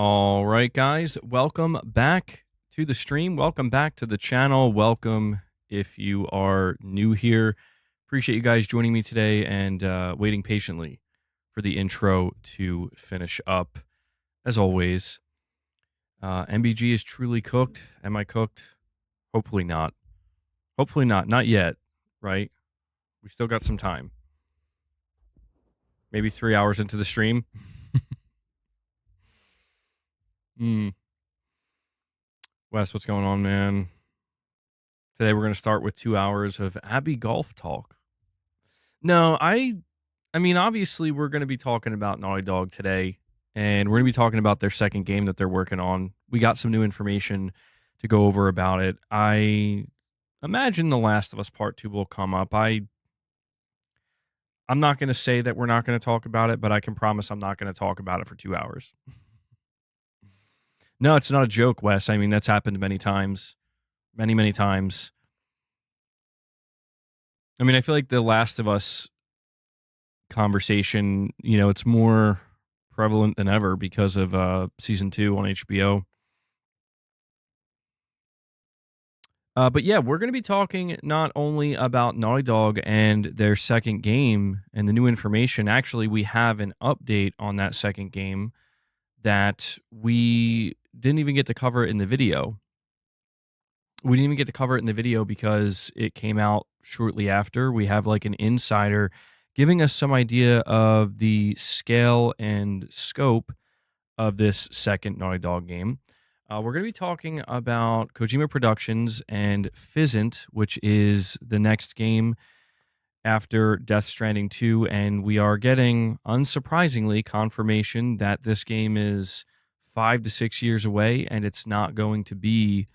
All right, guys, welcome back to the stream. Welcome back to the channel. Welcome if you are new here. Appreciate you guys joining me today and waiting patiently for the intro to finish up. As always, MBG is truly cooked. Am I cooked? Hopefully not. Hopefully not. Not yet, right? We still got some time. Maybe 3 hours into the stream. Wes, what's going on, man? Today we're going to start with 2 hours of Abby golf talk. No, I mean, obviously we're going to be talking about Naughty Dog today, and we're going to be talking about their second game that they're working on. We got some new information to go over about it. I imagine The Last of Us Part 2 will come up. I'm not going to say that we're not going to talk about it, but I can promise I'm not going to talk about it for 2 hours. No, it's not a joke, Wes. I mean, that's happened many times. Many times. I mean, I feel like the Last of Us conversation, you know, it's more prevalent than ever because of season 2 on HBO. But yeah, we're going to be talking not only about Naughty Dog and their second game and the new information. Actually, we have an update on that second game that we didn't even get to cover in the video. We didn't even get to cover it in the video because it came out shortly after. We have like an insider giving us some idea of the scale and scope of this second Naughty Dog game. We're going to be talking about Kojima Productions and Physint, which is the next game after Death Stranding 2, and we are getting, unsurprisingly, confirmation that this game is 5 to 6 years away, and it's not going to be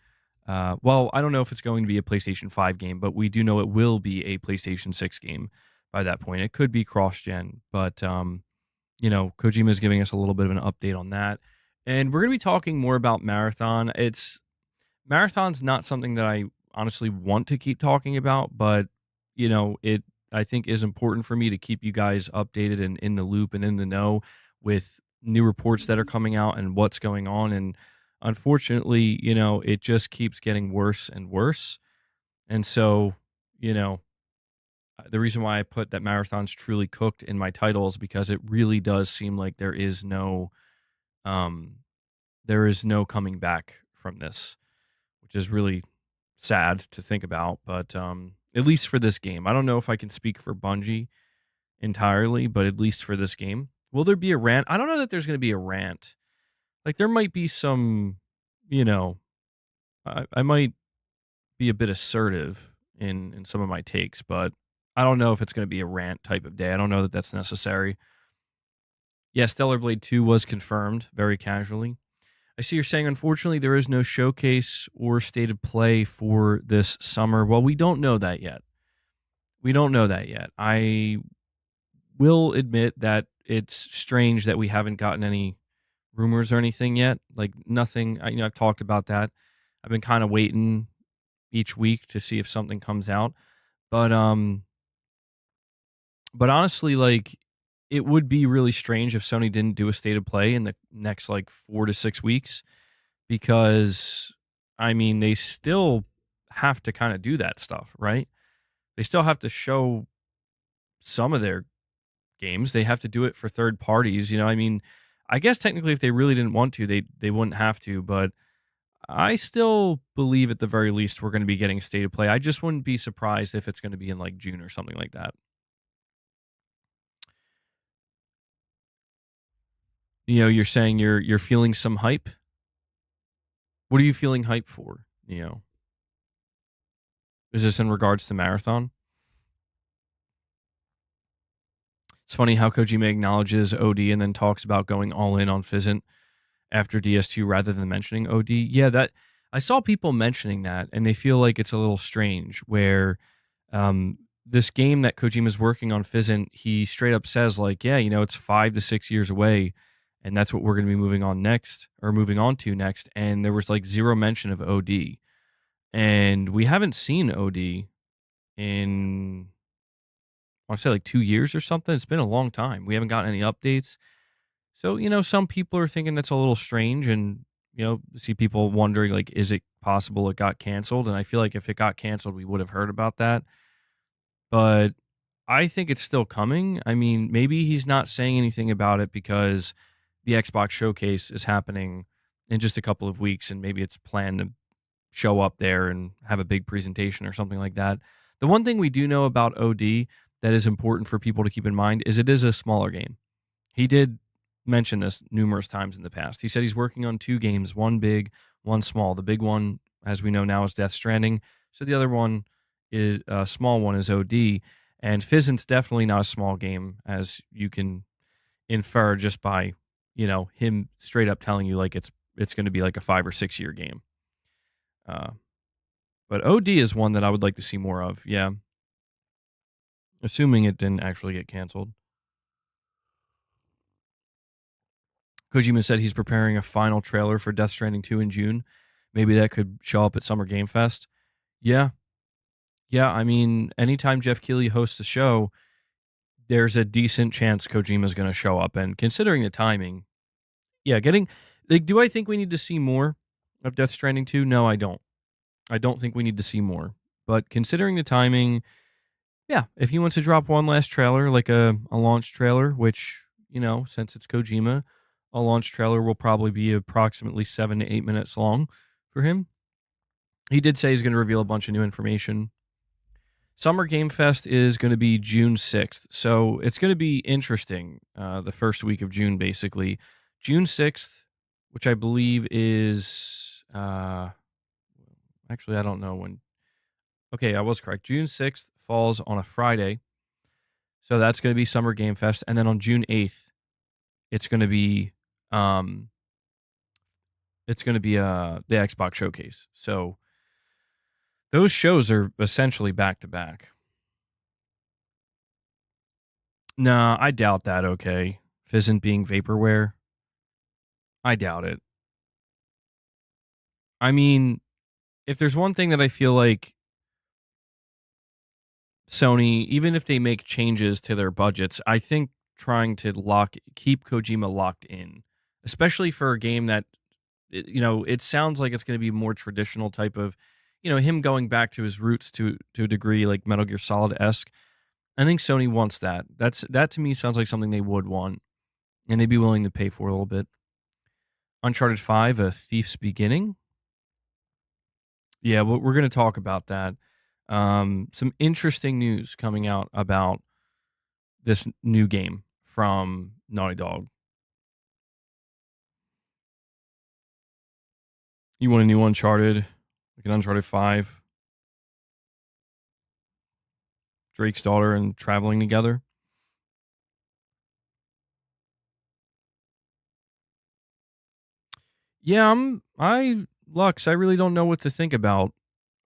well, I don't know if it's going to be a PlayStation 5 game, but we do know it will be a PlayStation 6 game by that point. It could be cross-gen, but, you know, Kojima is giving us a little bit of an update on that. And we're going to be talking more about Marathon. Marathon's not something that I honestly want to keep talking about, but, you know, it, I think, is important for me to keep you guys updated and in the loop and in the know with new reports that are coming out and what's going on. And unfortunately, you know, it just keeps getting worse and worse. And so, you know, the reason why I put that Marathon's truly cooked in my title is because it really does seem like there is no coming back from this, which is really sad to think about. But at least for this game, I don't know if I can speak for Bungie entirely, but at least for this game, will there be a rant? I don't know that there's going to be a rant. Like, there might be some, you know, I might be a bit assertive in some of my takes, but I don't know if it's going to be a rant type of day. I don't know that that's necessary. Yeah, Stellar Blade 2 was confirmed very casually. I see you're saying, unfortunately, there is no showcase or state of play for this summer. Well, we don't know that yet. We don't know that yet. I will admit that it's strange that we haven't gotten any rumors or anything yet. Like, nothing. I've talked about that. I've been kind of waiting each week to see if something comes out. But honestly, like, it would be really strange if Sony didn't do a state of play in the next like 4 to 6 weeks, because I mean, they still have to kind of do that stuff, right? They still have to show some of their games. They have to do it for third parties. You know, I mean, I guess technically if they really didn't want to, they wouldn't have to, but I still believe at the very least we're going to be getting a state of play. I just wouldn't be surprised if it's going to be in like June or something like that. You know, you're saying you're feeling some hype. What are you feeling hype for? You know, is this in regards to Marathon? It's funny how Kojima acknowledges OD and then talks about going all in on Physint after DS2 rather than mentioning OD. Yeah, that I saw people mentioning that, and they feel like it's a little strange where this game that Kojima's working on, Physint, he straight up says like, yeah, you know, it's 5 to 6 years away, and that's what we're going to be moving on to next. And there was like zero mention of OD, and we haven't seen OD in, I want to say, like 2 years or something. It's been a long time. We haven't gotten any updates. So, some people are thinking that's a little strange and, see people wondering, like, is it possible it got canceled? And I feel like if it got canceled, we would have heard about that. But I think it's still coming. I mean, maybe he's not saying anything about it because the Xbox showcase is happening in just a couple of weeks and maybe it's planned to show up there and have a big presentation or something like that. The one thing we do know about OD that is important for people to keep in mind is it is a smaller game. He did mention this numerous times in the past. He said he's working on two games, one big, one small. The big one, as we know now, is Death Stranding. So the other one is a small one is OD. And Physint's definitely not a small game, as you can infer just by, him straight up telling you like it's going to be like a 5 or 6 year game. Uh, but OD is one that I would like to see more of. Yeah. Assuming it didn't actually get canceled. Kojima said he's preparing a final trailer for Death Stranding 2 in June. Maybe that could show up at Summer Game Fest. Yeah. Yeah. I mean, anytime Jeff Keighley hosts a show, there's a decent chance Kojima's going to show up. And considering the timing, yeah, do I think we need to see more of Death Stranding 2? No, I don't. I don't think we need to see more. But considering the timing, yeah, if he wants to drop one last trailer, like a launch trailer, which, since it's Kojima, a launch trailer will probably be approximately 7 to 8 minutes long for him. He did say he's going to reveal a bunch of new information. Summer Game Fest is going to be June 6th. So it's going to be interesting the first week of June, basically. June 6th, which I believe is... actually, I don't know when. Okay, I was correct. June 6th falls on a Friday. So that's going to be Summer Game Fest. And then on June 8th, it's going to be... the Xbox Showcase. So those shows are essentially back to back. Nah, I doubt that, okay. Physint being vaporware. I doubt it. I mean, if there's one thing that I feel like Sony, even if they make changes to their budgets, I think trying to keep Kojima locked in, especially for a game that, it sounds like it's going to be more traditional type of, him going back to his roots to a degree, like Metal Gear Solid-esque. I think Sony wants that. That to me sounds like something they would want, and they'd be willing to pay for a little bit. Uncharted 5, A Thief's Beginning. Yeah, we're going to talk about that. Some interesting news coming out about this new game from Naughty Dog. You want a new Uncharted, like an Uncharted 5, Drake's daughter and traveling together? Yeah, Lux, I really don't know what to think about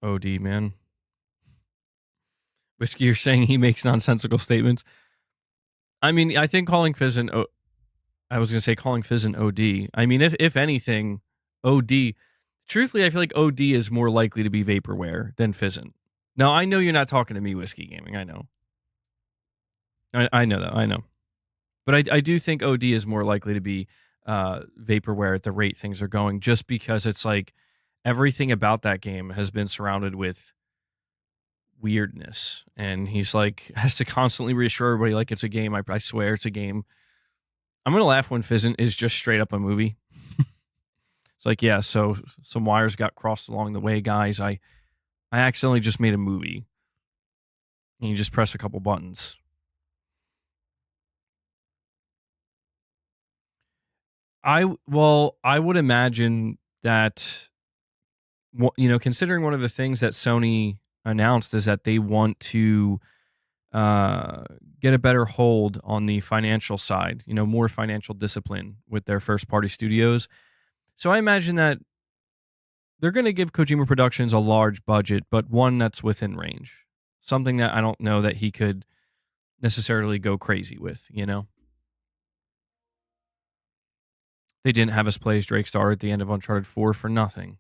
OD, man. Whiskey, you're saying he makes nonsensical statements. I mean, I think calling Physint OD. I mean, if anything, OD. Truthfully, I feel like OD is more likely to be vaporware than Physint. Now, I know you're not talking to me, Whiskey Gaming. I know. I know that. I know. But I do think OD is more likely to be vaporware at the rate things are going, just because it's like everything about that game has been surrounded with weirdness, and he's like has to constantly reassure everybody like it's a game. I swear it's a game. I'm gonna laugh when Physint is just straight up a movie. It's like, yeah, so some wires got crossed along the way, guys. I accidentally just made a movie, and you just press a couple buttons. I would imagine that, considering one of the things that Sony announced is that they want to get a better hold on the financial side, more financial discipline with their first party studios. So I imagine that they're going to give Kojima Productions a large budget, but one that's within range. Something that I don't know that he could necessarily go crazy with, They didn't have us play as Drake Star at the end of Uncharted 4 for nothing.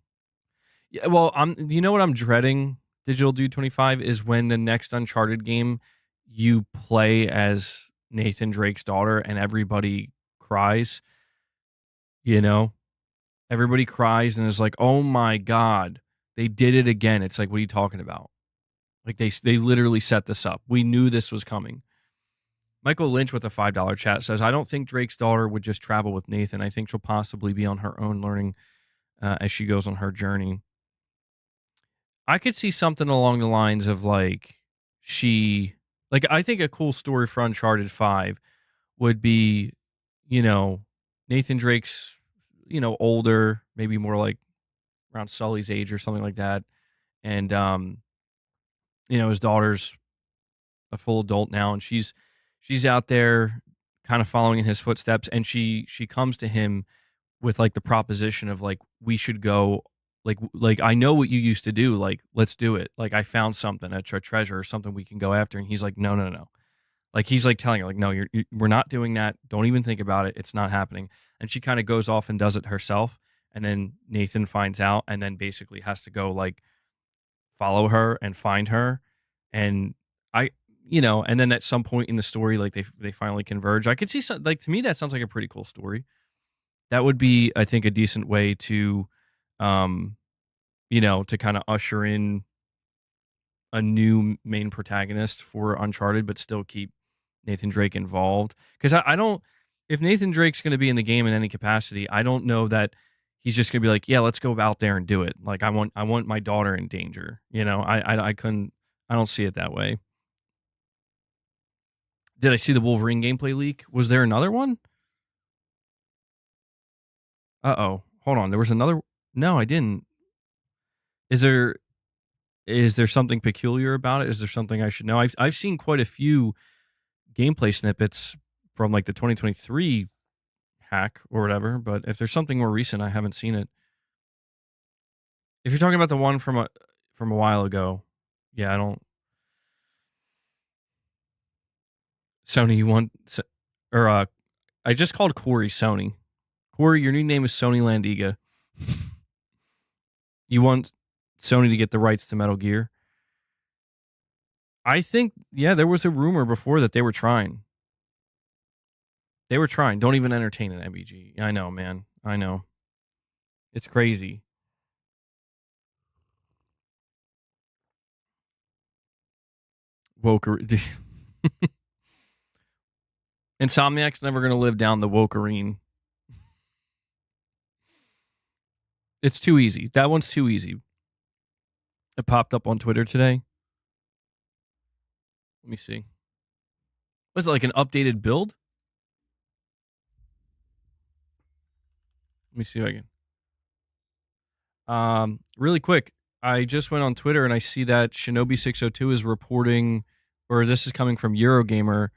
Yeah, well, you know what I'm dreading, Digital Dude 25, is when the next Uncharted game you play as Nathan Drake's daughter and everybody cries, you know? Everybody cries and is like, "Oh my god, they did it again." It's like, "What are you talking about?" Like they literally set this up. We knew this was coming. Michael Lynch with a $5 chat says, "I don't think Drake's daughter would just travel with Nathan. I think she'll possibly be on her own learning as she goes on her journey." I could see something along the lines of like she like I think a cool story for Uncharted 5 would be, you know, Nathan Drake's, older, maybe more like around Sully's age or something like that. And his daughter's a full adult now and she's out there kind of following in his footsteps and she comes to him with like the proposition of like we should go like I know what you used to do, like let's do it, like I found something, a treasure or something we can go after. And he's like no no no, like he's like telling her like no we're not doing that, don't even think about it, it's not happening. And she kind of goes off and does it herself, and then Nathan finds out and then basically has to go like follow her and find her. And I and then at some point in the story like they finally converge. I could see some, like, to me that sounds like a pretty cool story. That would be, I think, a decent way to, um, to kind of usher in a new main protagonist for Uncharted, but still keep Nathan Drake involved. Because I don't, if Nathan Drake's going to be in the game in any capacity, I don't know that he's just going to be like, yeah, let's go out there and do it. Like I want my daughter in danger. I couldn't, I don't see it that way. Did I see the Wolverine gameplay leak? Was there another one? Uh-oh. Hold on. There was another. No, I didn't. Is there something peculiar about it? Is there something I should know? I've seen quite a few gameplay snippets from like the 2023 hack or whatever, but if there's something more recent, I haven't seen it. If you're talking about the one from a while ago, yeah, I don't. Sony, you want or I just called Corey Sony. Corey, your new name is Sony Landiga. You want Sony to get the rights to Metal Gear? I think, yeah, there was a rumor before that they were trying. They were trying. Don't even entertain an MBG. I know, man. I know. It's crazy. Woker. Insomniac's never going to live down the Wokerine. It's too easy. That one's too easy. It popped up on Twitter today. Let me see. Was it like an updated build? Let me see if I can. Really quick. I just went on Twitter and I see that Shinobi 602 is reporting, or this is coming from Eurogamer.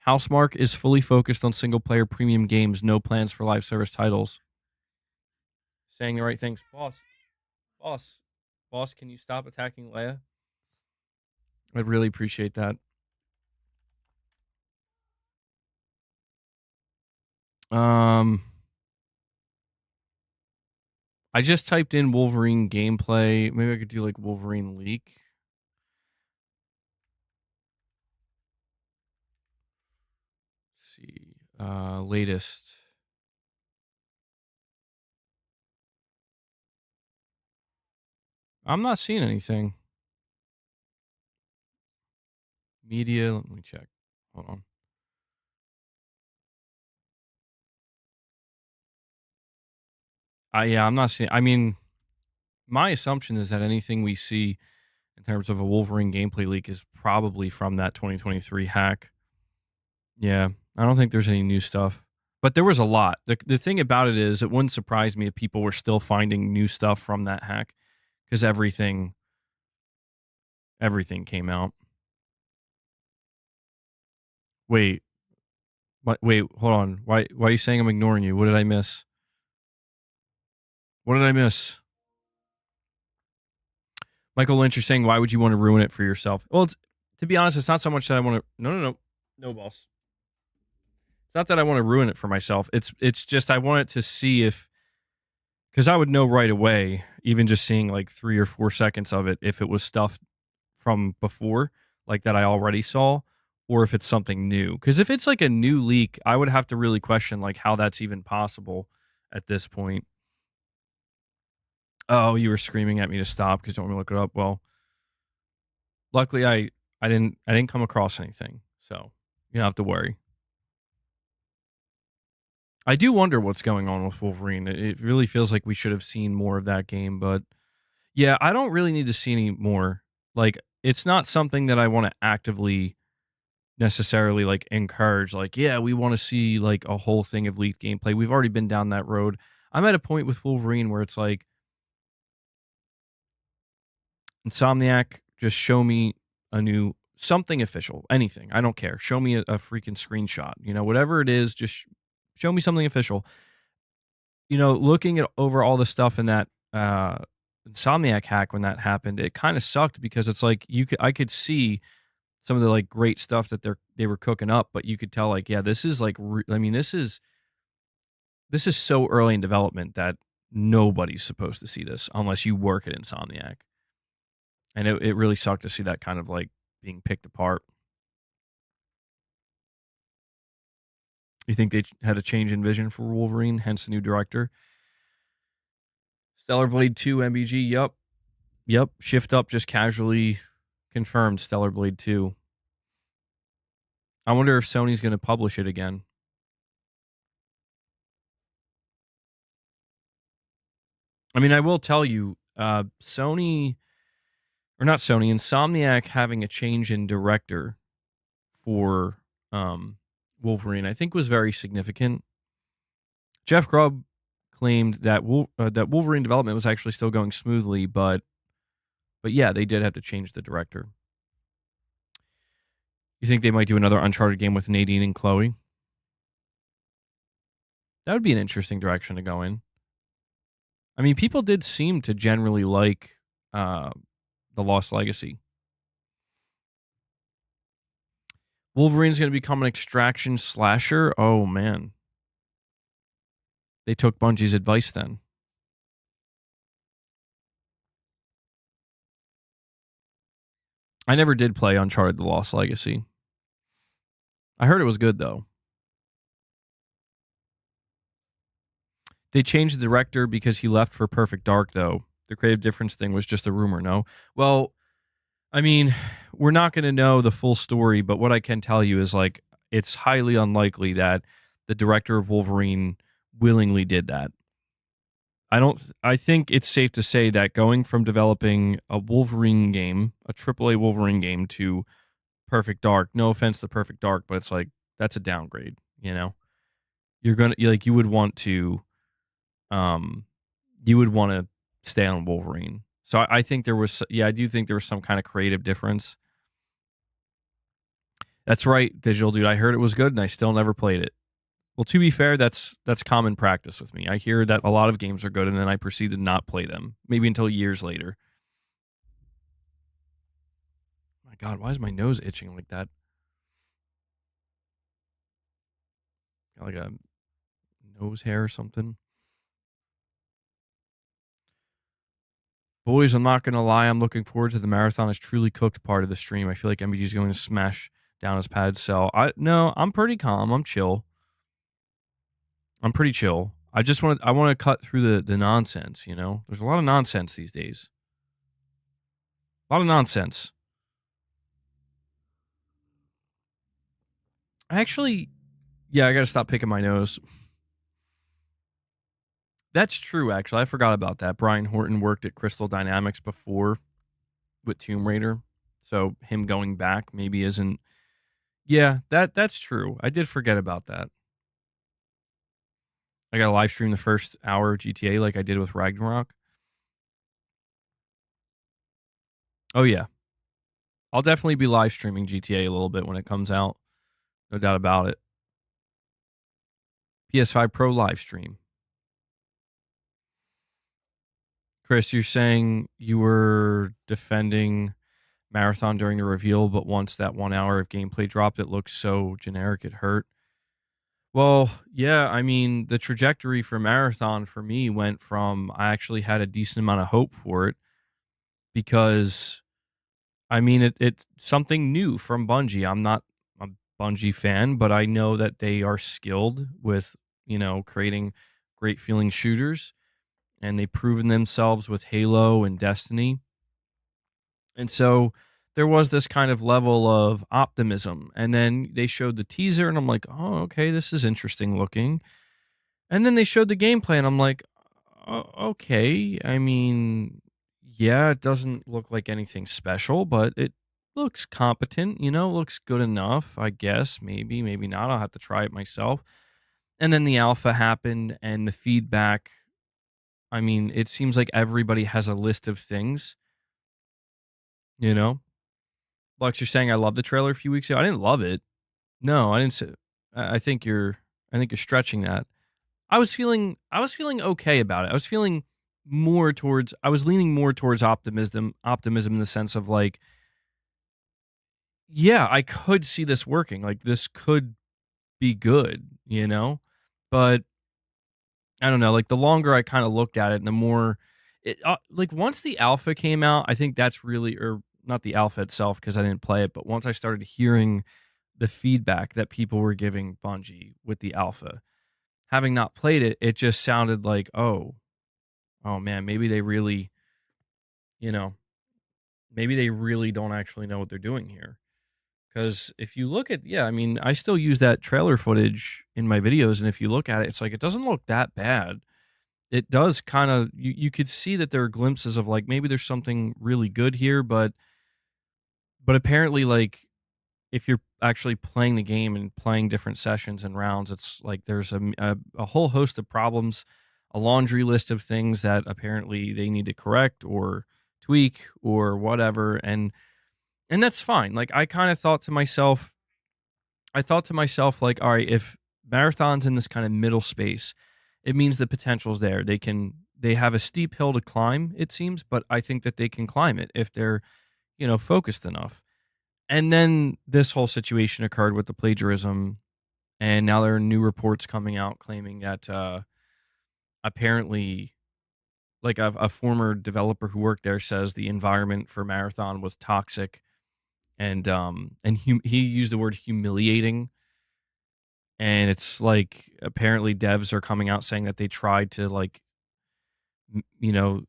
Housemarque is fully focused on single player premium games, no plans for live service titles. Saying the right things. Boss, can you stop attacking Leia? I'd really appreciate that. I just typed in Wolverine gameplay. Maybe I could do like Wolverine leak. Let's see. Latest. I'm not seeing anything. Media. Let me check. Hold on. I'm not seeing. I mean, my assumption is that anything we see in terms of a Wolverine gameplay leak is probably from that 2023 hack. Yeah, I don't think there's any new stuff, but there was a lot. The thing about it is, it wouldn't surprise me if people were still finding new stuff from that hack because everything came out. Wait, hold on. Why are you saying I'm ignoring you? What did I miss? What did I miss? Michael Lynch, you're saying, why would you want to ruin it for yourself? Well, to be honest, it's not so much that I want to. No, boss. It's not that I want to ruin it for myself. It's just I want it to see if, because I would know right away, even just seeing like 3 or 4 seconds of it, if it was stuff from before, like that I already saw, or if it's something new. Because if it's like a new leak, I would have to really question like how that's even possible at this point. Oh, you were screaming at me to stop because you don't want me to look it up. Well, luckily I didn't come across anything, so you don't have to worry. I do wonder what's going on with Wolverine. It really feels like we should have seen more of that game, but yeah, I don't really need to see any more. Like, it's not something that I want to actively necessarily like encourage. Like, yeah, we want to see like a whole thing of leaked gameplay. We've already been down that road. I'm at a point with Wolverine where it's like, Insomniac, just show me a new something official, anything. I don't care. Show me a freaking screenshot. Whatever it is, just show me something official. Looking at over all the stuff in that Insomniac hack when that happened, it kind of sucked because it's like I could see some of the like great stuff that they were cooking up, but you could tell like, yeah, this is like, this is so early in development that nobody's supposed to see this unless you work at Insomniac. And it really sucked to see that kind of like being picked apart. You think they had a change in vision for Wolverine, hence the new director? Stellar Blade 2 MBG, Yep. Shift Up just casually confirmed Stellar Blade 2. I wonder if Sony's going to publish it again. I mean, I will tell you, Insomniac having a change in director for Wolverine, I think was very significant. Jeff Grubb claimed that that Wolverine development was actually still going smoothly, but yeah, they did have to change the director. You think they might do another Uncharted game with Nadine and Chloe? That would be an interesting direction to go in. I mean, people did seem to generally like The Lost Legacy. Wolverine's going to become an extraction slasher? Oh, man. They took Bungie's advice then. I never did play Uncharted The Lost Legacy. I heard it was good, though. They changed the director because he left for Perfect Dark, though. The creative difference thing was just a rumor, no? Well, I mean, we're not going to know the full story, but what I can tell you is, like, it's highly unlikely that the director of Wolverine willingly did that. I think it's safe to say that going from developing a Wolverine game, a AAA Wolverine game, to Perfect Dark, no offense to Perfect Dark, but it's like, that's a downgrade, you would want to stay on Wolverine. So I think I do think there was some kind of creative difference. That's right, Digital Dude. I heard it was good and I still never played it. Well, to be fair, that's common practice with me. I hear that a lot of games are good and then I proceed to not play them, maybe until years later. My God, why is my nose itching like that? Got like a nose hair or something. Boys, I'm not going to lie. I'm looking forward to the Marathon is truly cooked part of the stream. I feel like MBG is going to smash down his pad cell. No, I'm pretty calm. I'm chill. I'm pretty chill. I want to cut through the nonsense, There's a lot of nonsense these days. A lot of nonsense. Actually, yeah, I got to stop picking my nose. That's true, actually. I forgot about that. Brian Horton worked at Crystal Dynamics before with Tomb Raider. So him going back maybe isn't... Yeah, that's true. I did forget about that. I got to live stream the first hour of GTA like I did with Ragnarok. Oh, yeah. I'll definitely be live streaming GTA a little bit when it comes out. No doubt about it. PS5 Pro live stream. Chris, you're saying you were defending Marathon during the reveal, but once that 1 hour of gameplay dropped, it looked so generic it hurt. Well, yeah, I mean, the trajectory for Marathon for me went from I actually had a decent amount of hope for it because, I mean, it's something new from Bungie. I'm Bungie fan, but I know that they are skilled with, creating great feeling shooters, and they've proven themselves with Halo and Destiny. And so there was this kind of level of optimism. And then they showed the teaser, and I'm like, oh, okay, this is interesting looking. And then they showed the gameplay, and I'm like, oh, okay. I mean, yeah, it doesn't look like anything special, but it looks competent, looks good enough, I guess. Maybe not. I'll have to try it myself. And then the alpha happened, and the feedback. I mean, it seems like everybody has a list of things, you know? Lux, you're saying I love the trailer a few weeks ago. I didn't love it. No, I didn't say. I think you're stretching that. I was feeling okay about it. I was leaning more towards optimism in the sense of like, yeah, I could see this working. Like this could be good. But I don't know, like the longer I kind of looked at it and the more like once the alpha came out, I think that's really, or not the alpha itself because I didn't play it, but once I started hearing the feedback that people were giving Bungie with the alpha, having not played it, it just sounded like, oh man, maybe they really, you know, maybe they really don't actually know what they're doing here. Because if you look at, yeah, I mean, I still use that trailer footage in my videos, and if you look at it, it's like it doesn't look that bad. It does kind of, you could see that there are glimpses of like maybe there's something really good here, but apparently like if you're actually playing the game and playing different sessions and rounds, it's like there's a whole host of problems, a laundry list of things that apparently they need to correct or tweak or whatever, and that's fine. Like I thought to myself like, all right, if Marathon's in this kind of middle space, it means the potential's there. They have a steep hill to climb, it seems, but I think that they can climb it if they're, focused enough. And then this whole situation occurred with the plagiarism, and now there are new reports coming out claiming that apparently, like a former developer who worked there says the environment for Marathon was toxic, and he used the word humiliating. And it's like apparently devs are coming out saying that they tried to like, you know,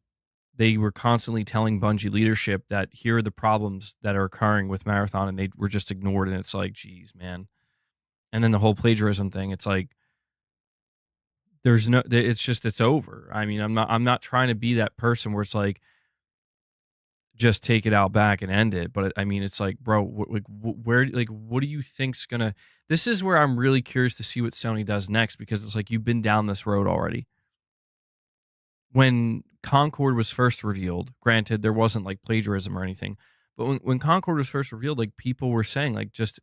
they were constantly telling Bungie leadership that here are the problems that are occurring with Marathon, and they were just ignored. And it's like, geez, man. And then the whole plagiarism thing, it's like it's over. I mean, I'm not trying to be that person where it's like just take it out back and end it. But I mean, it's like, bro, where, like, what do you think's gonna? This is where I'm really curious to see what Sony does next, because it's like you've been down this road already. When Concord was first revealed, granted there wasn't like plagiarism or anything, but when Concord was first revealed, like people were saying like just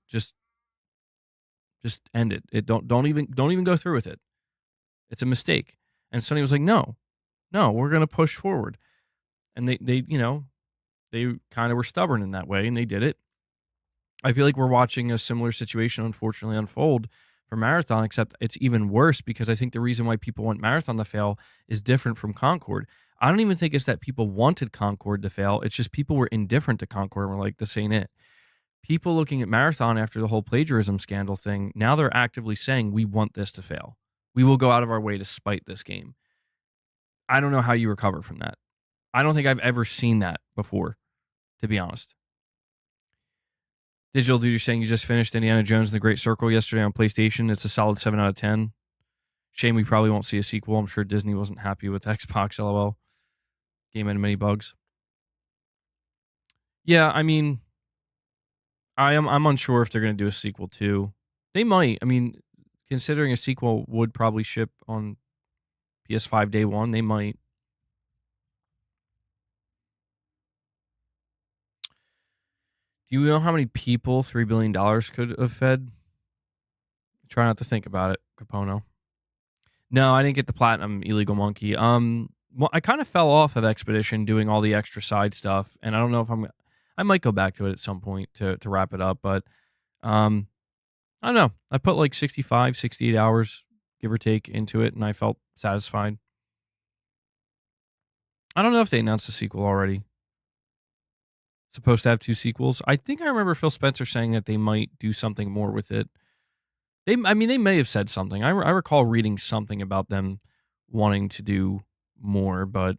end it. It don't even go through with it. It's a mistake. And Sony was like, no, we're gonna push forward. And they kind of were stubborn in that way, and they did it. I feel like we're watching a similar situation, unfortunately, unfold for Marathon, except it's even worse because I think the reason why people want Marathon to fail is different from Concord. I don't even think it's that people wanted Concord to fail. It's just people were indifferent to Concord and were like, this ain't it. People looking at Marathon after the whole plagiarism scandal thing, now they're actively saying, we want this to fail. We will go out of our way to spite this game. I don't know how you recover from that. I don't think I've ever seen that before, to be honest. Digital Dude, you're saying you just finished Indiana Jones and the Great Circle yesterday on PlayStation. It's a solid 7 out of 10. Shame we probably won't see a sequel. I'm sure Disney wasn't happy with Xbox, lol. Game had many bugs. Yeah, I mean, I'm unsure if they're going to do a sequel too. They might. I mean, considering a sequel would probably ship on PS5 day one, they might. Do you know how many people $3 billion could have fed? Try not to think about it, Capono. No, I didn't get the platinum illegal monkey. Well, I kind of fell off of Expedition doing all the extra side stuff, and I don't know if I might go back to it at some point to wrap it up, but um, I don't know. I put like 65, 68 hours, give or take, into it, and I felt satisfied. I don't know if they announced a sequel already. supposed to have 2 sequels. I think I remember Phil Spencer saying that they might do something more with it. They may have said something. I recall reading something about them wanting to do more, but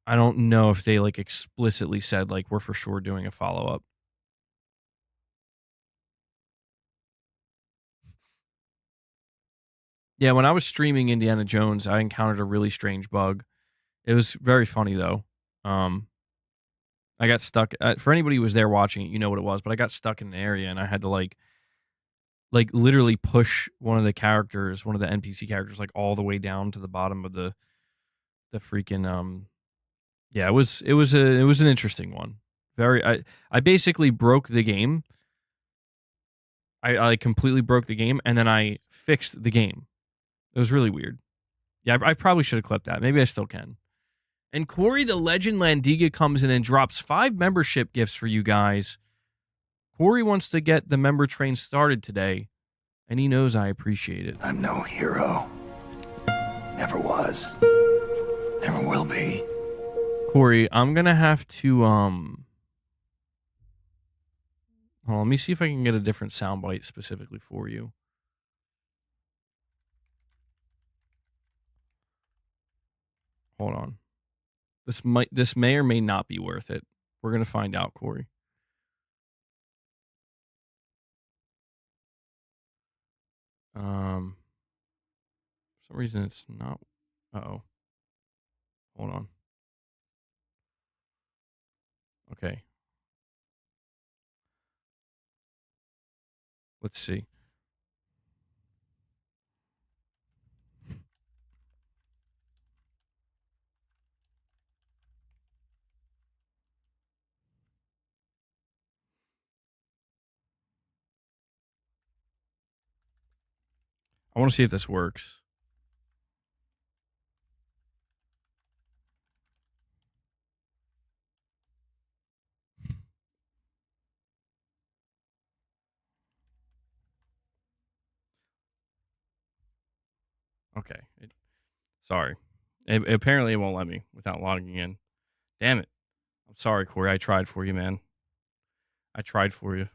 I don't know if they like explicitly said like we're for sure doing a follow-up. Yeah, when I was streaming Indiana Jones, I encountered a really strange bug. It was very funny though. I got stuck. For anybody who was there watching it, you know what it was. But I got stuck in an area, and I had to like literally push one of the characters, one of the NPC characters, like all the way down to the bottom of the freaking. Yeah, it was an interesting one. I basically broke the game. I completely broke the game, and then I fixed the game. It was really weird. Yeah, I probably should have clipped that. Maybe I still can. And Corey the Legend Landiga comes in and drops 5 membership gifts for you guys. Corey wants to get the member train started today, and he knows I appreciate it. I'm no hero. Never was. Never will be. Corey, I'm going to have to, hold on, let me see if I can get a different soundbite specifically for you. Hold on. This may or may not be worth it. We're going to find out, Corey. For some reason it's not. Uh-oh. Hold on. Okay. Let's see. I want to see if this works. Okay. Sorry. Apparently it won't let me without logging in. Damn it. I'm sorry, Corey. I tried for you, man. I tried for you.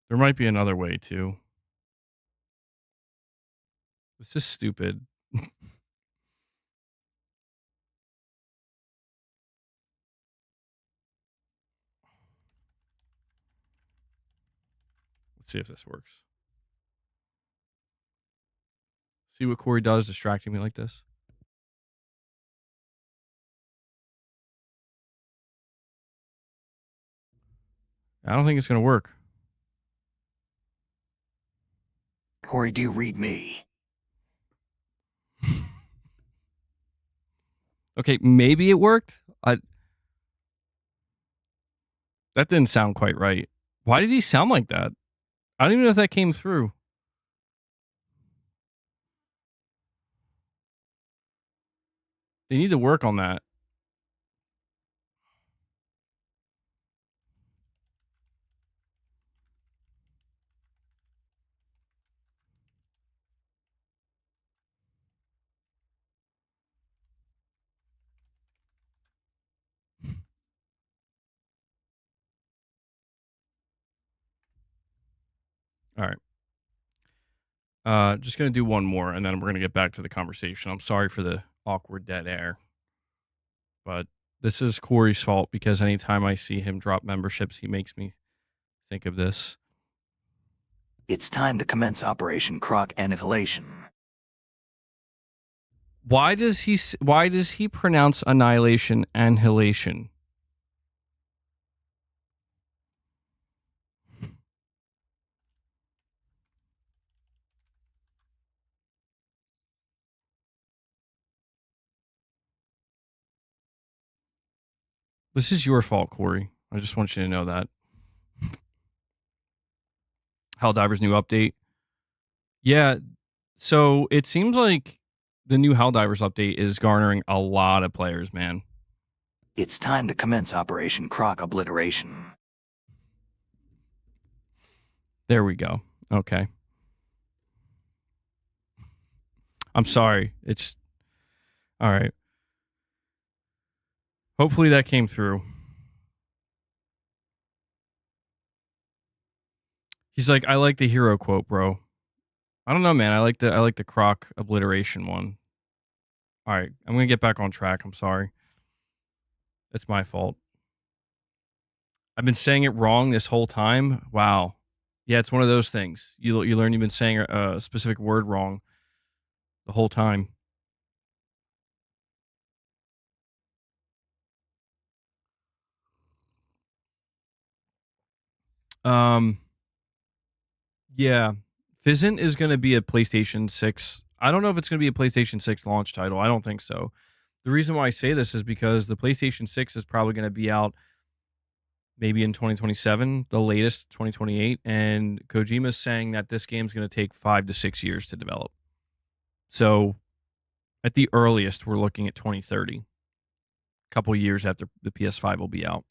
There might be another way, too. This is stupid. Let's see if this works. See what Corey does distracting me like this? I don't think it's going to work. Corey, do you read me? Okay, maybe it worked. That didn't sound quite right. Why did he sound like that? I don't even know if that came through. They need to work on that. All right. Just going to do one more, and then we're going to get back to the conversation. I'm sorry for the awkward dead air. But this is Corey's fault because anytime I see him drop memberships, he makes me think of this. It's time to commence Operation Croc Annihilation. Why does he pronounce annihilation annihilation? This is your fault, Corey. I just want you to know that. Helldivers new update. Yeah, so it seems like the new Helldivers update is garnering a lot of players, man. It's time to commence Operation Croc Obliteration. There we go. Okay. I'm sorry. It's all right. Hopefully that came through. He's like, I like the hero quote, bro. I don't know, man. I like the croc obliteration one. All right, I'm gonna get back on track. I'm sorry. It's my fault. I've been saying it wrong this whole time. Wow. Yeah, it's one of those things. You learn you've been saying a specific word wrong the whole time. Um, yeah, Physint is going to be a PlayStation 6. I don't know if it's going to be a PlayStation 6 launch title. I don't think so. The reason why I say this is because the PlayStation 6 is probably going to be out maybe in 2027, the latest 2028, and Kojima's saying that this game's going to take 5 to 6 years to develop. So, at the earliest, we're looking at 2030. A couple years after the PS5 will be out.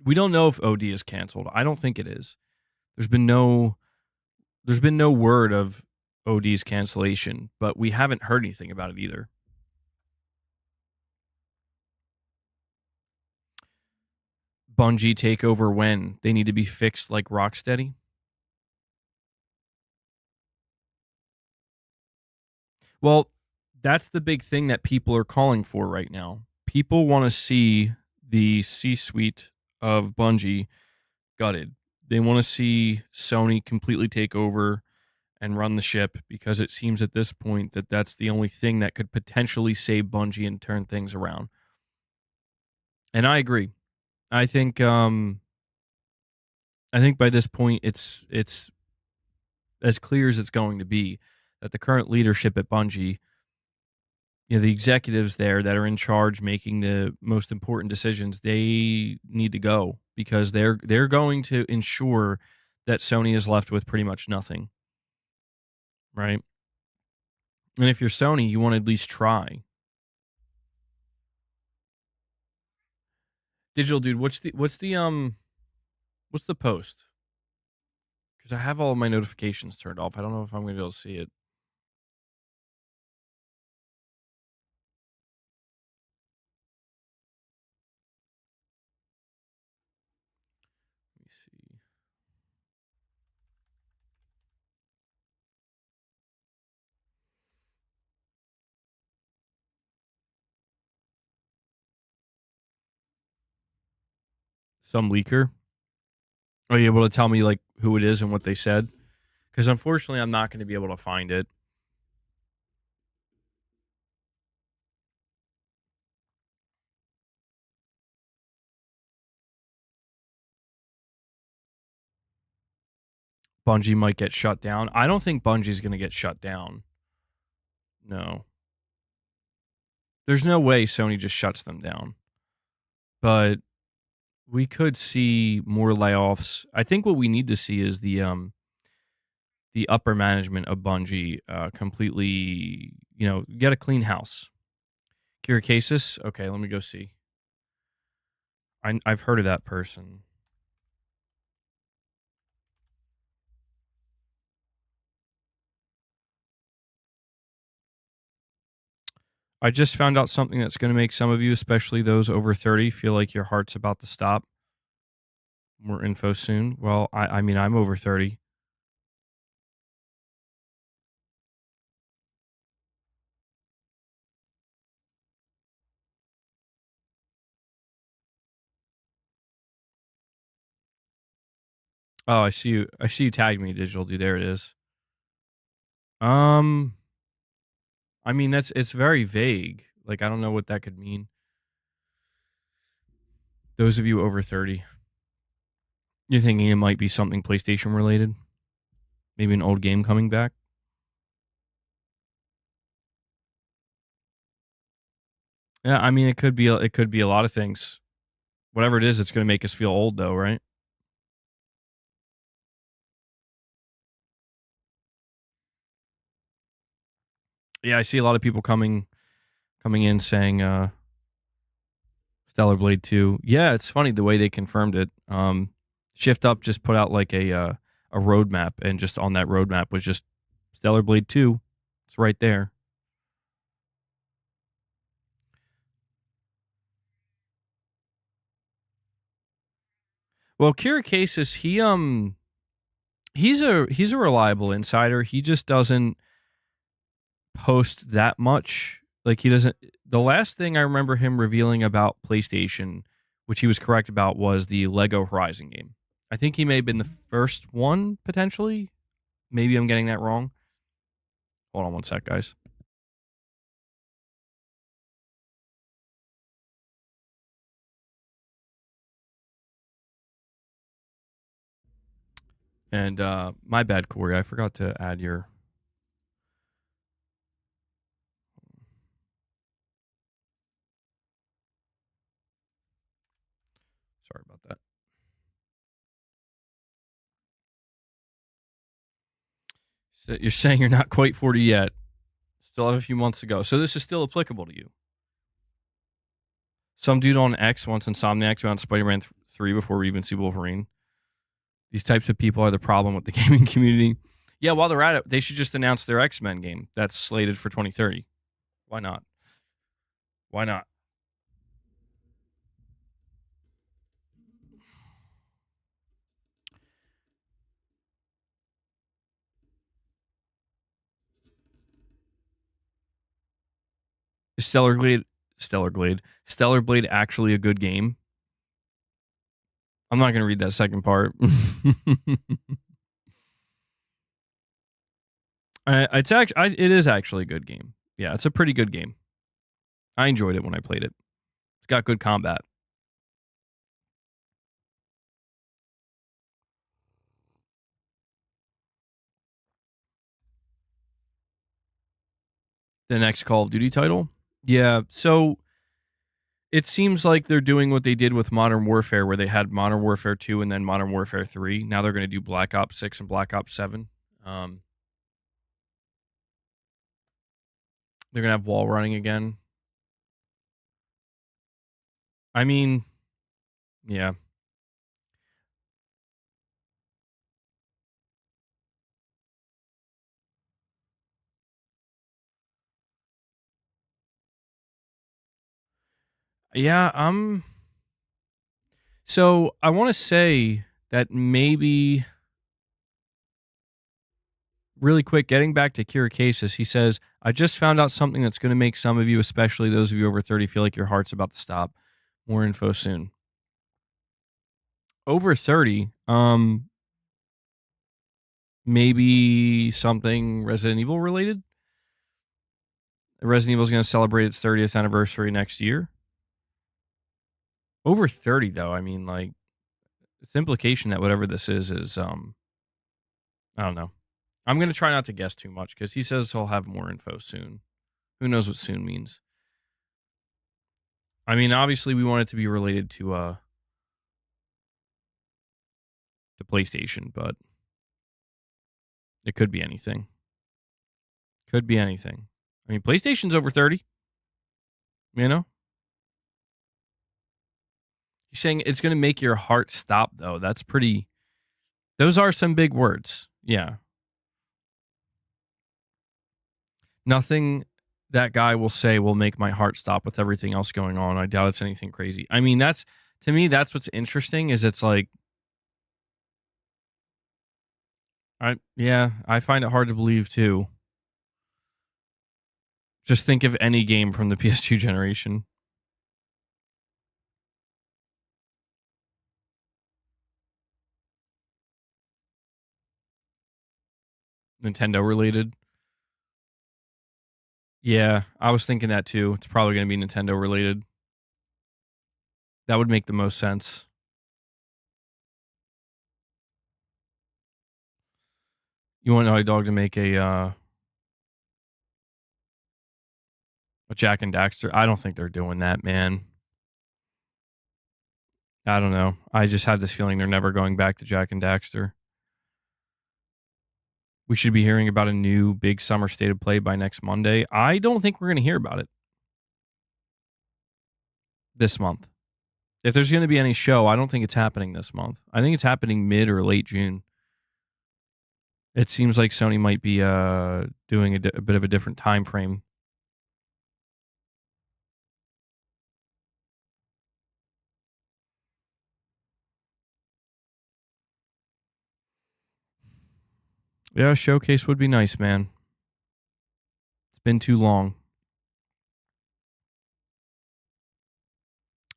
We don't know if OD is canceled. I don't think it is. There's been no word of OD's cancellation, but we haven't heard anything about it either. Bungie takeover when? They need to be fixed like Rocksteady? Well, that's the big thing that people are calling for right now. People want to see the C-suite of Bungie gutted. They want to see Sony completely take over and run the ship because it seems at this point that that's the only thing that could potentially save Bungie and turn things around. And I agree. I think by this point it's as clear as it's going to be that the current leadership at Bungie, the executives there that are in charge making the most important decisions, they need to go because they're going to ensure that Sony is left with pretty much nothing. Right? And if you're Sony, you want to at least try. Digital dude, what's the post? Because I have all of my notifications turned off. I don't know if I'm going to be able to see it. Let me see. Some leaker. Are you able to tell me like who it is and what they said? Because unfortunately, I'm not going to be able to find it. Bungie might get shut down. I don't think Bungie's going to get shut down. No. There's no way Sony just shuts them down. But we could see more layoffs. I think what we need to see is the upper management of Bungie completely, get a clean house. Kiracasis? Okay, let me go see. I've heard of that person. I just found out something that's going to make some of you, especially those over 30, feel like your heart's about to stop. More info soon. Well, I mean, I'm over 30. Oh, I see you. I see you tagged me, digital dude. There it is. I mean, it's very vague. Like, I don't know what that could mean. Those of you over 30, you're thinking it might be something PlayStation related? Maybe an old game coming back? Yeah, I mean, it could be a lot of things. Whatever it is, it's going to make us feel old, though, right? Yeah, I see a lot of people coming in saying Stellar Blade 2. Yeah, it's funny the way they confirmed it. Shift Up just put out like a roadmap, and just on that roadmap was just Stellar Blade 2. It's right there. Well, Kirakesis, he's a reliable insider. He just doesn't post that much. Like he doesn't. The last thing I remember him revealing about PlayStation, which he was correct about, was the Lego Horizon game. I think he may have been the first one potentially. Maybe I'm getting that wrong. Hold on one sec, guys. And my bad, Corey. I forgot to add your. Sorry about that. So you're saying you're not quite 40 yet. Still have a few months to go. So this is still applicable to you. Some dude on X wants Insomniac to on Spider-Man 3 before we even see Wolverine. These types of people are the problem with the gaming community. Yeah, while they're at it, they should just announce their X-Men game that's slated for 2030. Why not? Why not? Is Stellar Blade actually a good game? I'm not going to read that second part. It is actually a good game. Yeah, it's a pretty good game. I enjoyed it when I played it. It's got good combat. The next Call of Duty title? Yeah, so it seems like they're doing what they did with Modern Warfare, where they had Modern Warfare 2 and then Modern Warfare 3. Now they're going to do Black Ops 6 and Black Ops 7. They're going to have wall running again. I mean, yeah. Yeah, so I want to say that maybe really quick, getting back to Kirakesis, he says, I just found out something that's going to make some of you, especially those of you over 30, feel like your heart's about to stop. More info soon. Over 30, maybe something Resident Evil related. Resident Evil is going to celebrate its 30th anniversary next year. Over 30, though, I mean, like, it's implication that whatever this is, I don't know. I'm going to try not to guess too much because he says he'll have more info soon. Who knows what soon means? I mean, obviously, we want it to be related to PlayStation, but it could be anything. Could be anything. I mean, PlayStation's over 30. You know? He's saying it's going to make your heart stop, though. That's pretty. Those are some big words. Yeah. Nothing that guy will say will make my heart stop with everything else going on. I doubt it's anything crazy. I mean, to me, that's what's interesting is it's like, I find it hard to believe too. Just think of any game from the PS2 generation. Nintendo related. Yeah, I was thinking that too. It's probably going to be Nintendo related. That would make the most sense. You want Naughty Dog to make a Jack and Daxter? I don't think they're doing that, man. I don't know. I just have this feeling they're never going back to Jack and Daxter. We should be hearing about a new big summer state of play by next Monday. I don't think we're going to hear about it this month. If there's going to be any show, I don't think it's happening this month. I think it's happening mid or late June. It seems like Sony might be doing a bit of a different time frame. Yeah, a showcase would be nice, man. It's been too long.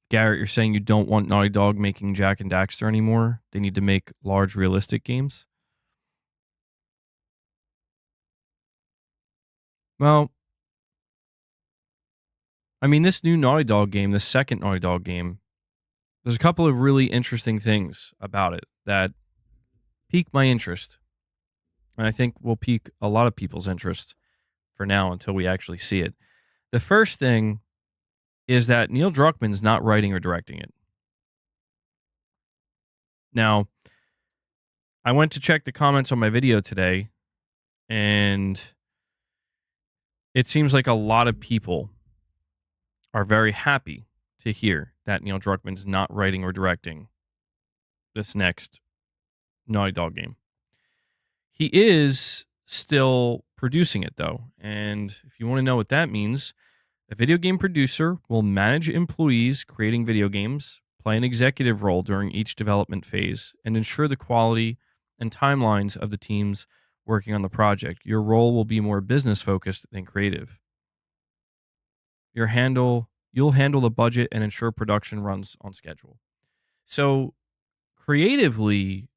Garrett, you're saying you don't want Naughty Dog making Jack and Daxter anymore? They need to make large, realistic games? Well, I mean, this new Naughty Dog game, the second Naughty Dog game, there's a couple of really interesting things about it that pique my interest. And I think will pique a lot of people's interest for now until we actually see it. The first thing is that Neil Druckmann's not writing or directing it. Now, I went to check the comments on my video today, and it seems like a lot of people are very happy to hear that Neil Druckmann's not writing or directing this next Naughty Dog game. He is still producing it, though. And if you want to know what that means, a video game producer will manage employees creating video games, play an executive role during each development phase, and ensure the quality and timelines of the teams working on the project. Your role will be more business focused than creative. You'll handle the budget and ensure production runs on schedule. So creatively,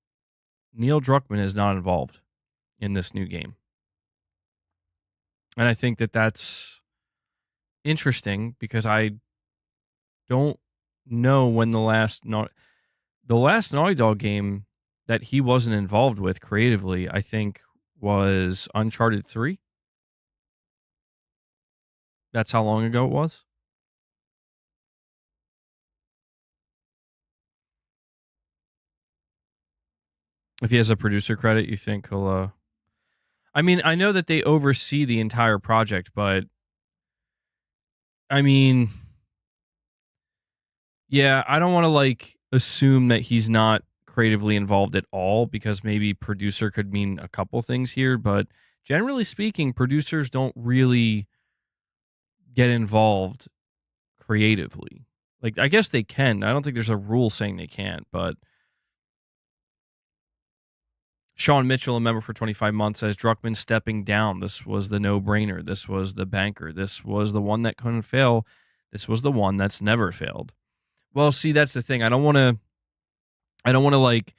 Neil Druckmann is not involved in this new game. And I think that that's interesting because I don't know when the last Naughty Dog game that he wasn't involved with creatively, I think, was Uncharted 3. That's how long ago it was. If he has a producer credit, you think he'll I mean, I know that they oversee the entire project, but I mean, yeah, I don't want to like assume that he's not creatively involved at all because maybe producer could mean a couple things here, but generally speaking, producers don't really get involved creatively. Like, I guess they can. I don't think there's a rule saying they can't, but Sean Mitchell, a member for 25 months, says Druckmann stepping down. This was the no-brainer. This was the banker. This was the one that couldn't fail. This was the one that's never failed. Well, see, that's the thing. I don't want to like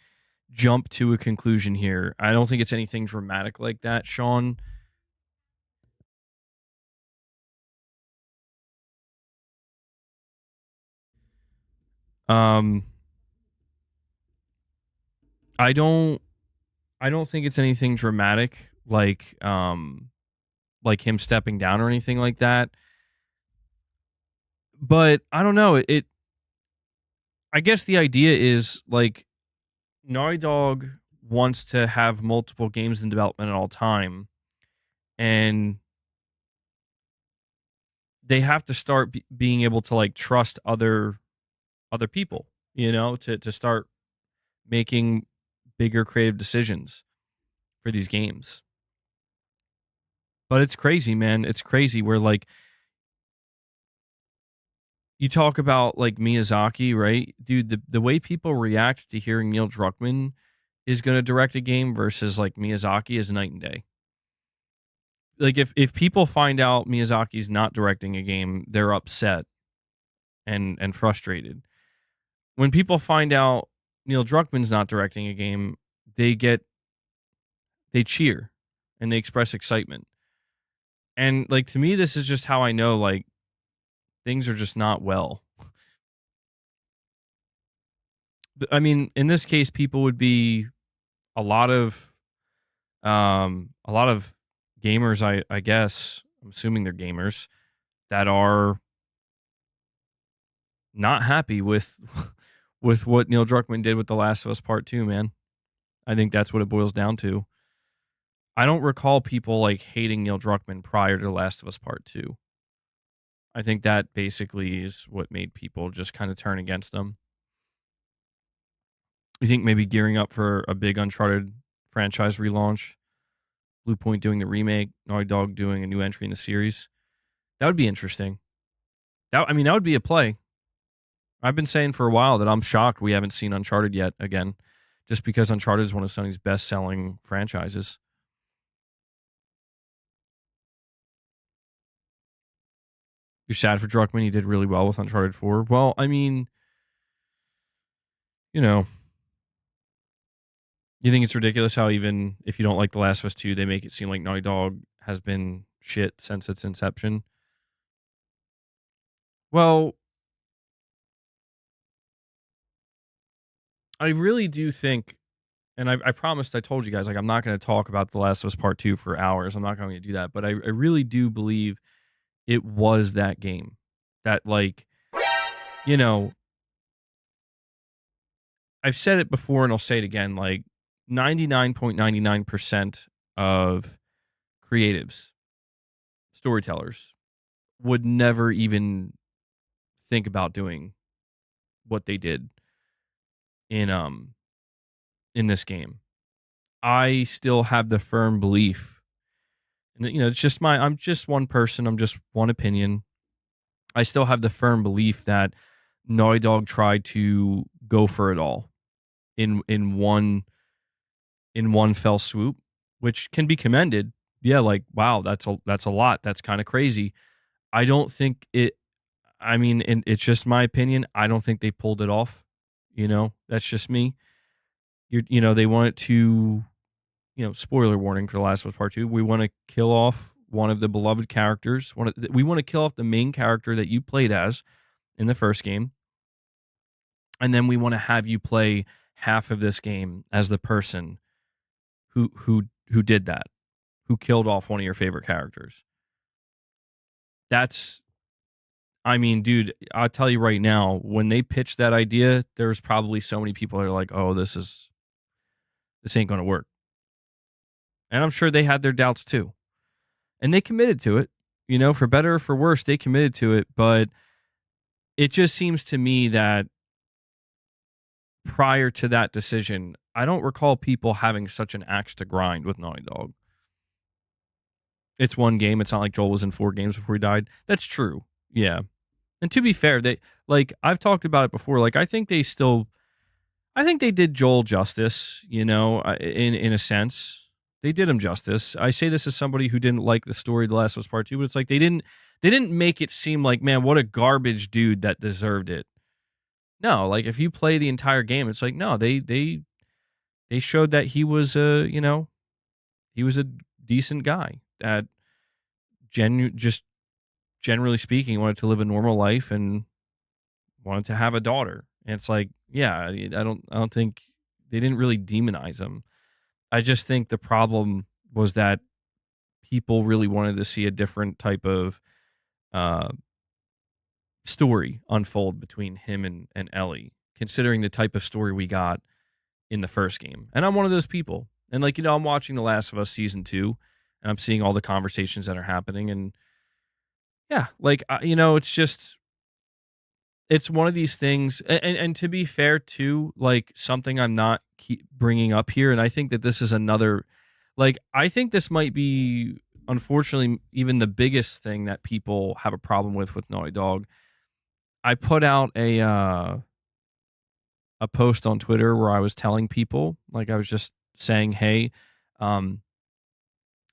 jump to a conclusion here. I don't think it's anything dramatic like that, Sean. Um I don't think it's anything dramatic like him stepping down or anything like that. But I don't know. It I guess the idea is like Naughty Dog wants to have multiple games in development at all time, and they have to start being able to like trust other people, to start making bigger creative decisions for these games. But it's crazy, man. It's crazy where like you talk about like Miyazaki, right? Dude, the way people react to hearing Neil Druckmann is going to direct a game versus like Miyazaki is night and day. Like if people find out Miyazaki's not directing a game, they're upset and frustrated. When people find out Neil Druckmann's not directing a game, they cheer and they express excitement. And like to me, this is just how I know like things are just not well. I mean, in this case, people would be a lot of gamers, I guess, I'm assuming they're gamers, that are not happy with with what Neil Druckmann did with The Last of Us Part 2, man. I think that's what it boils down to. I don't recall people like hating Neil Druckmann prior to The Last of Us Part 2. I think that basically is what made people just kind of turn against him. You think maybe gearing up for a big Uncharted franchise relaunch, Blue Point doing the remake, Naughty Dog doing a new entry in the series? That would be interesting. That would be a play. I've been saying for a while that I'm shocked we haven't seen Uncharted yet again, just because Uncharted is one of Sony's best-selling franchises. You're sad for Druckmann. He did really well with Uncharted 4. Well, I mean, you know, you think it's ridiculous how even if you don't like The Last of Us 2, they make it seem like Naughty Dog has been shit since its inception? Well, I really do think, and I promised, I told you guys, like, I'm not going to talk about The Last of Us Part 2 for hours. I'm not going to do that. But I really do believe it was that game that, like, you know, I've said it before and I'll say it again. Like, 99.99% of creatives, storytellers, would never even think about doing what they did in in this game. I still have the firm belief, and it's just I'm just one person, I'm just one opinion. I still have the firm belief that Naughty Dog tried to go for it all in one fell swoop, which can be commended. Yeah, like, wow, that's a lot. That's kind of crazy. I don't think it. I mean, and it's just my opinion. I don't think they pulled it off. That's just me. They wanted to. Spoiler warning for The Last of Us Part 2. We want to kill off one of the beloved characters. We want to kill off the main character that you played as in the first game, and then we want to have you play half of this game as the person who did that, who killed off one of your favorite characters. That's, I mean, dude, I'll tell you right now, when they pitched that idea, there's probably so many people that are like, oh, this ain't going to work. And I'm sure they had their doubts too. And they committed to it, for better or for worse, they committed to it. But it just seems to me that prior to that decision, I don't recall people having such an axe to grind with Naughty Dog. It's one game. It's not like Joel was in 4 games before he died. That's true. Yeah. And to be fair, I've talked about it before. Like, I think they did Joel justice, in a sense. They did him justice. I say this as somebody who didn't like the story of The Last of Us Part 2, but it's like they didn't make it seem like, man, what a garbage dude that deserved it. No, like, if you play the entire game, it's like, no, they showed that he was he was a decent guy that just generally speaking wanted to live a normal life and wanted to have a daughter. And it's like, yeah, I don't think they didn't really demonize him. I just think the problem was that people really wanted to see a different type of story unfold between him and Ellie, considering the type of story we got in the first game. And I'm one of those people. And I'm watching The Last of Us Season 2, and I'm seeing all the conversations that are happening. And yeah, it's just, it's one of these things. And to be fair too, like, something I'm not bringing up here, and I think that this is another, I think this might be, unfortunately, even the biggest thing that people have a problem with Naughty Dog. I put out a post on Twitter where I was telling people, I was just saying, hey,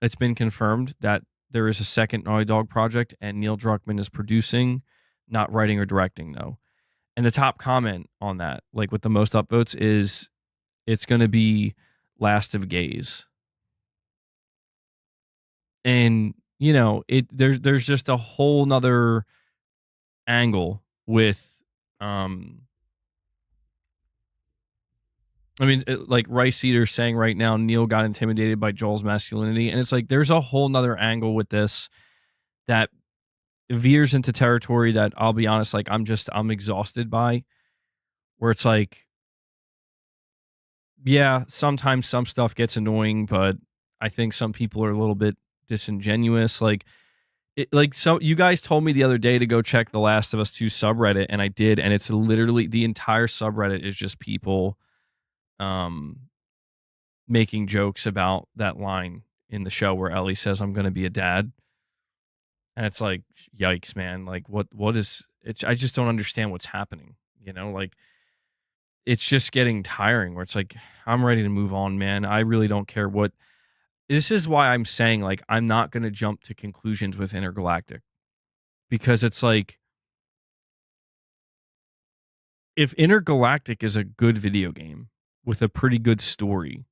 it's been confirmed that there is a second Naughty Dog project and Neil Druckmann is producing, not writing or directing, though. And the top comment on that, with the most upvotes, is it's going to be Last of GAAS. And, there's just a whole nother angle with, Rice Eater saying right now, Neil got intimidated by Joel's masculinity. And it's like, there's a whole nother angle with this that veers into territory that, I'll be honest, I'm exhausted by, where it's like, yeah, sometimes some stuff gets annoying, but I think some people are a little bit disingenuous. So you guys told me the other day to go check the Last of Us 2 subreddit, and I did. And it's literally, the entire subreddit is just people making jokes about that line in the show where Ellie says, I'm going to be a dad. And it's like, yikes, man. What is it? I just don't understand what's happening. It's just getting tiring, where it's like, I'm ready to move on, man. I really don't care what. This is why I'm saying, I'm not going to jump to conclusions with Intergalactic. because it's like, if Intergalactic is a good video game with a pretty good story,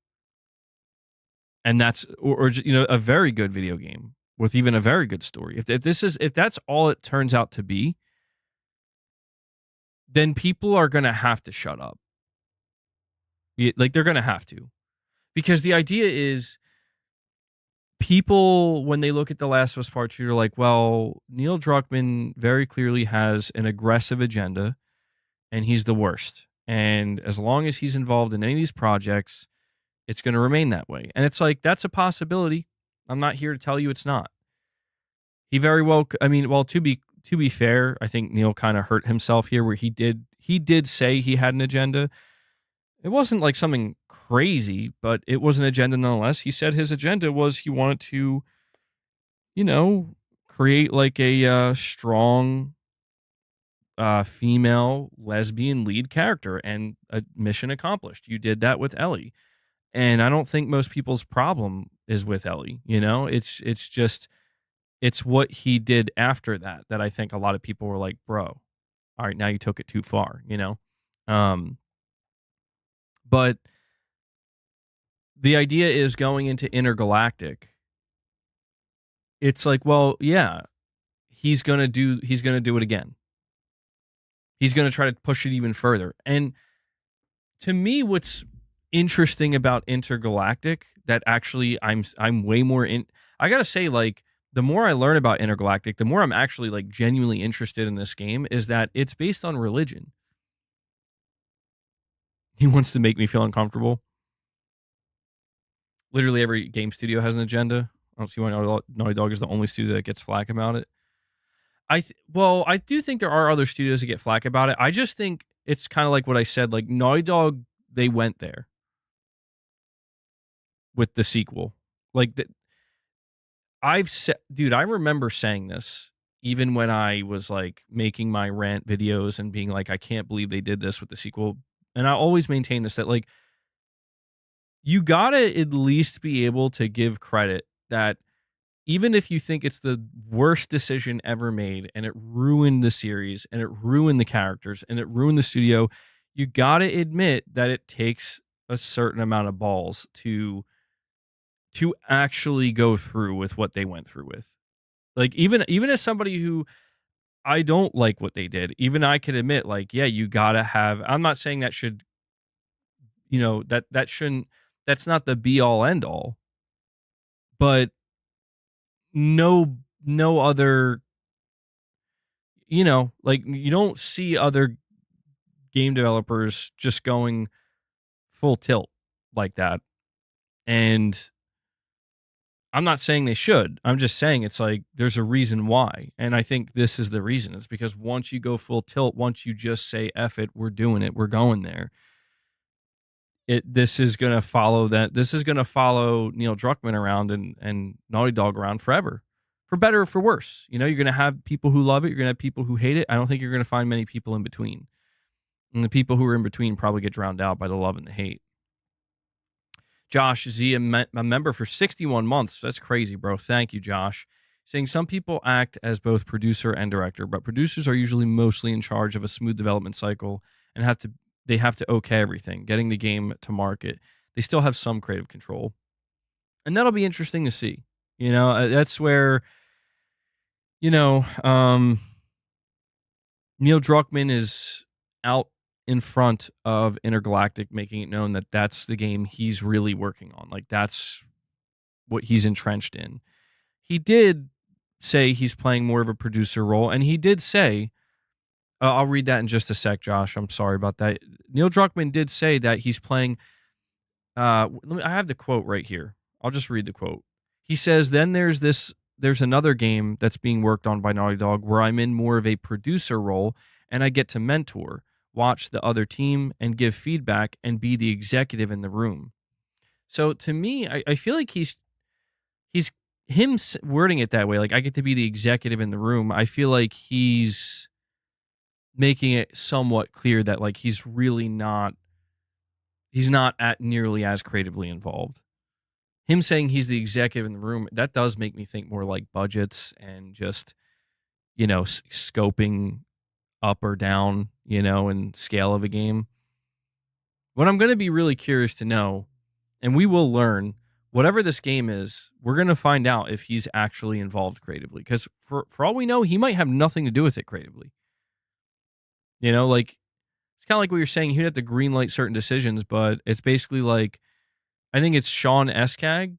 and that's or a very good video game with even a very good story, if that's all it turns out to be, then people are gonna have to shut up. Like, they're gonna have to, because the idea is, people, when they look at The Last of Us Part 2, are like, well, Neil Druckmann very clearly has an aggressive agenda, and he's the worst. And as long as he's involved in any of these projects, it's going to remain that way. And it's like, that's a possibility. I'm not here to tell you it's not. He very well, I mean, well, to be fair, I think Neil kind of hurt himself here, where he did say he had an agenda. It wasn't like something crazy, but it was an agenda nonetheless. He said his agenda was he wanted to, create like a strong female lesbian lead character, and a mission accomplished. You did that with Ellie. And I don't think most people's problem is with Ellie. It's just, it's what he did after that I think a lot of people were like, bro, all right, now you took it too far. But the idea is, going into Intergalactic, it's like, well, yeah, he's gonna do it again. He's gonna try to push it even further. And to me, what's interesting about Intergalactic, that actually I'm way more in, I gotta say, like, the more I learn about Intergalactic, the more I'm actually like genuinely interested in this game, is that it's based on religion. He wants to make me feel uncomfortable. Literally every game studio has an agenda. I don't see why Naughty Dog is the only studio that gets flack about it. I do think there are other studios that get flack about it. I just think it's kind of like what I said, like, Naughty Dog, they went there with the sequel. Like, I've said, dude, I remember saying this even when I was like making my rant videos and being like, I can't believe they did this with the sequel. And I always maintain this, that like, you gotta at least be able to give credit that even if you think it's the worst decision ever made, and it ruined the series, and it ruined the characters, and it ruined the studio, you gotta admit that it takes a certain amount of balls to actually go through with what they went through with. Like, even as somebody who, I don't like what they did, even I could admit, like, yeah, you gotta have, I'm not saying that should, that shouldn't, that's not the be all end all, but no other, like, you don't see other game developers just going full tilt like that. And I'm not saying they should. I'm just saying it's like, there's a reason why. And I think this is the reason. It's because once you go full tilt, once you just say, F it, we're doing it, we're going there, this is gonna follow Neil Druckmann around, and Naughty Dog around forever. For better or for worse. You're gonna have people who love it, you're gonna have people who hate it. I don't think you're gonna find many people in between. And the people who are in between probably get drowned out by the love and the hate. Josh Z, a member for 61 months. That's crazy, bro. Thank you, Josh. Saying, some people act as both producer and director, but producers are usually mostly in charge of a smooth development cycle, and they have to okay everything, getting the game to market. They still have some creative control. And that'll be interesting to see. That's where, Neil Druckmann is out in front of Intergalactic, making it known that that's the game he's really working on. Like, that's what he's entrenched in. He did say he's playing more of a producer role, and he did say, I'll read that in just a sec, Josh. I'm sorry about that. Neil Druckmann did say that he's playing, I have the quote right here. I'll just read the quote. He says, then there's another game that's being worked on by Naughty Dog where I'm in more of a producer role, and I get to mentor, watch the other team, and give feedback, and be the executive in the room. So to me, I feel like he's him wording it that way, like, I get to be the executive in the room. I feel like he's making it somewhat clear that, like, he's not at nearly as creatively involved. Him saying he's the executive in the room, that does make me think more like budgets and just, scoping up or down, and scale of a game. What I'm going to be really curious to know, and we will learn, whatever this game is, we're going to find out if he's actually involved creatively. Because for all we know, he might have nothing to do with it creatively. Like, it's kind of like what you're saying. He'd have to greenlight certain decisions, but it's basically like, I think it's Sean Eskag,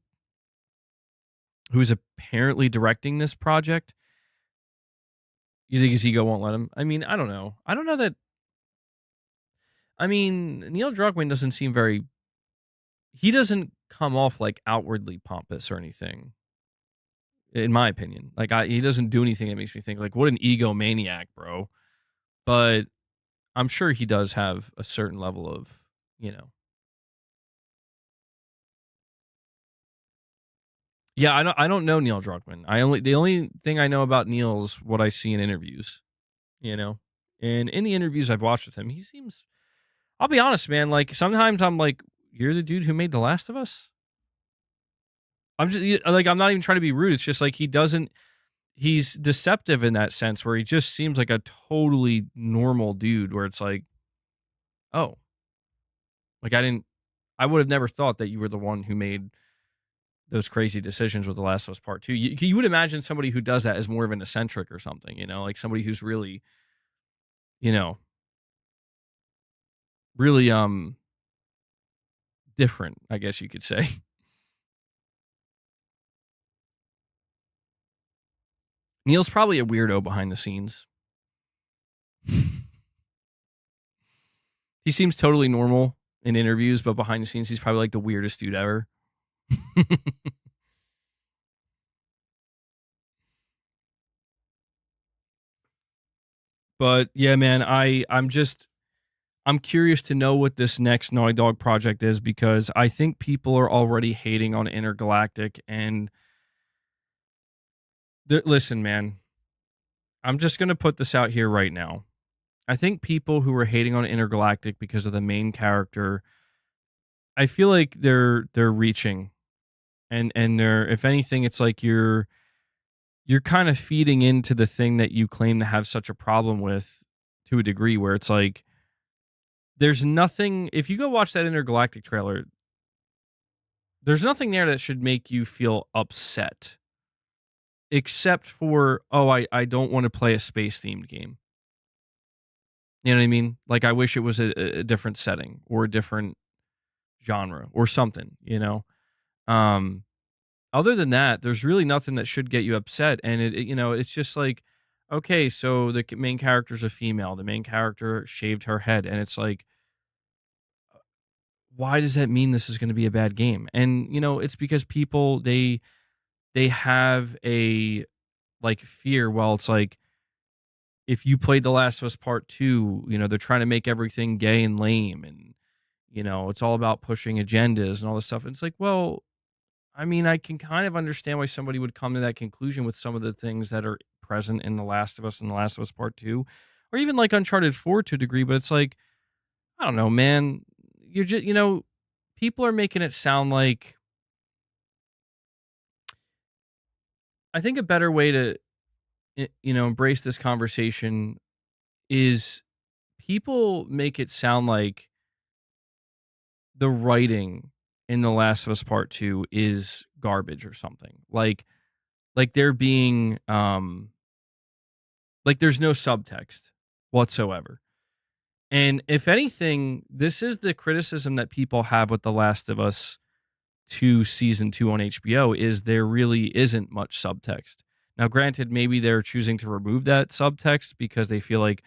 who's apparently directing this project. You think his ego won't let him? I mean, I don't know. I don't know that. I mean, Neil Druckmann doesn't seem very. He doesn't come off like outwardly pompous or anything, in my opinion. Like, he doesn't do anything that makes me think, like, what an egomaniac, bro. But I'm sure he does have a certain level of, Yeah, I don't know Neil Druckmann. The only thing I know about Neil is what I see in interviews, you know. And in the interviews I've watched with him, he seems. I'll be honest, man. Like, sometimes I'm like, you're the dude who made The Last of Us. I'm just like, I'm not even trying to be rude. It's just like he's deceptive in that sense where he just seems like a totally normal dude where it's like, oh, like I would have never thought that you were the one who made those crazy decisions with The Last of Us Part 2. You would imagine somebody who does that as more of an eccentric or something, like somebody who's really, you know, really different, I guess you could say. Neil's probably a weirdo behind the scenes. He seems totally normal in interviews, but behind the scenes, he's probably like the weirdest dude ever. But yeah, man, I'm curious to know what this next Naughty Dog project is because I think people are already hating on Intergalactic. And listen, man, I'm just gonna put this out here right now. I think people who are hating on Intergalactic because of the main character, I feel like they're reaching, and they're, if anything, it's like you're kind of feeding into the thing that you claim to have such a problem with to a degree where it's like there's nothing. If you go watch that Intergalactic trailer, there's nothing there that should make you feel upset, except for, oh, I don't want to play a space themed game. You know what I mean? Like, I wish it was a different setting or a different genre or something, Um, Other than that, there's really nothing that should get you upset. And it's just like, okay, so the main character's a female. The main character shaved her head. And it's like, why does that mean this is going to be a bad game? And, it's because people, they have a like fear. Well, it's like, if you played The Last of Us Part 2, they're trying to make everything gay and lame. And, it's all about pushing agendas and all this stuff. And it's like, well, I mean, I can kind of understand why somebody would come to that conclusion with some of the things that are present in The Last of Us and The Last of Us Part 2, or even like Uncharted 4 to a degree. But it's like, I don't know, man. You're just, people are making it sound like, I think a better way to, embrace this conversation is people make it sound like the writing in The Last of Us Part 2 is garbage or something. Like there being like there's no subtext whatsoever. And if anything, this is the criticism that people have with The Last of Us 2 season 2 on HBO is there really isn't much subtext. Now, granted, maybe they're choosing to remove that subtext because they feel like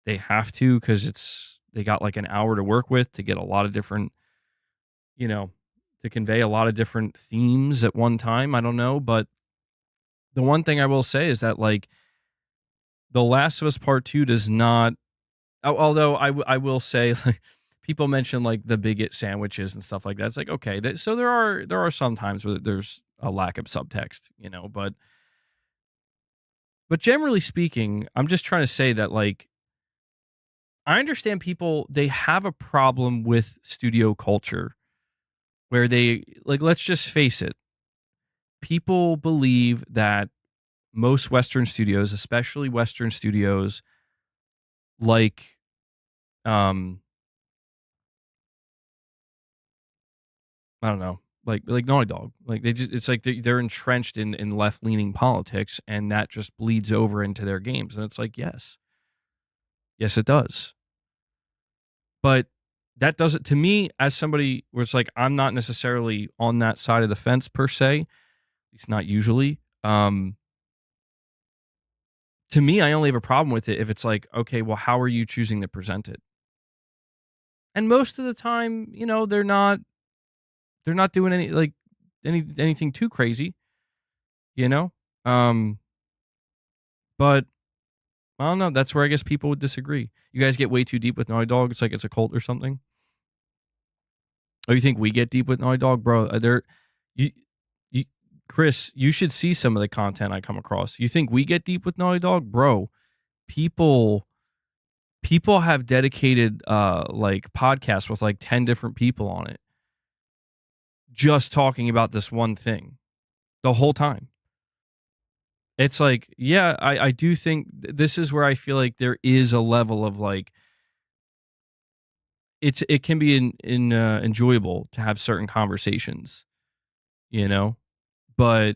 they have to because they got like an hour to work with to get a lot of different, to convey a lot of different themes at one time. I don't know, but the one thing I will say is that like The Last of Us Part 2 does not, although I will say, like, people mention like the bigot sandwiches and stuff like that. It's like, okay, so there are some times where there's a lack of subtext, but generally speaking, I'm just trying to say that like I understand people, they have a problem with studio culture where they, like, let's just face it, people believe that most Western studios, especially Western studios like um I don't know, like Naughty Dog. Like they just, it's like they're entrenched in left leaning politics, and that just bleeds over into their games. And it's like, yes, it does. But that doesn't, to me, as somebody where it's like I'm not necessarily on that side of the fence per se. It's not usually. To me, I only have a problem with it if it's like, okay, well, how are you choosing to present it? And most of the time, they're not doing anything too crazy, you know? Um, but I don't know. That's where I guess people would disagree. You guys get way too deep with Naughty Dog. It's like it's a cult or something. Oh, you think we get deep with Naughty Dog, bro? You, you, Chris, you should see some of the content I come across. You think we get deep with Naughty Dog, bro? People, people have dedicated like podcasts with like 10 different people on it, just talking about this one thing the whole time. It's like, yeah, I do think this is where I feel like there is a level of like it can be enjoyable to have certain conversations, you know, but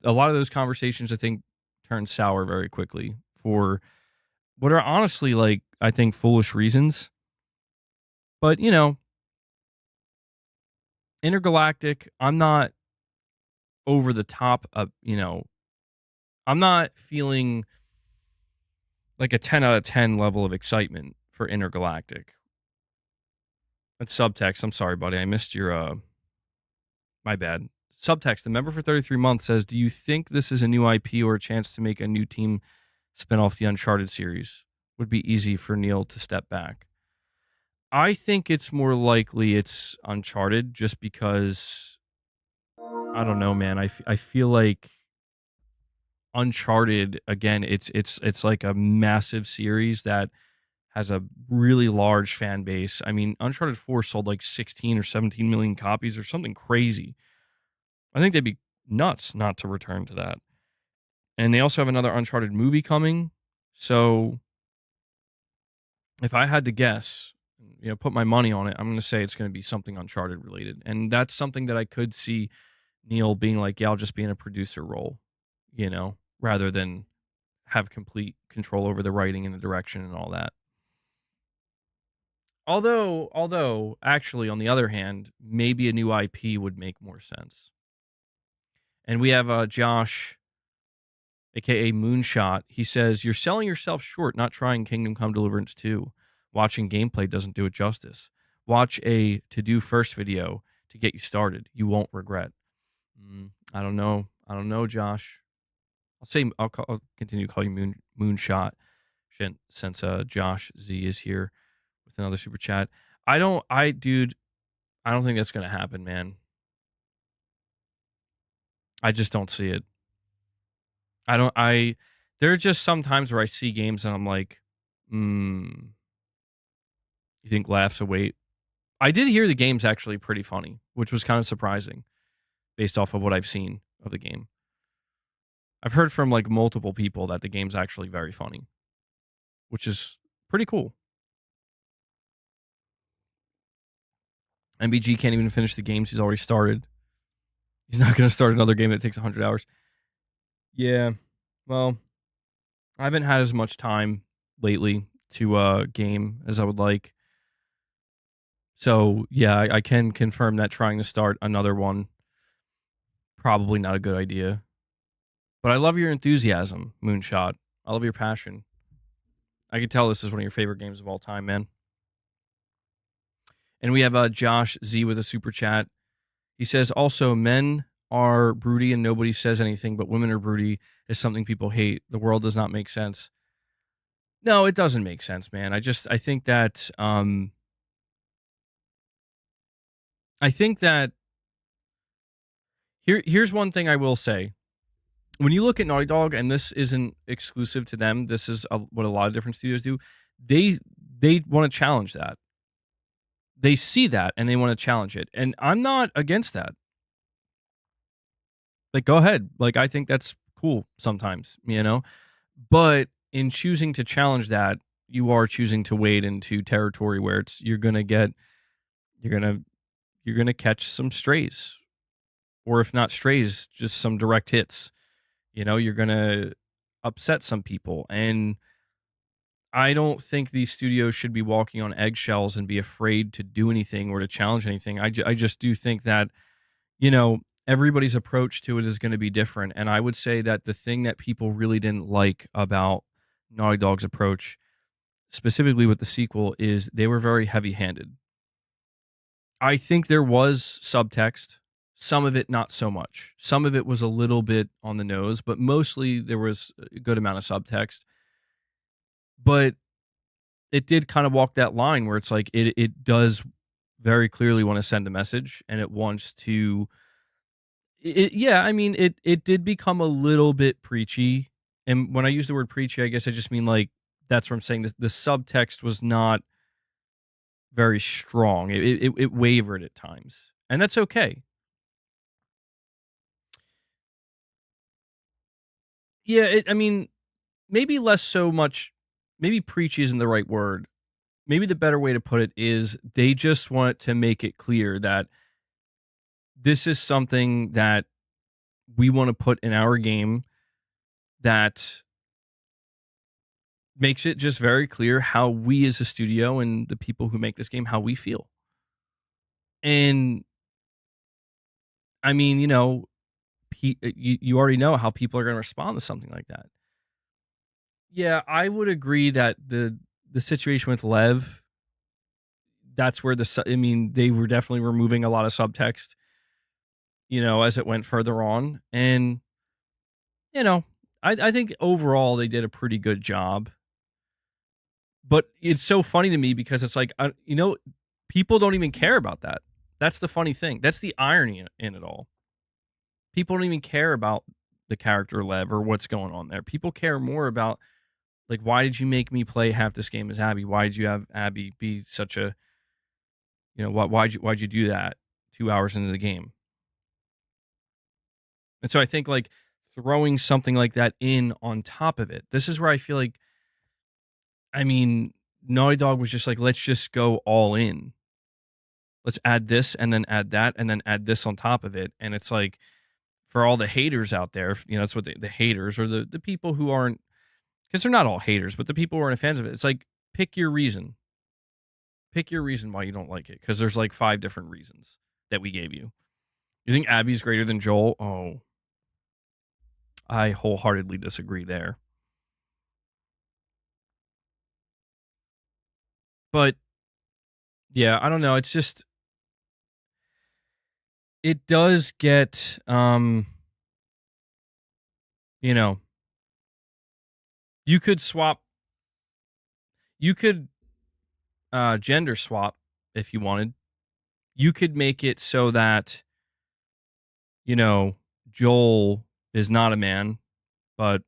a lot of those conversations I think turn sour very quickly for what are honestly like I think foolish reasons. But Intergalactic, I'm not over the top of I'm not feeling like a 10 out of 10 level of excitement for Intergalactic. That's subtext. I'm sorry, buddy. I missed your my bad. Subtext, the member for 33 months says, "Do you think this is a new IP or a chance to make a new team spin off the Uncharted series? Would be easy for Neil to step back." I think it's more likely it's Uncharted just because I don't know, man. I feel like Uncharted again, it's like a massive series that has a really large fan base. I mean, Uncharted 4 sold like 16 or 17 million copies or something crazy. I think they'd be nuts not to return to that. And they also have another Uncharted movie coming. So if I had to guess, put my money on it, I'm going to say it's going to be something Uncharted related. And that's something that I could see Neil being like, yeah, I'll just be in a producer role, rather than have complete control over the writing and the direction and all that. Although, actually, on the other hand, maybe a new IP would make more sense. And we have Josh, aka Moonshot. He says, "You're selling yourself short, not trying Kingdom Come Deliverance 2. Watching gameplay doesn't do it justice. Watch a to-do first video to get you started. You won't regret." I don't know. I don't know, Josh. I'll continue to call you Moonshot since Josh Z is here with another super chat. Dude, I don't think that's gonna happen, man. I just don't see it. There are just some times where I see games and I'm like, you think laughs await? I did hear the game's actually pretty funny, which was kind of surprising based off of what I've seen of the game. I've heard from like multiple people that the game's actually very funny, which is pretty cool. MBG can't even finish the games he's already started. He's not going to start another game that takes 100 hours. Yeah, well, I haven't had as much time lately to game as I would like. So, yeah, I can confirm that trying to start another one, probably not a good idea. But I love your enthusiasm, Moonshot. I love your passion. I can tell this is one of your favorite games of all time, man. And we have Josh Z with a super chat. He says, also, men are broody and nobody says anything, but women are broody is something people hate. The world does not make sense. No, it doesn't make sense, man. I think that here's one thing I will say. When you look at Naughty Dog, and this isn't exclusive to them, this is what a lot of different studios do. They want to challenge that. They see that and they want to challenge it, and I'm not against that. Like, go ahead. Like, I think that's cool sometimes, you know? But in choosing to challenge that, you are choosing to wade into territory where it's you're gonna you're gonna catch some strays. Or if not strays, just some direct hits. You know, you're gonna upset some people. And I don't think these studios should be walking on eggshells and be afraid to do anything or to challenge anything. I just do think that, you know, everybody's approach to it is going to be different. And I would say that the thing that people really didn't like about Naughty Dog's approach, specifically with the sequel, is they were very heavy handed. I think there was subtext, some of it not so much. Some of it was a little bit on the nose, but mostly there was a good amount of subtext. But it did kind of walk that line where it's like it does very clearly want to send a message, and it wants to yeah, I mean it did become a little bit preachy. And when I use the word preachy, I guess I just mean like that's what I'm saying. The subtext was not very strong. It wavered at times. And that's okay. Yeah, I mean, maybe less so much, maybe preachy isn't the right word. Maybe the better way to put it is they just want to make it clear that this is something that we want to put in our game that makes it just very clear how we as a studio and the people who make this game, how we feel. And I mean, you know, you already know how people are going to respond to something like that. Yeah, I would agree that the situation with Lev, that's where I mean, they were definitely removing a lot of subtext, you know, as it went further on. And, you know, I think overall they did a pretty good job. But it's so funny to me because it's like, you know, people don't even care about that. That's the funny thing. That's the irony in it all. People don't even care about the character Lev or what's going on there. People care more about, like, why did you make me play half this game as Abby? Why did you have Abby be such a, you know, why'd you do that 2 hours into the game? And so I think like throwing something like that in on top of it, this is where I feel like, I mean, Naughty Dog was just like, let's just go all in. Let's add this and then add that and then add this on top of it. And it's like, for all the haters out there, you know, that's what the haters or the people who aren't, because they're not all haters, but the people who aren't fans of it, it's like, pick your reason. Pick your reason why you don't like it, because there's like 5 different reasons that we gave you. You think Abby's greater than Joel? Oh, I wholeheartedly disagree there. But yeah, I don't know. It's just, it does get, you know, you could swap, you could gender swap if you wanted. You could make it so that, you know, Joel is not a man, but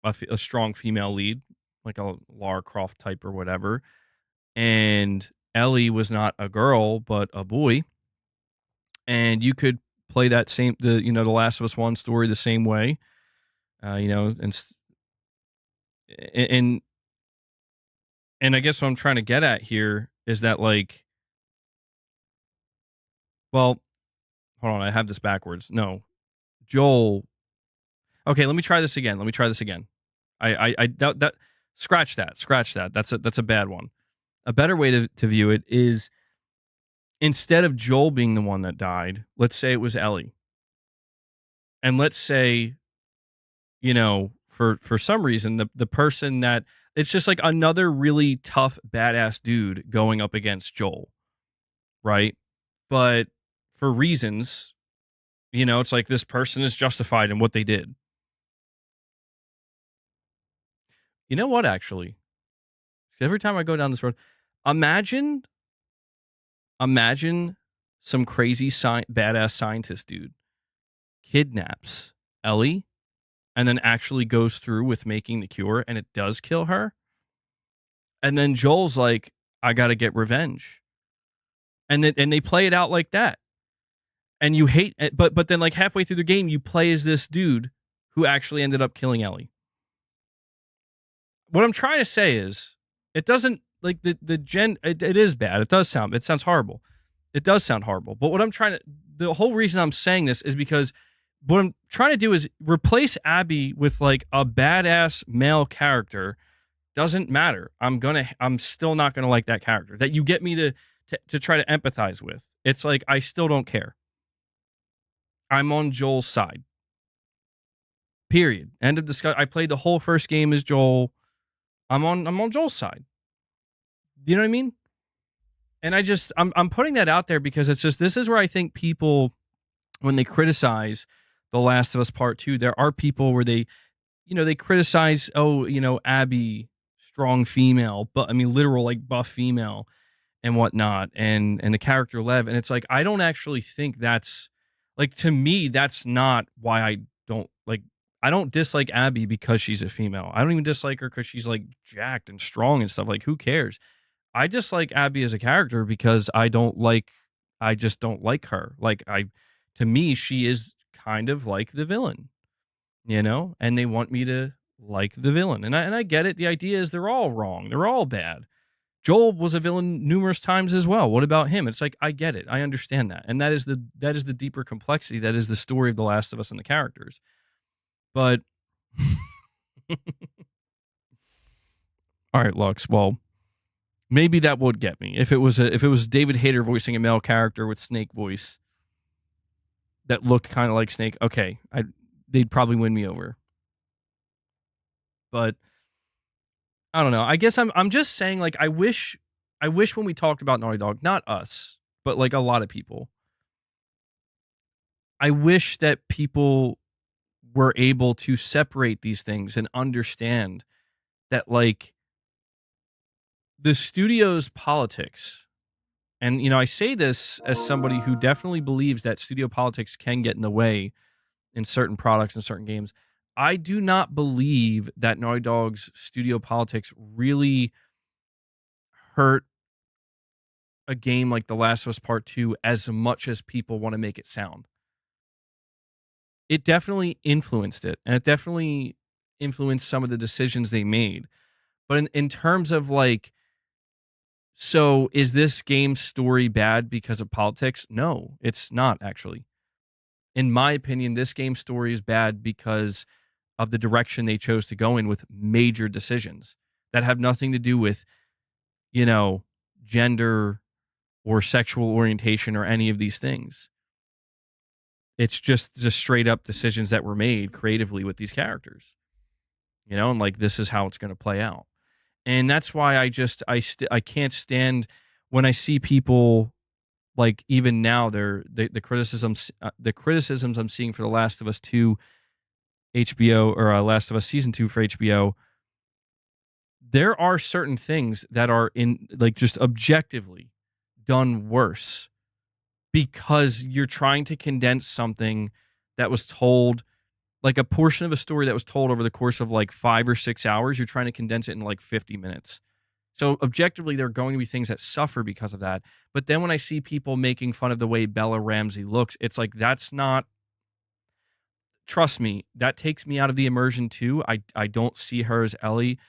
a strong female lead, like a Lara Croft type or whatever. And Ellie was not a girl, but a boy. And you could play that the Last of Us 1 story the same way, you know, and and I guess what I'm trying to get at here is that, like, well, hold on, I have this backwards. No, Joel. Okay, let me try this again. That scratch that. That's a bad one. A better way to view it is, instead of Joel being the one that died, let's say it was Ellie. And let's say, you know, for some reason, the person that, it's just like another really tough, badass dude going up against Joel, right? But for reasons, you know, it's like this person is justified in what they did. You know what, actually? Every time I go down this road, imagine some crazy badass scientist dude kidnaps Ellie and then actually goes through with making the cure, and it does kill her. And then Joel's like, I got to get revenge. And they play it out like that. And you hate, but then like halfway through the game, you play as this dude who actually ended up killing Ellie. What I'm trying to say is, it doesn't like it is bad. It sounds horrible. It does sound horrible. But the whole reason I'm saying this is because what I'm trying to do is replace Abby with like a badass male character. Doesn't matter. I'm still not gonna like that character that you get me to try to empathize with. It's like, I still don't care. I'm on Joel's side. Period. End of discussion. I played the whole first game as Joel. I'm on Joel's side. Do you know what I mean? And I'm putting that out there because it's just, this is where I think people, when they criticize The Last of Us Part 2, there are people where they criticize, Abby, strong female, but I mean literal like buff female and whatnot, and the character Lev, and it's like, I don't actually think that's like, to me, that's not why I don't dislike Abby because she's a female. I don't even dislike her because she's like jacked and strong and stuff. Like, who cares? I dislike Abby as a character because I just don't like her. Like, to me, she is kind of like the villain, and they want me to like the villain. And I get it. The idea is they're all wrong. They're all bad. Joel was a villain numerous times as well. What about him? It's like, I get it. I understand that. And that is the deeper complexity. That is the story of The Last of Us and the characters. But all right, Lux. Well, maybe that would get me if it was David Hayter voicing a male character with Snake voice that looked kind of like Snake. Okay, they'd probably win me over. But I don't know. I guess I'm just saying, like, I wish when we talked about Naughty Dog, not us, but like a lot of people, I wish that people were able to separate these things and understand that, like, the studio's politics, and I say this as somebody who definitely believes that studio politics can get in the way in certain products and certain games. I do not believe that Naughty Dog's studio politics really hurt a game like The Last of Us Part 2 as much as people want to make it sound. It definitely influenced it, and it definitely influenced some of the decisions they made. But in terms of like, so is this game's story bad because of politics? No, it's not actually. In my opinion, this game's story is bad because of the direction they chose to go in with major decisions that have nothing to do with, gender or sexual orientation or any of these things. It's just straight up decisions that were made creatively with these characters, and like, this is how it's going to play out. And that's why I can't stand when I see people, like, even now, the criticisms I'm seeing for The Last of Us 2 HBO, or Last of Us Season 2 for HBO. There are certain things that are in, like, just objectively done worse because you're trying to condense something that was told, like a portion of a story that was told over the course of like 5 or 6 hours. You're trying to condense it in like 50 minutes. So objectively, there are going to be things that suffer because of that. But then when I see people making fun of the way Bella Ramsey looks, it's like, that's not, trust me, that takes me out of the immersion too. I don't see her as Ellie.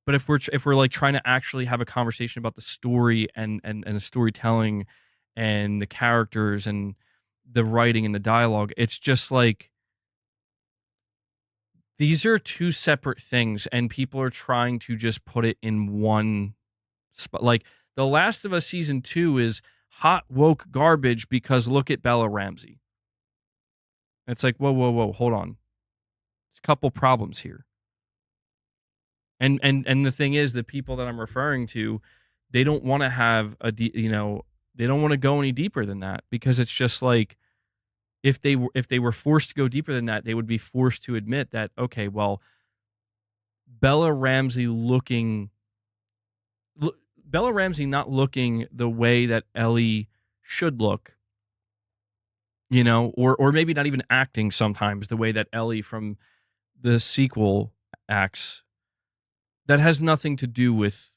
But if we're like trying to actually have a conversation about the story and the storytelling and the characters and the writing and the dialogue, it's just like, these are two separate things, and people are trying to just put it in one spot. Like, The Last of Us Season 2 is hot woke garbage because look at Bella Ramsey. It's like, whoa, hold on. There's a couple problems here. And the thing is, the people that I'm referring to, they don't want to have they don't want to go any deeper than that, because it's just like, if they were forced to go deeper than that, they would be forced to admit that, okay, well, Bella Ramsey not looking the way that Ellie should look, or maybe not even acting sometimes the way that Ellie from the sequel acts, that has nothing to do with,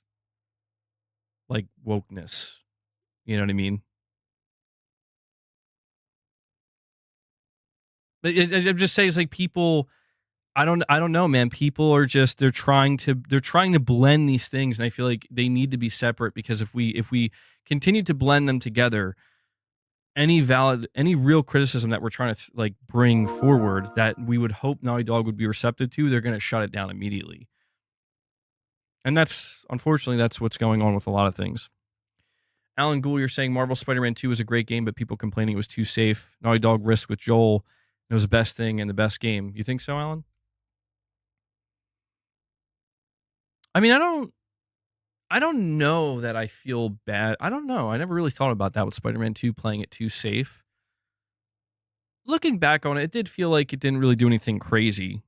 like, wokeness. You know what I mean? I'm just saying, it's like, people, I don't know, man. People are just they're trying to blend these things, and I feel like they need to be separate because if we continue to blend them together, any real criticism that we're trying to like bring forward that we would hope Naughty Dog would be receptive to, they're going to shut it down immediately. And that's unfortunately that's what's going on with a lot of things. Alan Gould, you're saying Marvel Spider-Man 2 was a great game, but people complaining it was too safe. Naughty Dog risk with Joel. It was the best thing and the best game. You think so, Alan? I mean, I don't know that I feel bad. I don't know. I never really thought about that with Spider-Man 2 playing it too safe. Looking back on it, it did feel like it didn't really do anything crazy.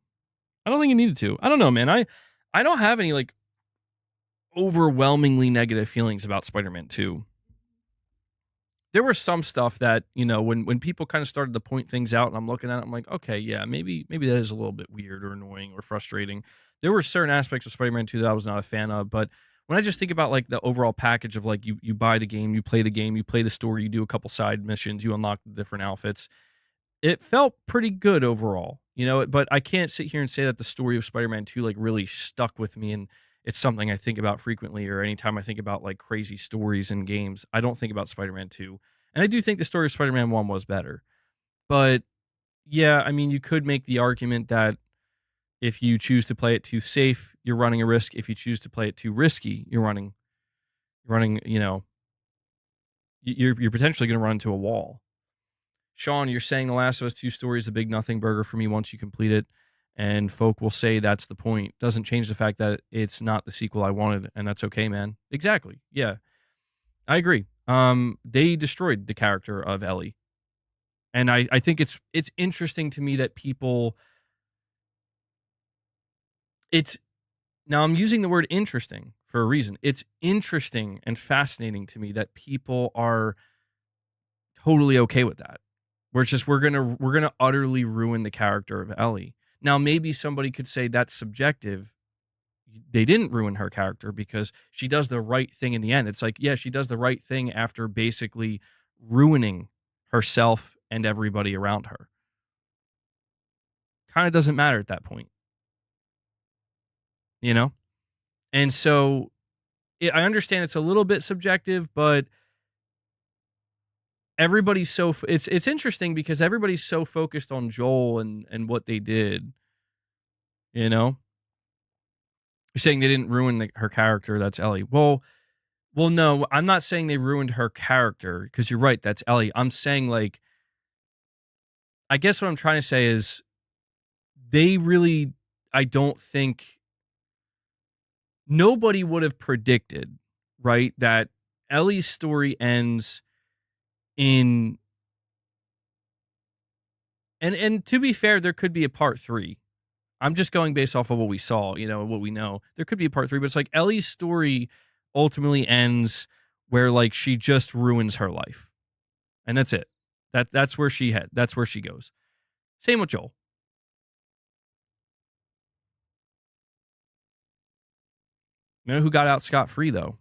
I don't think it needed to. I don't know, man. I don't have any like overwhelmingly negative feelings about Spider-Man 2. There was some stuff that, you know, when people kind of started to point things out and I'm looking at it, I'm like, okay, yeah, maybe that is a little bit weird or annoying or frustrating. There were certain aspects of Spider-Man 2 that I was not a fan of, but when I just think about like the overall package of like you buy the game, you play the story, you do a couple side missions, you unlock the different outfits, it felt pretty good overall, you know, but I can't sit here and say that the story of Spider-Man 2 like really stuck with me and it's something I think about frequently or anytime I think about like crazy stories in games, I don't think about Spider-Man 2. And I do think the story of Spider-Man 1 was better. But yeah, I mean, you could make the argument that if you choose to play it too safe, you're running a risk. If you choose to play it too risky, you're running, you know, you're potentially going to run into a wall. Sean, you're saying The Last of Us 2 story is a big nothing burger for me once you complete it. And folk will say that's the point. Doesn't change the fact that it's not the sequel I wanted, and that's okay, man. Exactly. Yeah. I agree. They destroyed the character of Ellie. And I think it's interesting to me that people now I'm using the word interesting for a reason. It's interesting and fascinating to me that people are totally okay with that. Where it's just we're gonna utterly ruin the character of Ellie. Now maybe somebody could say that's subjective. They didn't ruin her character because she does the right thing in the end. It's like, yeah, she does the right thing after basically ruining herself and everybody around her. Kind of doesn't matter at that point, you know? And so I understand it's a little bit subjective, but everybody's it's interesting because everybody's so focused on Joel and what they did, you know? You're saying they didn't ruin her character. That's Ellie. Well, no, I'm not saying they ruined her character because you're right. That's Ellie. I'm saying like, I guess what I'm trying to say is I don't think nobody would have predicted, right, that Ellie's story ends in, and to be fair, there could be a part 3. I'm just going based off of what we saw, you know, what we know. There could be a part 3, but it's like Ellie's story ultimately ends where like she just ruins her life. And that's it. That's where that's where she goes. Same with Joel. You know who got out scot-free though?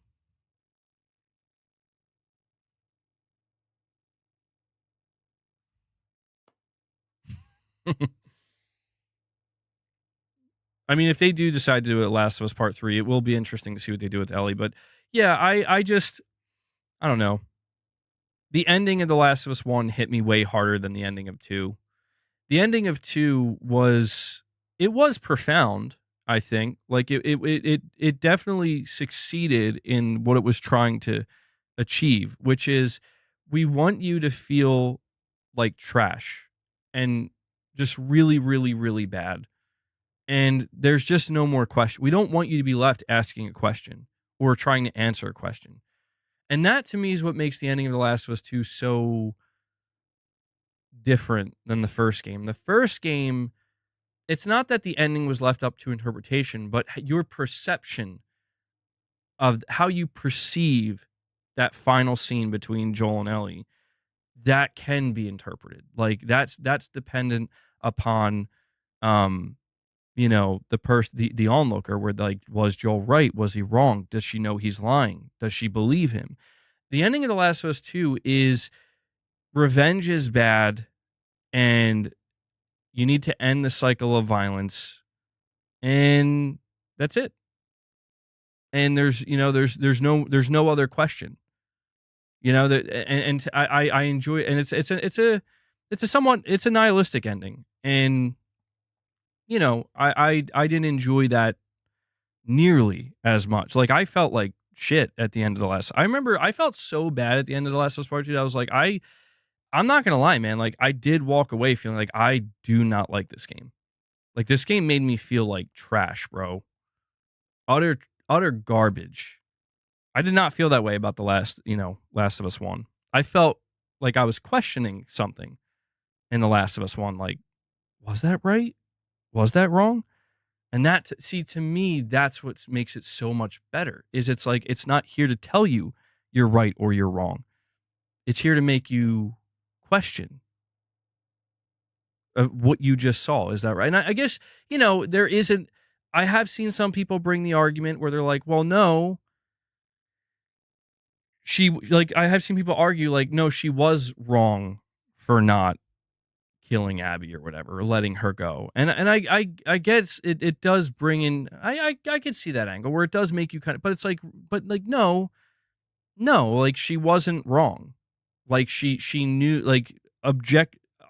I mean, if they do decide to do it Last of Us Part 3, it will be interesting to see what they do with Ellie. But yeah, I don't know. The ending of The Last of Us 1 hit me way harder than the ending of 2. The ending of 2 was profound, I think. Like it definitely succeeded in what it was trying to achieve, which is we want you to feel like trash and just really, really, really bad. And there's just no more question. We don't want you to be left asking a question or trying to answer a question. And that to me is what makes the ending of The Last of Us 2 so different than the first game. The first game, it's not that the ending was left up to interpretation, but your perception of how you perceive that final scene between Joel and Ellie, that can be interpreted. Like that's dependent upon you know, the onlooker, where like, was Joel right? Was he wrong? Does she know he's lying? Does she believe him? The ending of The Last of Us 2 is revenge is bad, and You need to end the cycle of violence, and that's it. And there's no other question. And I enjoy it, and it's a nihilistic ending, and I didn't enjoy that nearly as much. Like, I felt like shit at the end of the last. I remember I felt so bad at the end of the Last of Us Part 2. I was like, I'm not gonna lie, man. Like, I did walk away feeling like I do not like this game. Like, this game made me feel like trash, bro. Utter utter garbage. I did not feel that way about the Last of Us 1. I felt like I was questioning something in the Last of Us 1. Like, was that right? Was that wrong? And to me, that's what makes it so much better. Is it's like, it's not here to tell you you're right or you're wrong. It's here to make you question what you just saw. Is that right? And I guess, there isn't, I have seen some people bring the argument where they're like, well, no, I have seen people argue like, no, she was wrong for not killing Abby or whatever, or letting her go. And I guess it does bring in, I could see that angle where it does make you kind of, but it's like, no, like, she wasn't wrong. Like, she knew, like,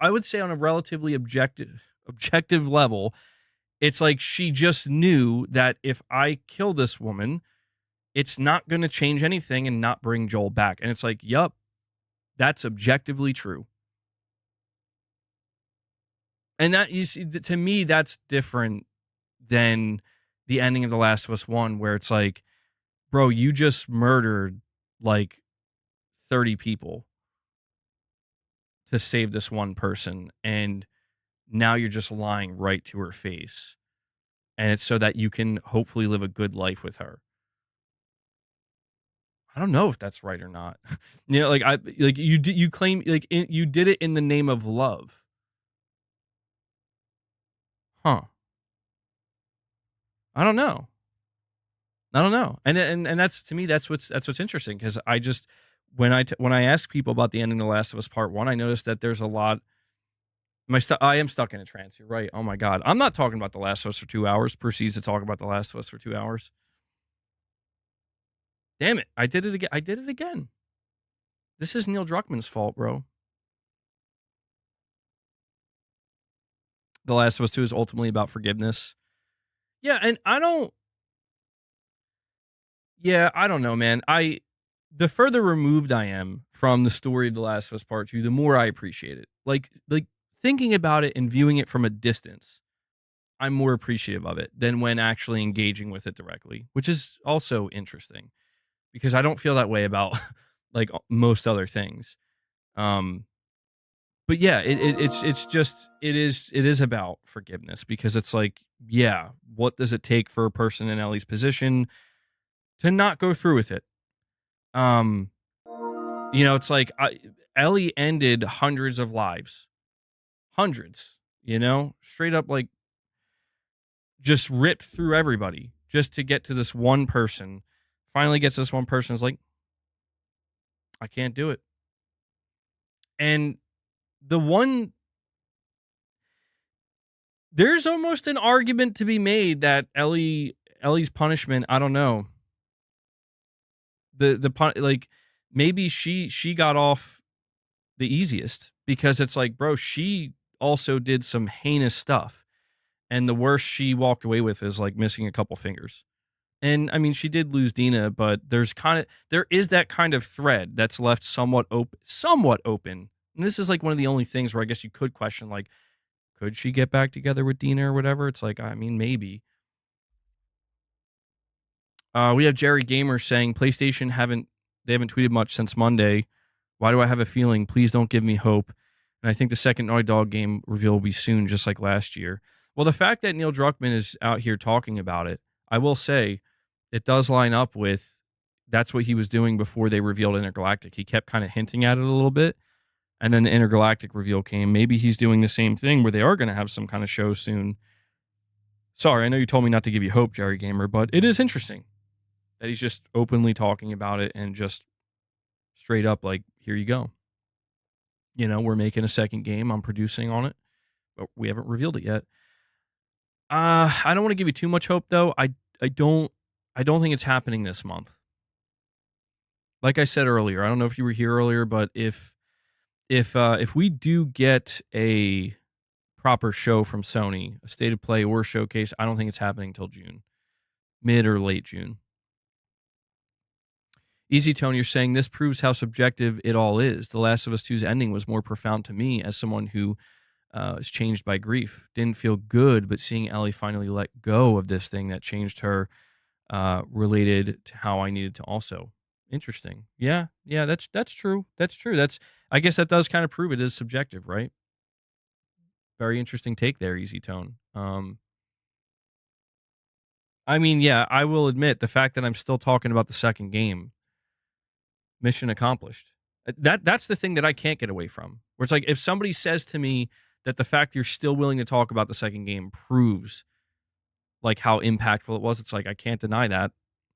I would say on a relatively objective level, it's like she just knew that if I kill this woman, it's not going to change anything and not bring Joel back. And it's like, yup, that's objectively true. And that, you see, to me, that's different than the ending of The Last of Us 1, where it's like, bro, you just murdered like 30 people to save this one person, and now you're just lying right to her face. And it's so that you can hopefully live a good life with her. I don't know if that's right or not. You claim you did it in the name of love. Huh. I don't know. And that's, to me, that's what's interesting, cuz I just, when I ask people about the ending of The Last of Us Part 1, I noticed that there's a lot. I am stuck in a trance. You're right. Oh my God. I'm not talking about The Last of Us for 2 hours. Proceeds to talk about The Last of Us for 2 hours. Damn it. I did it again. This is Neil Druckmann's fault, bro. The Last of Us 2 is ultimately about forgiveness. Yeah, and I don't know, man. The further removed I am from the story of The Last of Us Part 2, the more I appreciate it. Like thinking about it and viewing it from a distance, I'm more appreciative of it than when actually engaging with it directly, which is also interesting, because I don't feel that way about like most other things. But yeah, it is about forgiveness, because it's like, yeah, what does it take for a person in Ellie's position to not go through with it? It's like, Ellie ended hundreds of lives, hundreds, straight up, like, just ripped through everybody just to get to this one person. Finally gets this one person, is like, I can't do it. And there's almost an argument to be made that Ellie's punishment, I don't know. Like, maybe she got off the easiest, because it's like, bro, she also did some heinous stuff, and the worst she walked away with is like missing a couple fingers. And I mean, she did lose Dina, but there is that kind of thread that's left somewhat open. And this is like one of the only things where I guess you could question, like, could she get back together with Dina or whatever? It's like, I mean, maybe. We have Jerry Gamer saying PlayStation haven't tweeted much since Monday. Why do I have a feeling? Please don't give me hope. And I think the second Naughty Dog game reveal will be soon, just like last year. Well, the fact that Neil Druckmann is out here talking about it, I will say, it does line up with, that's what he was doing before they revealed Intergalactic. He kept kind of hinting at it a little bit, and then the Intergalactic reveal came. Maybe he's doing the same thing where they are going to have some kind of show soon. Sorry, I know you told me not to give you hope, Jerry Gamer, but it is interesting that he's just openly talking about it and just straight up like, here you go. We're making a second game. I'm producing on it. we haven't revealed it yet. I don't want to give you too much hope though. I don't think it's happening this month. Like I said earlier, I don't know if you were here earlier, but if we do get a proper show from Sony, a state of play or showcase, I don't think it's happening until June, mid or late June. Easy Tone, you're saying this proves how subjective it all is. The Last of Us 2's ending was more profound to me as someone who is changed by grief. Didn't feel good, but seeing Ellie finally let go of this thing that changed her related to how I needed to also. Interesting. Yeah, that's true. That's true. I guess that does kind of prove it is subjective, right? Very interesting take there, Easy Tone. I mean, yeah, I will admit the fact that I'm still talking about the second game, mission accomplished. That's the thing that I can't get away from. Where it's like if somebody says to me that the fact you're still willing to talk about the second game proves like how impactful it was, it's like I can't deny that.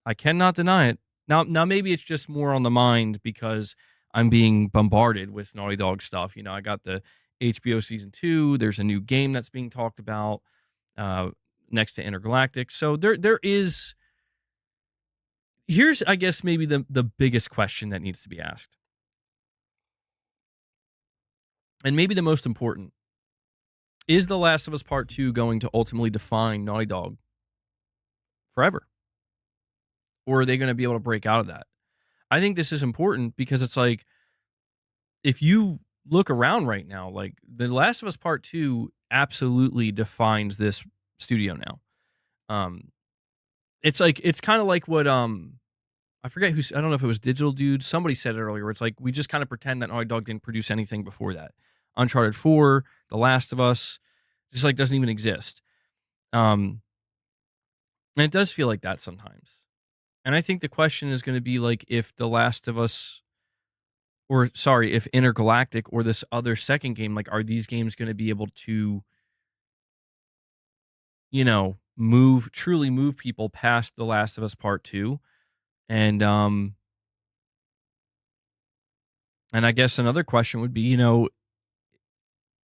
I cannot deny it. Now maybe it's just more on the mind because I'm being bombarded with Naughty Dog stuff. You know, I got the HBO season 2. There's a new game that's being talked about next to Intergalactic. So there is. Here's, I guess, maybe the biggest question that needs to be asked, and maybe the most important: is The Last of Us Part 2 going to ultimately define Naughty Dog forever, or are they going to be able to break out of that? I think this is important because it's like, if you look around right now, like The Last of Us Part 2 absolutely defines this studio now. It's like, it's kind of like what I forget I don't know if it was Digital Dude. Somebody said it earlier. Where it's like we just kind of pretend that Naughty Dog didn't produce anything before that. Uncharted 4, The Last of Us, just like doesn't even exist. And it does feel like that sometimes. And I think the question is going to be like if The Last of Us, or sorry, if Intergalactic or this other second game, like are these games going to be able to, you know, truly move people past The Last of Us Part 2? And I guess another question would be, you know,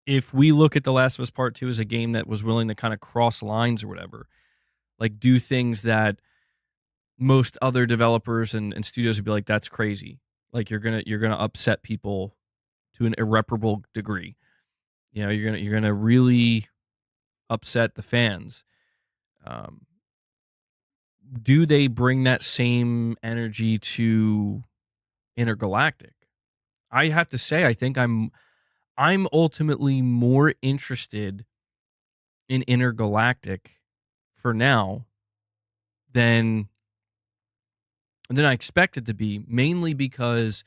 if we look at The Last of Us Part 2 as a game that was willing to kind of cross lines or whatever, like do things that most other developers and studios would be like, that's crazy. Like you're gonna upset people to an irreparable degree. You know, you're gonna really upset the fans. Do they bring that same energy to Intergalactic? I have to say, I think I'm ultimately more interested in Intergalactic for now than I expected to be, mainly because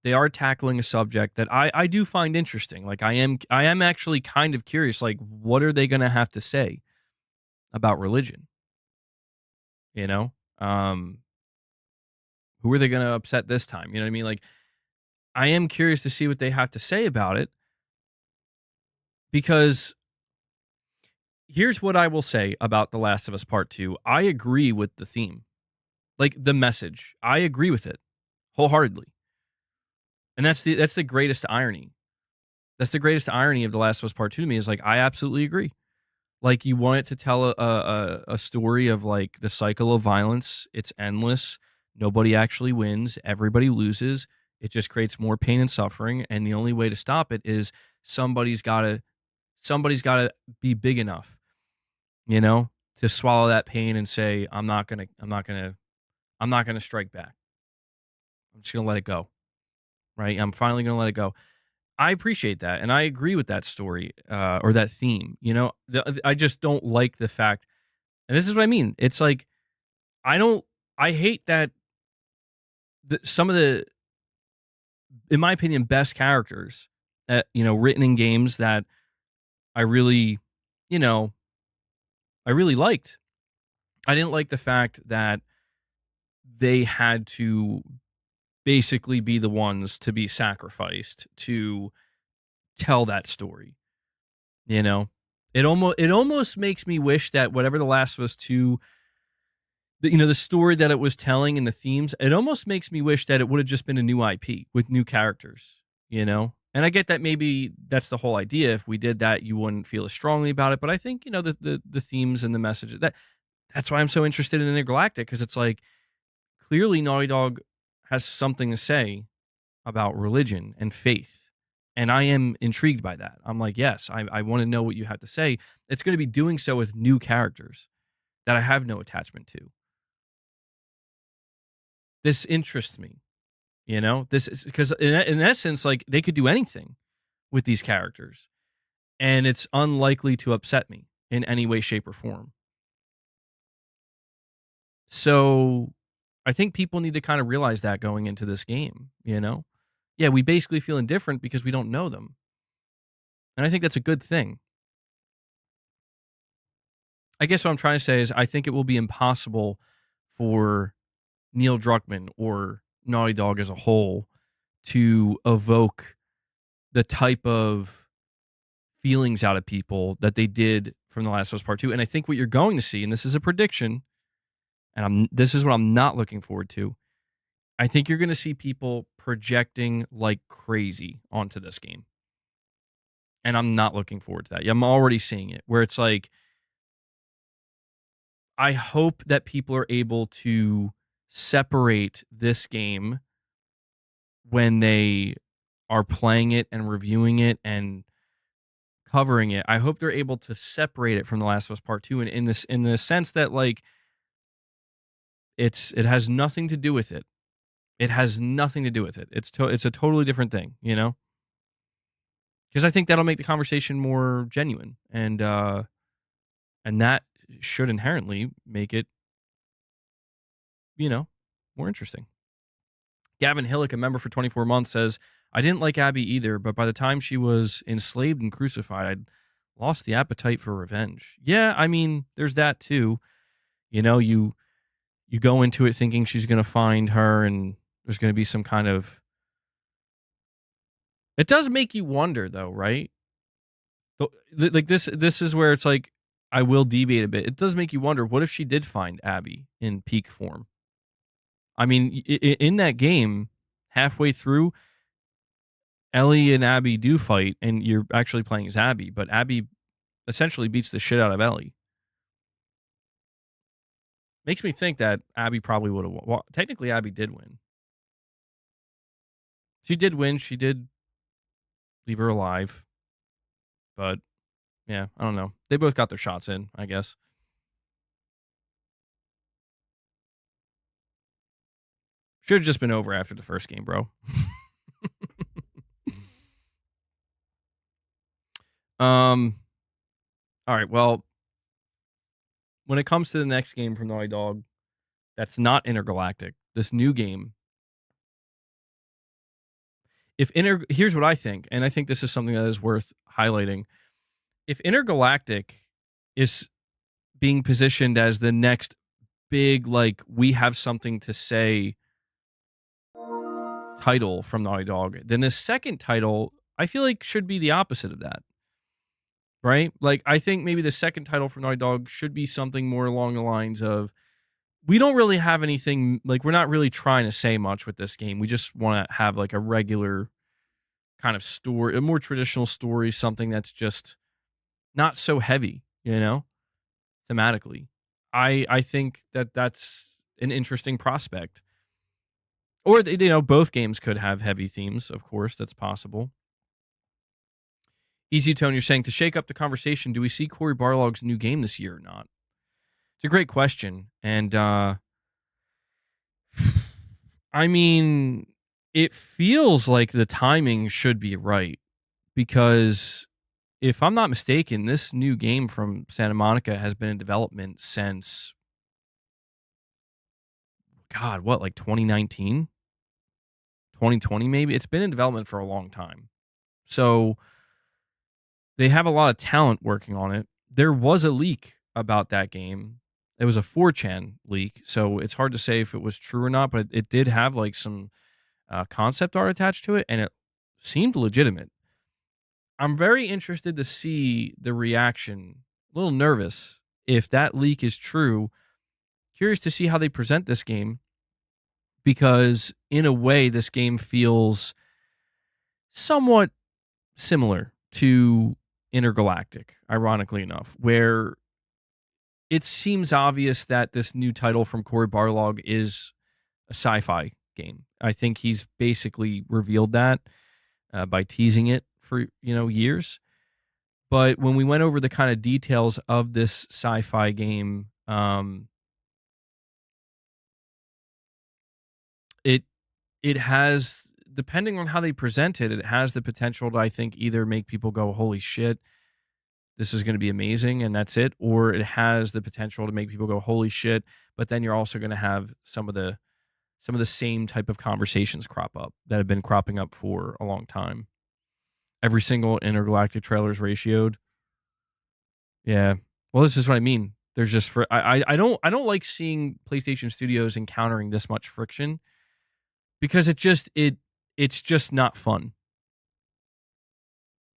they are tackling a subject that I do find interesting. Like I am actually kind of curious, like what are they going to have to say about religion? You know? Who are they going to upset this time? You know what I mean? Like I am curious to see what they have to say about it, because here's what I will say about The Last of Us Part 2. I agree with the theme. Like the message. I agree with it wholeheartedly. And that's the greatest irony. That's the greatest irony of The Last of Us Part 2 to me is like I absolutely agree. Like you want it to tell a story of like the cycle of violence. It's endless. Nobody actually wins. Everybody loses. It just creates more pain and suffering. And the only way to stop it is somebody's gotta be big enough, you know, to swallow that pain and say, I'm not gonna strike back. I'm just gonna let it go. Right? I'm finally gonna let it go. I appreciate that, and I agree with that story or that theme. You know, I just don't like the fact, and this is what I mean. It's like I hate that some of the, in my opinion, best characters, you know, written in games that I really, you know, I really liked. I didn't like the fact that they had to basically be the ones to be sacrificed to tell that story. You know, it almost makes me wish that whatever The Last of Us 2, you know, the story that it was telling and the themes, it almost makes me wish that it would have just been a new IP with new characters, you know? And I get that maybe that's the whole idea. If we did that, you wouldn't feel as strongly about it. But I think, the themes and the message that's why I'm so interested in Intergalactic, because it's like clearly Naughty Dog has something to say about religion and faith. And I am intrigued by that. I'm like, yes, I want to know what you have to say. It's going to be doing so with new characters that I have no attachment to. This interests me, This is because in essence, like they could do anything with these characters, and it's unlikely to upset me in any way, shape, or form. So I think people need to kind of realize that going into this game. Yeah, we basically feel indifferent because we don't know them. And I think that's a good thing. I guess what I'm trying to say is I think it will be impossible for Neil Druckmann or Naughty Dog as a whole to evoke the type of feelings out of people that they did from The Last of Us Part 2. And I think what you're going to see, and this is a prediction, and this is what I'm not looking forward to. I think you're going to see people projecting like crazy onto this game. And I'm not looking forward to that. I'm already seeing it where it's like, I hope that people are able to separate this game when they are playing it and reviewing it and covering it. I hope they're able to separate it from The Last of Us Part 2 and in the sense that like it has nothing to do with it. It has nothing to do with it. It's a totally different thing, Because I think that'll make the conversation more genuine and that should inherently make it more interesting. Gavin Hillick, a member for 24 months, says, I didn't like Abby either, but by the time she was enslaved and crucified, I'd lost the appetite for revenge. Yeah, I mean, there's that too. You go into it thinking she's going to find her and there's going to be some kind of... It does make you wonder, though, right? Like this is where it's like, I will deviate a bit. It does make you wonder, what if she did find Abby in peak form? I mean, in that game, halfway through, Ellie and Abby do fight, and you're actually playing as Abby, but Abby essentially beats the shit out of Ellie. Makes me think that Abby probably would have won. Well, technically, Abby did win. She did win. She did leave her alive. But, yeah, I don't know. They both got their shots in, I guess. Should have just been over after the first game, bro. All right, well, when it comes to the next game from Naughty Dog, that's not Intergalactic, this new game. Here's what I think, and I think this is something that is worth highlighting. If Intergalactic is being positioned as the next big, like, we have something to say title from Naughty Dog, then the second title, I feel like, should be the opposite of that. Right? Like, I think maybe the second title for Naughty Dog should be something more along the lines of, we don't really have anything, like, we're not really trying to say much with this game. We just want to have, like, a regular kind of story, a more traditional story, something that's just not so heavy, thematically. I think that's an interesting prospect. Or, both games could have heavy themes, of course, that's possible. Easy Tone, you're saying, to shake up the conversation, do we see Cory Barlog's new game this year or not? It's a great question. And, I mean, it feels like the timing should be right. Because if I'm not mistaken, this new game from Santa Monica has been in development since, God, what, like 2019? 2020 maybe? It's been in development for a long time. So they have a lot of talent working on it. There was a leak about that game. It was a 4chan leak, so it's hard to say if it was true or not, but it did have like some concept art attached to it, and it seemed legitimate. I'm very interested to see the reaction. A little nervous if that leak is true. Curious to see how they present this game, because in a way, this game feels somewhat similar to Intergalactic, ironically enough, where it seems obvious that this new title from Cory Barlog is a sci-fi game. I think he's basically revealed that by teasing it for years. But when we went over the kind of details of this sci-fi game, it it has, depending on how they present it, it has the potential to, I think, either make people go, "Holy shit, this is going to be amazing," and that's it, or it has the potential to make people go, "Holy shit," but then you're also going to have some of the same type of conversations crop up that have been cropping up for a long time. Every single intergalactic trailer is ratioed. Yeah. Well, this is what I mean. There's just for I don't like seeing PlayStation Studios encountering this much friction because it's just not fun.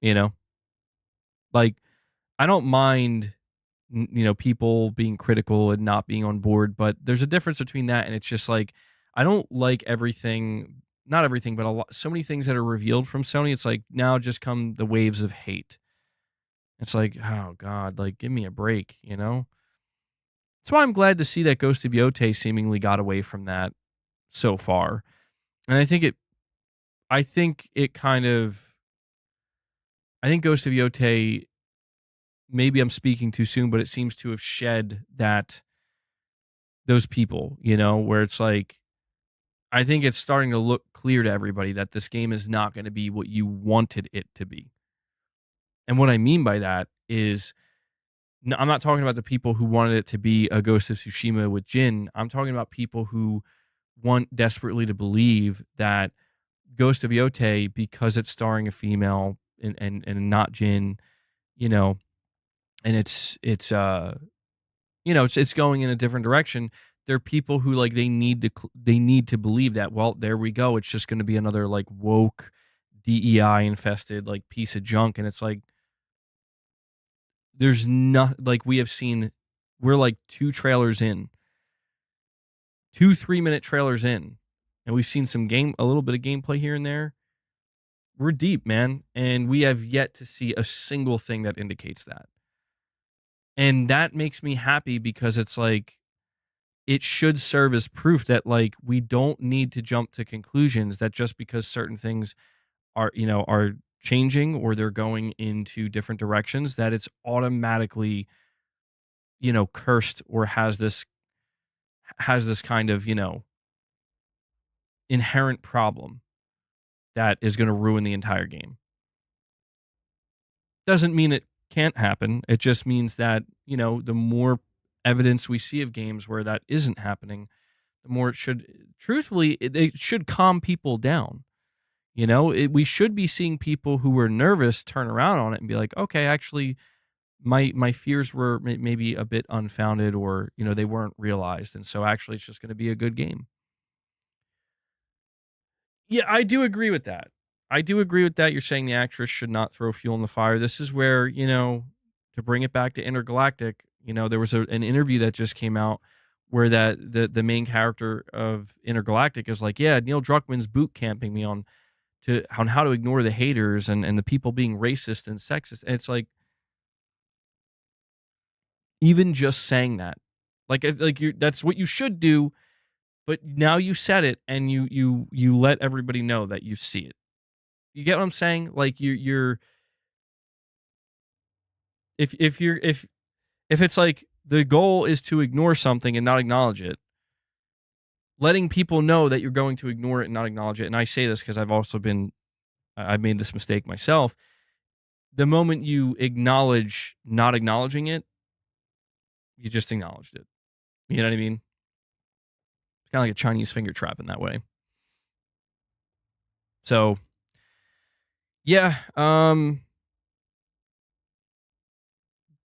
You know, like I don't mind people being critical and not being on board, but there's a difference between that and it's just like I don't like everything, not everything, but a lot, so many things that are revealed from Sony. It's like now just come the waves of hate. It's like, oh God, like give me a break, That's why I'm glad to see that Ghost of Yotei seemingly got away from that so far. And I think Ghost of Yotei, maybe I'm speaking too soon, but it seems to have shed those people, where it's like, I think it's starting to look clear to everybody that this game is not going to be what you wanted it to be. And what I mean by that is, I'm not talking about the people who wanted it to be a Ghost of Tsushima with Jin. I'm talking about people who want desperately to believe that Ghost of Yotei, because it's starring a female and not Jin, and it's going in a different direction. There are people who like they need to believe that. Well, there we go. It's just going to be another like woke DEI infested like piece of junk, and it's like there's not like we have seen. We're like 3-minute trailers in, and we've seen a little bit of gameplay here and there. We're deep, man, and we have yet to see a single thing that indicates that. And that makes me happy because it's like it should serve as proof that like we don't need to jump to conclusions that just because certain things are changing or they're going into different directions that it's automatically cursed or has this kind of inherent problem that is going to ruin the entire game. Doesn't mean it can't happen. It just means that, the more evidence we see of games where that isn't happening, the more it should calm people down. We should be seeing people who were nervous turn around on it and be like, okay, actually, my fears were maybe a bit unfounded or, they weren't realized. And so actually it's just going to be a good game. Yeah, I do agree with that. You're saying the actress should not throw fuel in the fire. This is where, to bring it back to Intergalactic, there was an interview that just came out where the main character of Intergalactic is like, yeah, Neil Druckmann's boot camping me on how to ignore the haters and the people being racist and sexist. And it's like, even just saying that, that's what you should do. But now you said it and you let everybody know that you see it. You get what I'm saying? Like you're if it's like the goal is to ignore something and not acknowledge it, letting people know that you're going to ignore it and not acknowledge it. And I say this because I've made this mistake myself. The moment you acknowledge not acknowledging it, you just acknowledged it. You know what I mean? It's kind of like a Chinese finger trap in that way. So, yeah,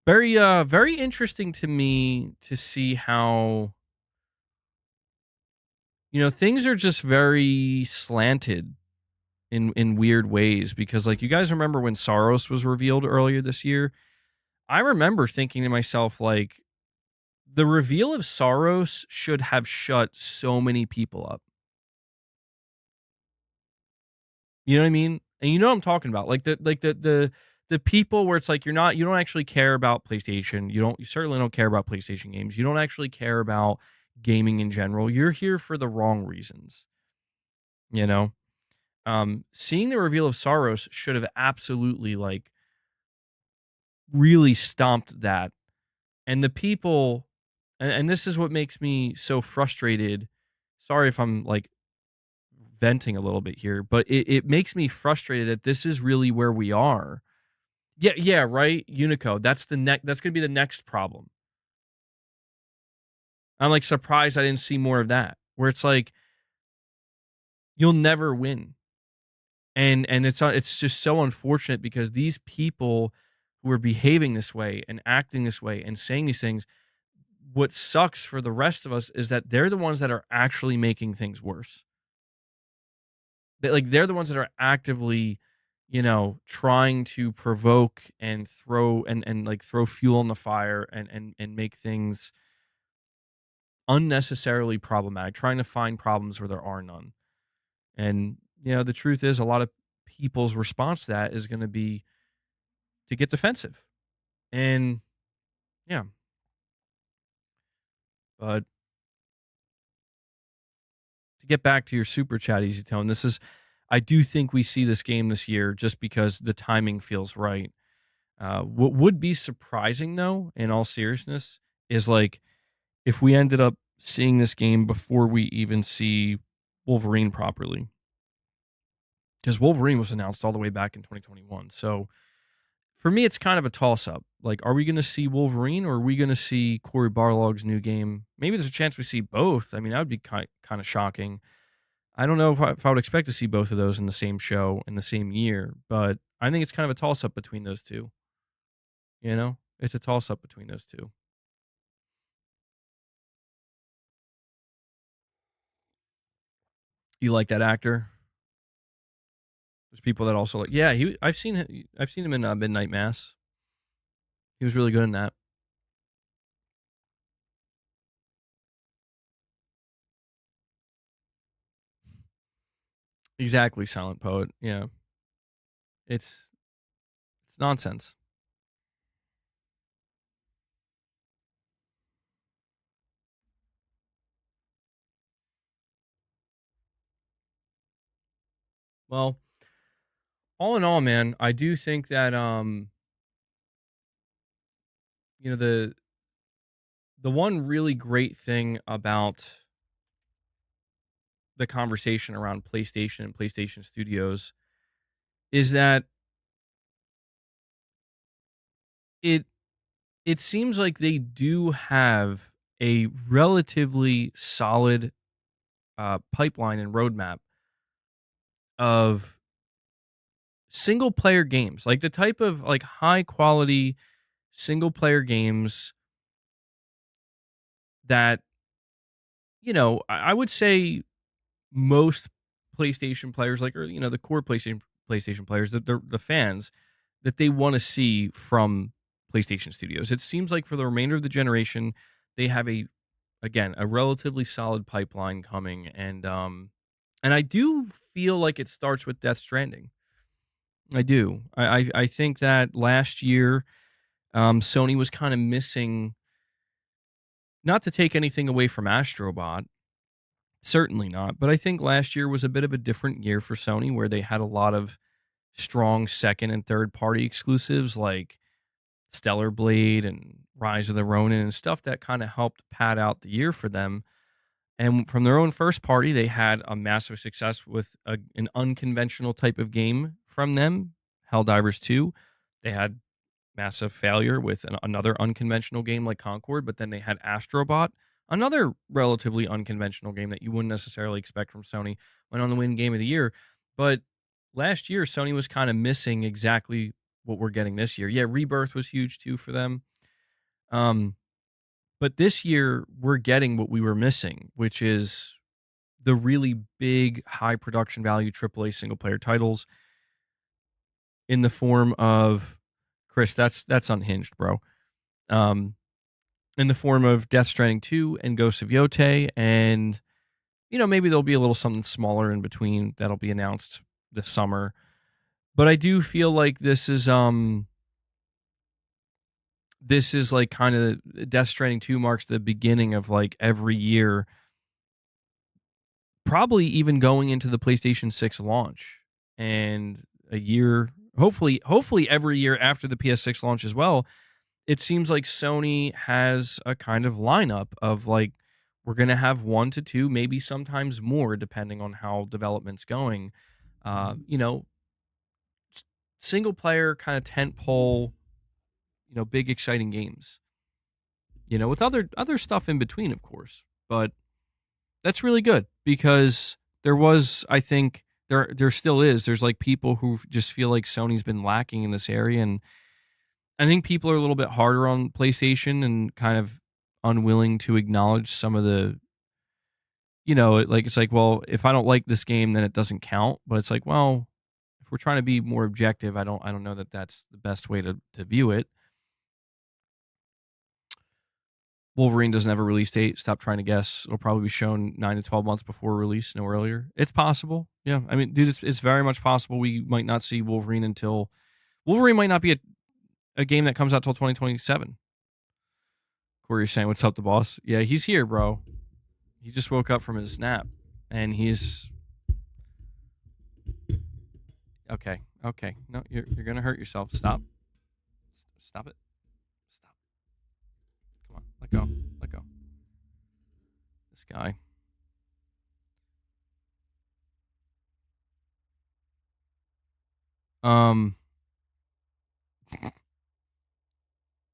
very interesting to me to see how things are just very slanted in weird ways because like you guys remember when Saros was revealed earlier this year? I remember thinking to myself like the reveal of Saros should have shut so many people up. You know what I mean? And you know what I'm talking about. Like the people where it's like you don't actually care about PlayStation. You certainly don't care about PlayStation games. You don't actually care about gaming in general. You're here for the wrong reasons, you know? Seeing the reveal of Saros should have absolutely like really stomped that. And the people and this is what makes me so frustrated. Sorry if I'm like venting a little bit here, but it makes me frustrated that this is really where we are. Yeah, yeah, right. Unico. That's gonna be the next problem. I'm like surprised I didn't see more of that. Where it's like you'll never win. And it's just so unfortunate because these people who are behaving this way and acting this way and saying these things, what sucks for the rest of us is that they're the ones that are actually making things worse. They're the ones that are actively, trying to provoke and throw fuel on the fire and make things unnecessarily problematic, trying to find problems where there are none. And the truth is, a lot of people's response to that is going to be to get defensive. And yeah, but to get back to your super chat, Easy Tone, I do think we see this game this year just because the timing feels right. What would be surprising, though, in all seriousness, is like if we ended up seeing this game before we even see Wolverine properly. Because Wolverine was announced all the way back in 2021. So for me, it's kind of a toss up. Like, are we going to see Wolverine or are we going to see Corey Barlog's new game? Maybe there's a chance we see both. I mean, that would be kind of shocking. I don't know if I would expect to see both of those in the same show in the same year, but I think it's kind of a toss up between those two. It's a toss up between those two. You like that actor? There's people that also like. Yeah, I've seen him in Midnight Mass. He was really good in that. Exactly, Silent Poet. Yeah, it's nonsense. Well, all in all, man, I do think that the one really great thing about the conversation around PlayStation and PlayStation Studios is that it it seems like they do have a relatively solid pipeline and roadmap of single player games, like the type of like high quality single player games that I would say most PlayStation players, like, or the core PlayStation players, that the fans that they want to see from PlayStation Studios. It seems like for the remainder of the generation, they have a relatively solid pipeline coming, and I do feel like it starts with Death Stranding. I do. I think that last year, Sony was kind of missing. Not to take anything away from Astrobot, certainly not. But I think last year was a bit of a different year for Sony where they had a lot of strong second and third party exclusives like Stellar Blade and Rise of the Ronin and stuff that kind of helped pad out the year for them. And from their own first party, they had a massive success with an unconventional type of game from them, Helldivers 2. They had massive failure with another unconventional game like Concord, but then they had Astrobot, another relatively unconventional game that you wouldn't necessarily expect from Sony, went on to win Game of the Year. But last year, Sony was kind of missing exactly what we're getting this year. Yeah, Rebirth was huge too for them. But this year, we're getting what we were missing, which is the really big, high production value AAA single player titles in the form of Chris. That's unhinged, bro. In the form of Death Stranding 2 and Ghost of Yotei, and maybe there'll be a little something smaller in between that'll be announced this summer. But I do feel like this is like kind of Death Stranding 2 marks the beginning of like every year, probably even going into the PlayStation 6 launch, and a year, hopefully every year after the PS6 launch as well. It seems like Sony has a kind of lineup of like, we're going to have 1 to 2, maybe sometimes more, depending on how development's going. You know, single player kind of tent pole, big exciting games. With other stuff in between, of course. But that's really good because there was, I think, there still is. There's like people who just feel like Sony's been lacking in this area, and I think people are a little bit harder on PlayStation and kind of unwilling to acknowledge some of the, it's like, well, if I don't like this game, then it doesn't count. But it's like, well, if we're trying to be more objective, I don't know that that's the best way to view it. Wolverine doesn't have a release date. Stop trying to guess. It'll probably be shown 9 to 12 months before release, no earlier. It's possible. Yeah. I mean, dude, it's very much possible we might not see Wolverine until Wolverine might not be a game that comes out till 2027. Corey's saying, "What's up, the boss?" Yeah, he's here, bro. He just woke up from his nap, and he's okay. Okay, no, you're gonna hurt yourself. Stop. Stop it. Stop. Come on, let go. Let go. This guy.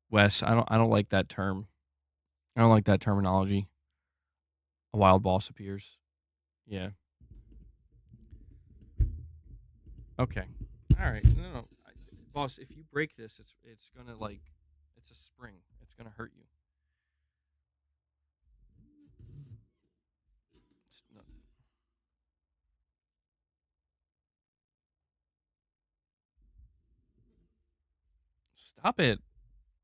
Wes, I don't like that term. I don't like that terminology. A wild boss appears. Yeah. Okay. All right. No. Boss, if you break this, it's gonna like, it's a spring. It's gonna hurt you. No. Stop it.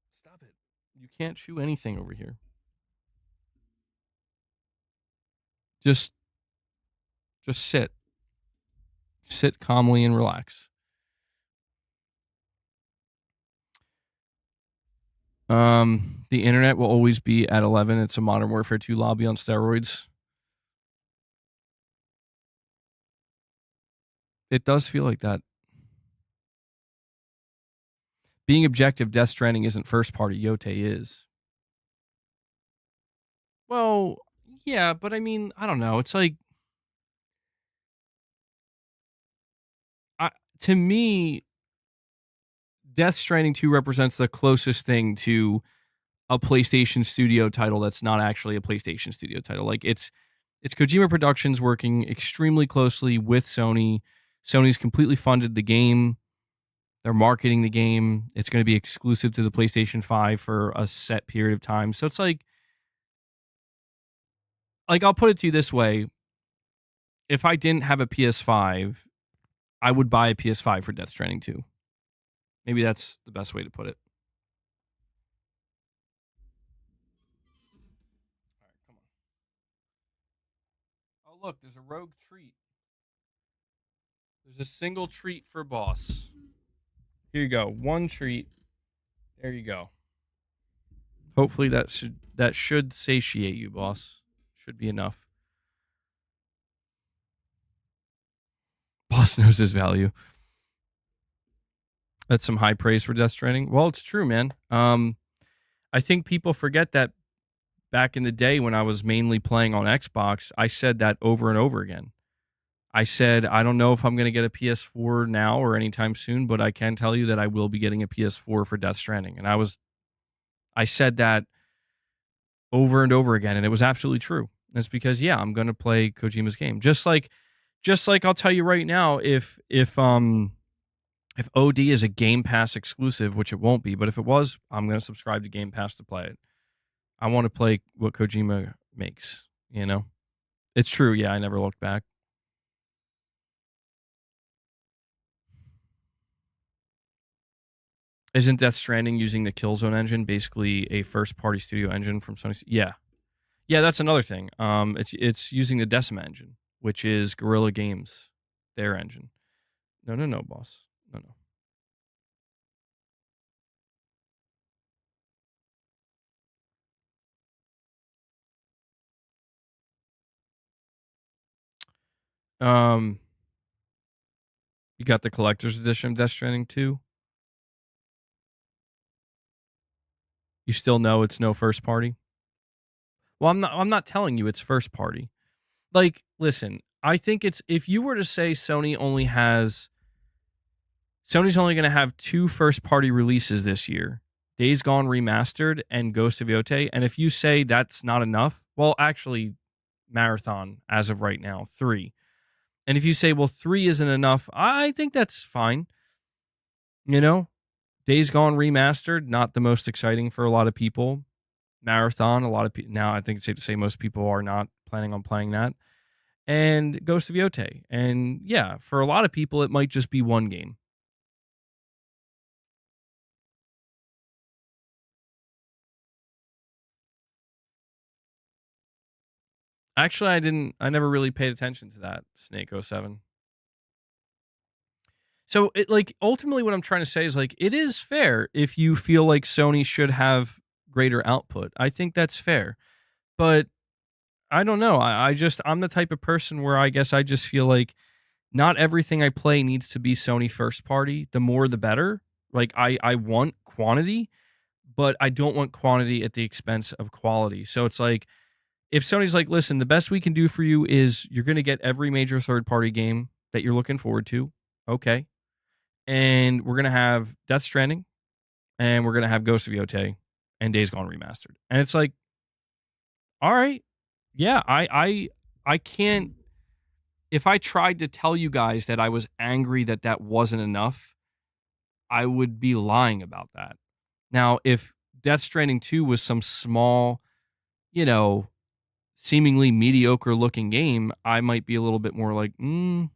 Stop it. You can't chew anything over here. Just sit. Sit calmly and relax. The internet will always be at 11. It's a Modern Warfare 2 lobby on steroids. It does feel like that. Being objective, Death Stranding isn't first party. Yote is. Well, yeah, but I mean, I don't know. It's like, to me, Death Stranding 2 represents the closest thing to a PlayStation Studio title that's not actually a PlayStation Studio title. Like, it's Kojima Productions working extremely closely with Sony. Sony's completely funded the game. They're marketing the game. It's going to be exclusive to the PlayStation 5 for a set period of time. So it's like I'll put it to you this way. If I didn't have a PS5, I would buy a PS5 for Death Stranding 2. Maybe that's the best way to put it. All right, come on. Oh, look, there's a rogue treat. There's a single treat for boss. Here you go. One treat. There you go. Hopefully that should satiate you, boss. Should be enough. Boss knows his value. That's some high praise for Death Stranding. Well, it's true, man. I think people forget that back in the day when I was mainly playing on Xbox, I said that over and over again. I said, I don't know if I'm going to get a PS4 now or anytime soon, but I can tell you that I will be getting a PS4 for Death Stranding. And I said that over and over again, and it was absolutely true. And it's because, yeah, I'm going to play Kojima's game. Just like I'll tell you right now, if OD is a Game Pass exclusive, which it won't be, but if it was, I'm going to subscribe to Game Pass to play it. I want to play what Kojima makes, It's true, yeah, I never looked back. Isn't Death Stranding using the Killzone engine, basically a first-party studio engine from Sony? Yeah. Yeah, that's another thing. It's using the Decima engine, which is Guerrilla Games, their engine. No, boss. Um, you got the collector's edition of Death Stranding 2. You still know it's no first party. Well, I'm not telling you it's first party. Like, listen, I think it's if you were to say Sony's only going to have 2 first party releases this year. Days Gone Remastered and Ghost of Yotei. And if you say that's not enough, well, actually, Marathon as of right now, 3. And if you say, well, 3 isn't enough, I think that's fine. You know, Days Gone Remastered, not the most exciting for a lot of people. Marathon, a lot of people, now I think it's safe to say most people are not planning on playing that. And Ghost of Yotei. And yeah, for a lot of people, it might just be one game. Actually, I never really paid attention to that, Snake 07. So it like ultimately what I'm trying to say is like it is fair if you feel like Sony should have greater output. I think that's fair. But I don't know. I'm the type of person where I guess I just feel like not everything I play needs to be Sony first party. The more the better. Like I want quantity, but I don't want quantity at the expense of quality. So it's like if Sony's like, listen, the best we can do for you is you're going to get every major third party game that you're looking forward to. Okay. And we're going to have Death Stranding and we're going to have Ghost of Yotei and Days Gone Remastered. And it's like, all right. Yeah, I can't if I tried to tell you guys that I was angry that that wasn't enough, I would be lying about that. Now, if Death Stranding 2 was some small, you know, seemingly mediocre looking game, I might be a little bit more like, I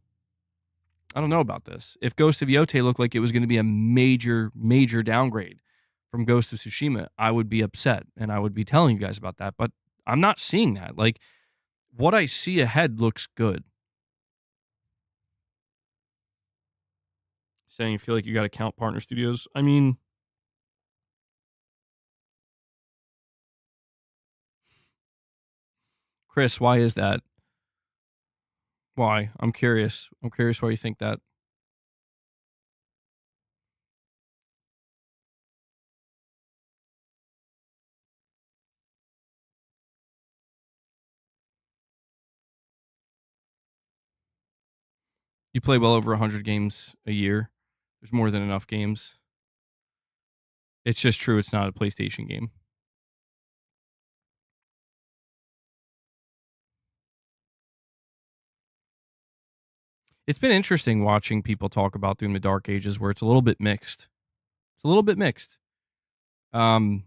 don't know about this. If Ghost of Yotei looked like it was going to be a major, major downgrade from Ghost of Tsushima, I would be upset and I would be telling you guys about that. But I'm not seeing that. Like, what I see ahead looks good. Saying you feel like you got to count partner studios. I mean, Chris, why is that? Why? I'm curious. I'm curious why you think that. You play well over 100 games a year. There's more than enough games. It's just true. It's not a PlayStation game. It's been interesting watching people talk about Doom the Dark Ages where it's a little bit mixed. It's a little bit mixed. Um,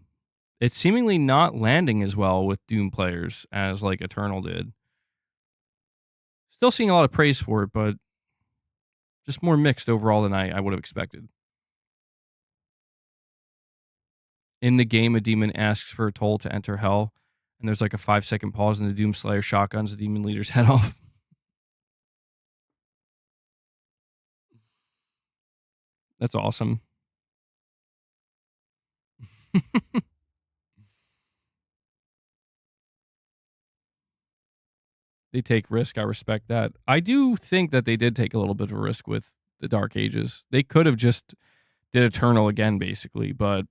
it's seemingly not landing as well with Doom players as like Eternal did. Still seeing a lot of praise for it, but just more mixed overall than I would have expected. In the game, a demon asks for a toll to enter hell, and there's like a 5-second pause, and the Doom Slayer shotguns the demon leader's head off. That's awesome. They take risk. I respect that. I do think that they did take a little bit of a risk with the Dark Ages. They could have just did Eternal again, basically, but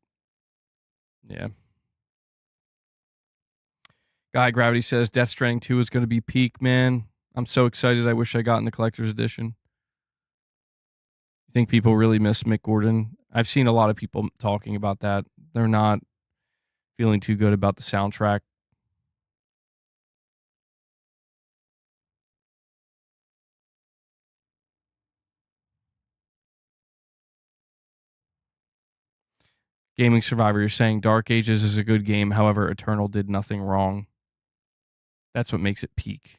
yeah. Guy Gravity says Death Stranding 2 is going to be peak, man. I'm so excited. I wish I got in the collector's edition. I think people really miss Mick Gordon. I've seen a lot of people talking about that. They're not feeling too good about the soundtrack. Gaming Survivor, you're saying Dark Ages is a good game. However, Eternal did nothing wrong. That's what makes it peak.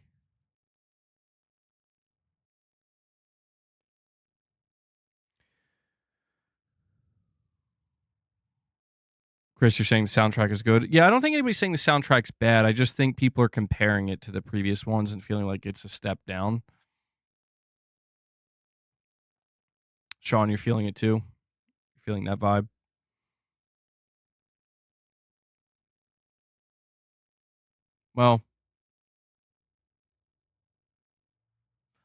Chris, you're saying the soundtrack is good. Yeah, I don't think anybody's saying the soundtrack's bad. I just think people are comparing it to the previous ones and feeling like it's a step down. Sean, you're feeling it too? You're feeling that vibe? Well,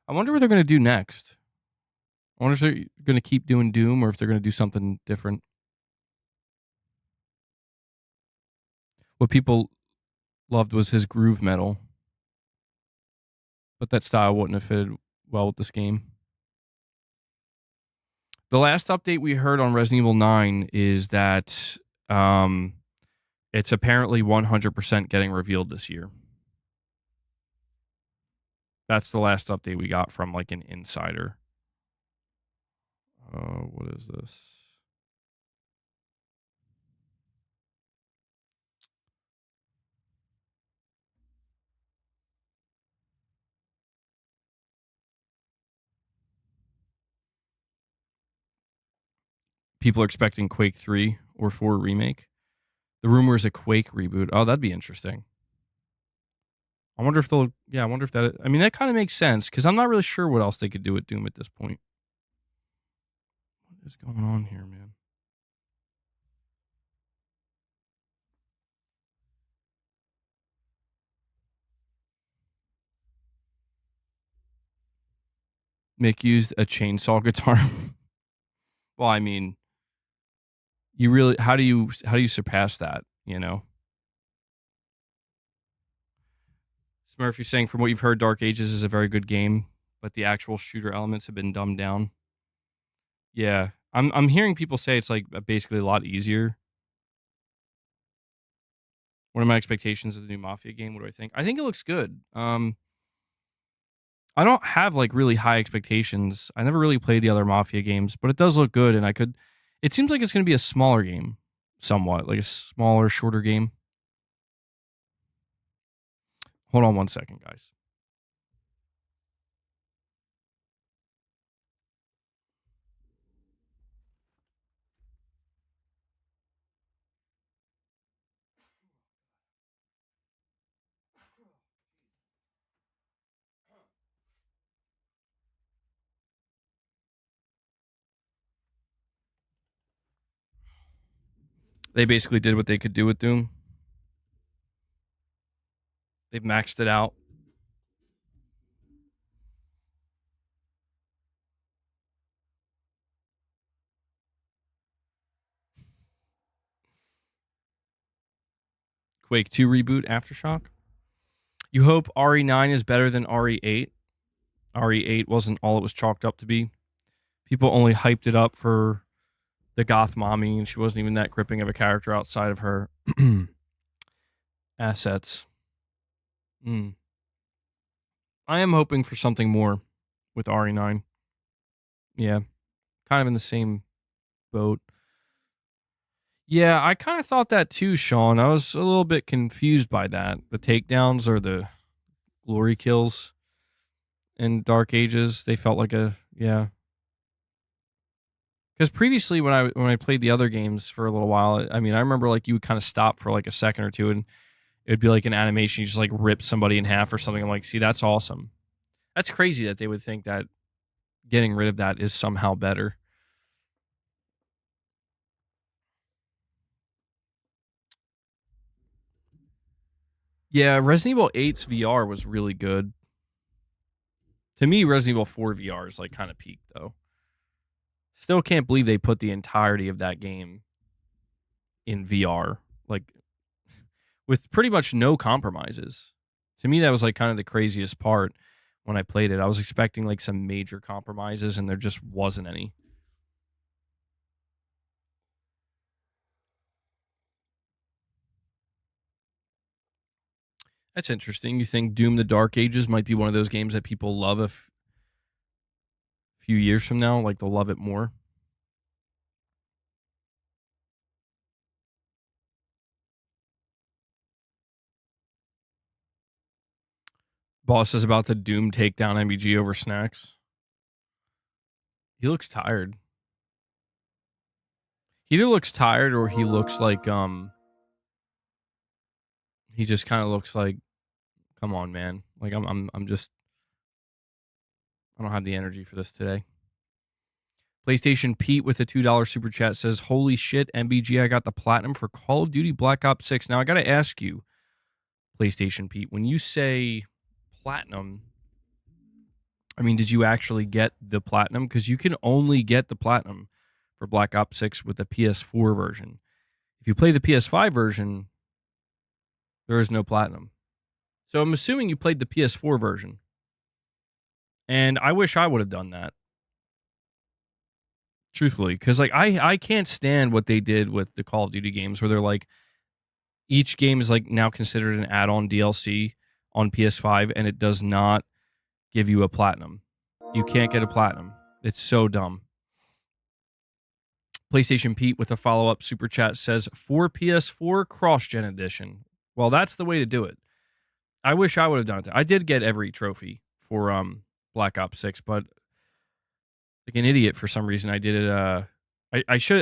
I wonder what they're going to do next. I wonder if they're going to keep doing Doom or if they're going to do something different. What people loved was his groove metal, but that style wouldn't have fitted well with this game. The last update we heard on Resident Evil 9 is that it's apparently 100% getting revealed this year. That's the last update we got from like an insider. What is this? People are expecting Quake 3 or 4 remake. The rumor is a Quake reboot. Oh, that'd be interesting. I wonder if they'll. Yeah, I wonder if that. I mean, that kind of makes sense because I'm not really sure what else they could do with Doom at this point. What is going on here, man? Mick used a chainsaw guitar. Well, I mean, you really how do you surpass that? You know, Smurf, you're saying from what you've heard, Dark Ages is a very good game, but the actual shooter elements have been dumbed down. Yeah, I'm hearing people say it's like basically a lot easier. What are my expectations of the new Mafia game? What do I think? I think it looks good. I don't have like really high expectations. I never really played the other Mafia games, but it does look good, and I could. It seems like it's going to be a smaller game, somewhat like a smaller, shorter game. Hold on one second, guys. They basically did what they could do with Doom. They've maxed it out. Quake 2 reboot Aftershock. You hope RE9 is better than RE8. RE8 wasn't all it was chalked up to be. People only hyped it up for the goth mommy, and she wasn't even that gripping of a character outside of her assets. I am hoping for something more with RE9. Yeah, kind of in the same boat. Yeah, I kind of thought that too, Sean. I was a little bit confused by that. The takedowns or the glory kills in Dark Ages, they felt like yeah. Because previously, when I played the other games for a little while, I mean, I remember like you would kind of stop for like a second or two, and it would be like an animation. You just like rip somebody in half or something. I'm like, see, that's awesome. That's crazy that they would think that getting rid of that is somehow better. Yeah, Resident Evil 8's VR was really good. To me, Resident Evil 4 VR is like kind of peaked though. Still can't believe they put the entirety of that game in VR, like with pretty much no compromises. To me, that was like kind of the craziest part when I played it. I was expecting like some major compromises, and there just wasn't any. That's interesting. You think Doom: The Dark Ages might be one of those games that people love a few years from now? Like they'll love it more. Boss is about to Doom take down MBG over snacks. He looks tired. He either looks tired or he looks like he just kind of looks like, come on, man. Like I'm just I don't have the energy for this today. PlayStation Pete with a $2 super chat says, "Holy shit, MBG, I got the platinum for Call of Duty Black Ops 6." Now I got to ask you, PlayStation Pete, when you say platinum, I mean, did you actually get the platinum? Because you can only get the platinum for Black Ops 6 with the PS4 version. If you play the PS5 version, there is no platinum. So I'm assuming you played the PS4 version. And I wish I would have done that. Truthfully. Because like I can't stand what they did with the Call of Duty games where they're like, each game is like now considered an add-on DLC on PS5 and it does not give you a platinum. You can't get a platinum. It's so dumb. PlayStation Pete with a follow-up super chat says, for PS4 cross-gen edition. Well, that's the way to do it. I wish I would have done it. I did get every trophy for Black Ops 6, but like an idiot for some reason I did it. I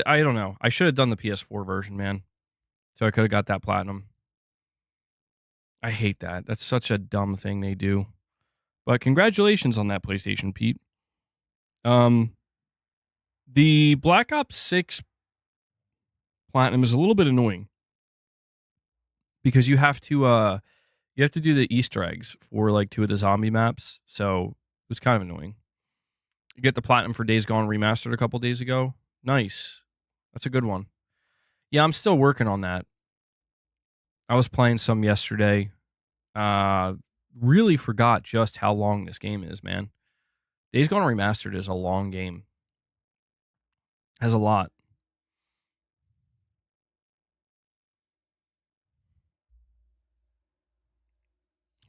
don't know. I should have done the PS4 version, man. So I could have got that platinum. I hate that. That's such a dumb thing they do. But congratulations on that, PlayStation Pete. The Black Ops 6 platinum is a little bit annoying because you have to do the Easter eggs for like 2 of the zombie maps. So it was kind of annoying. You get the platinum for Days Gone Remastered a couple days ago. Nice. That's a good one. Yeah, I'm still working on that. I was playing some yesterday. Really forgot just how long this game is, man. Days Gone Remastered is a long game. Has a lot.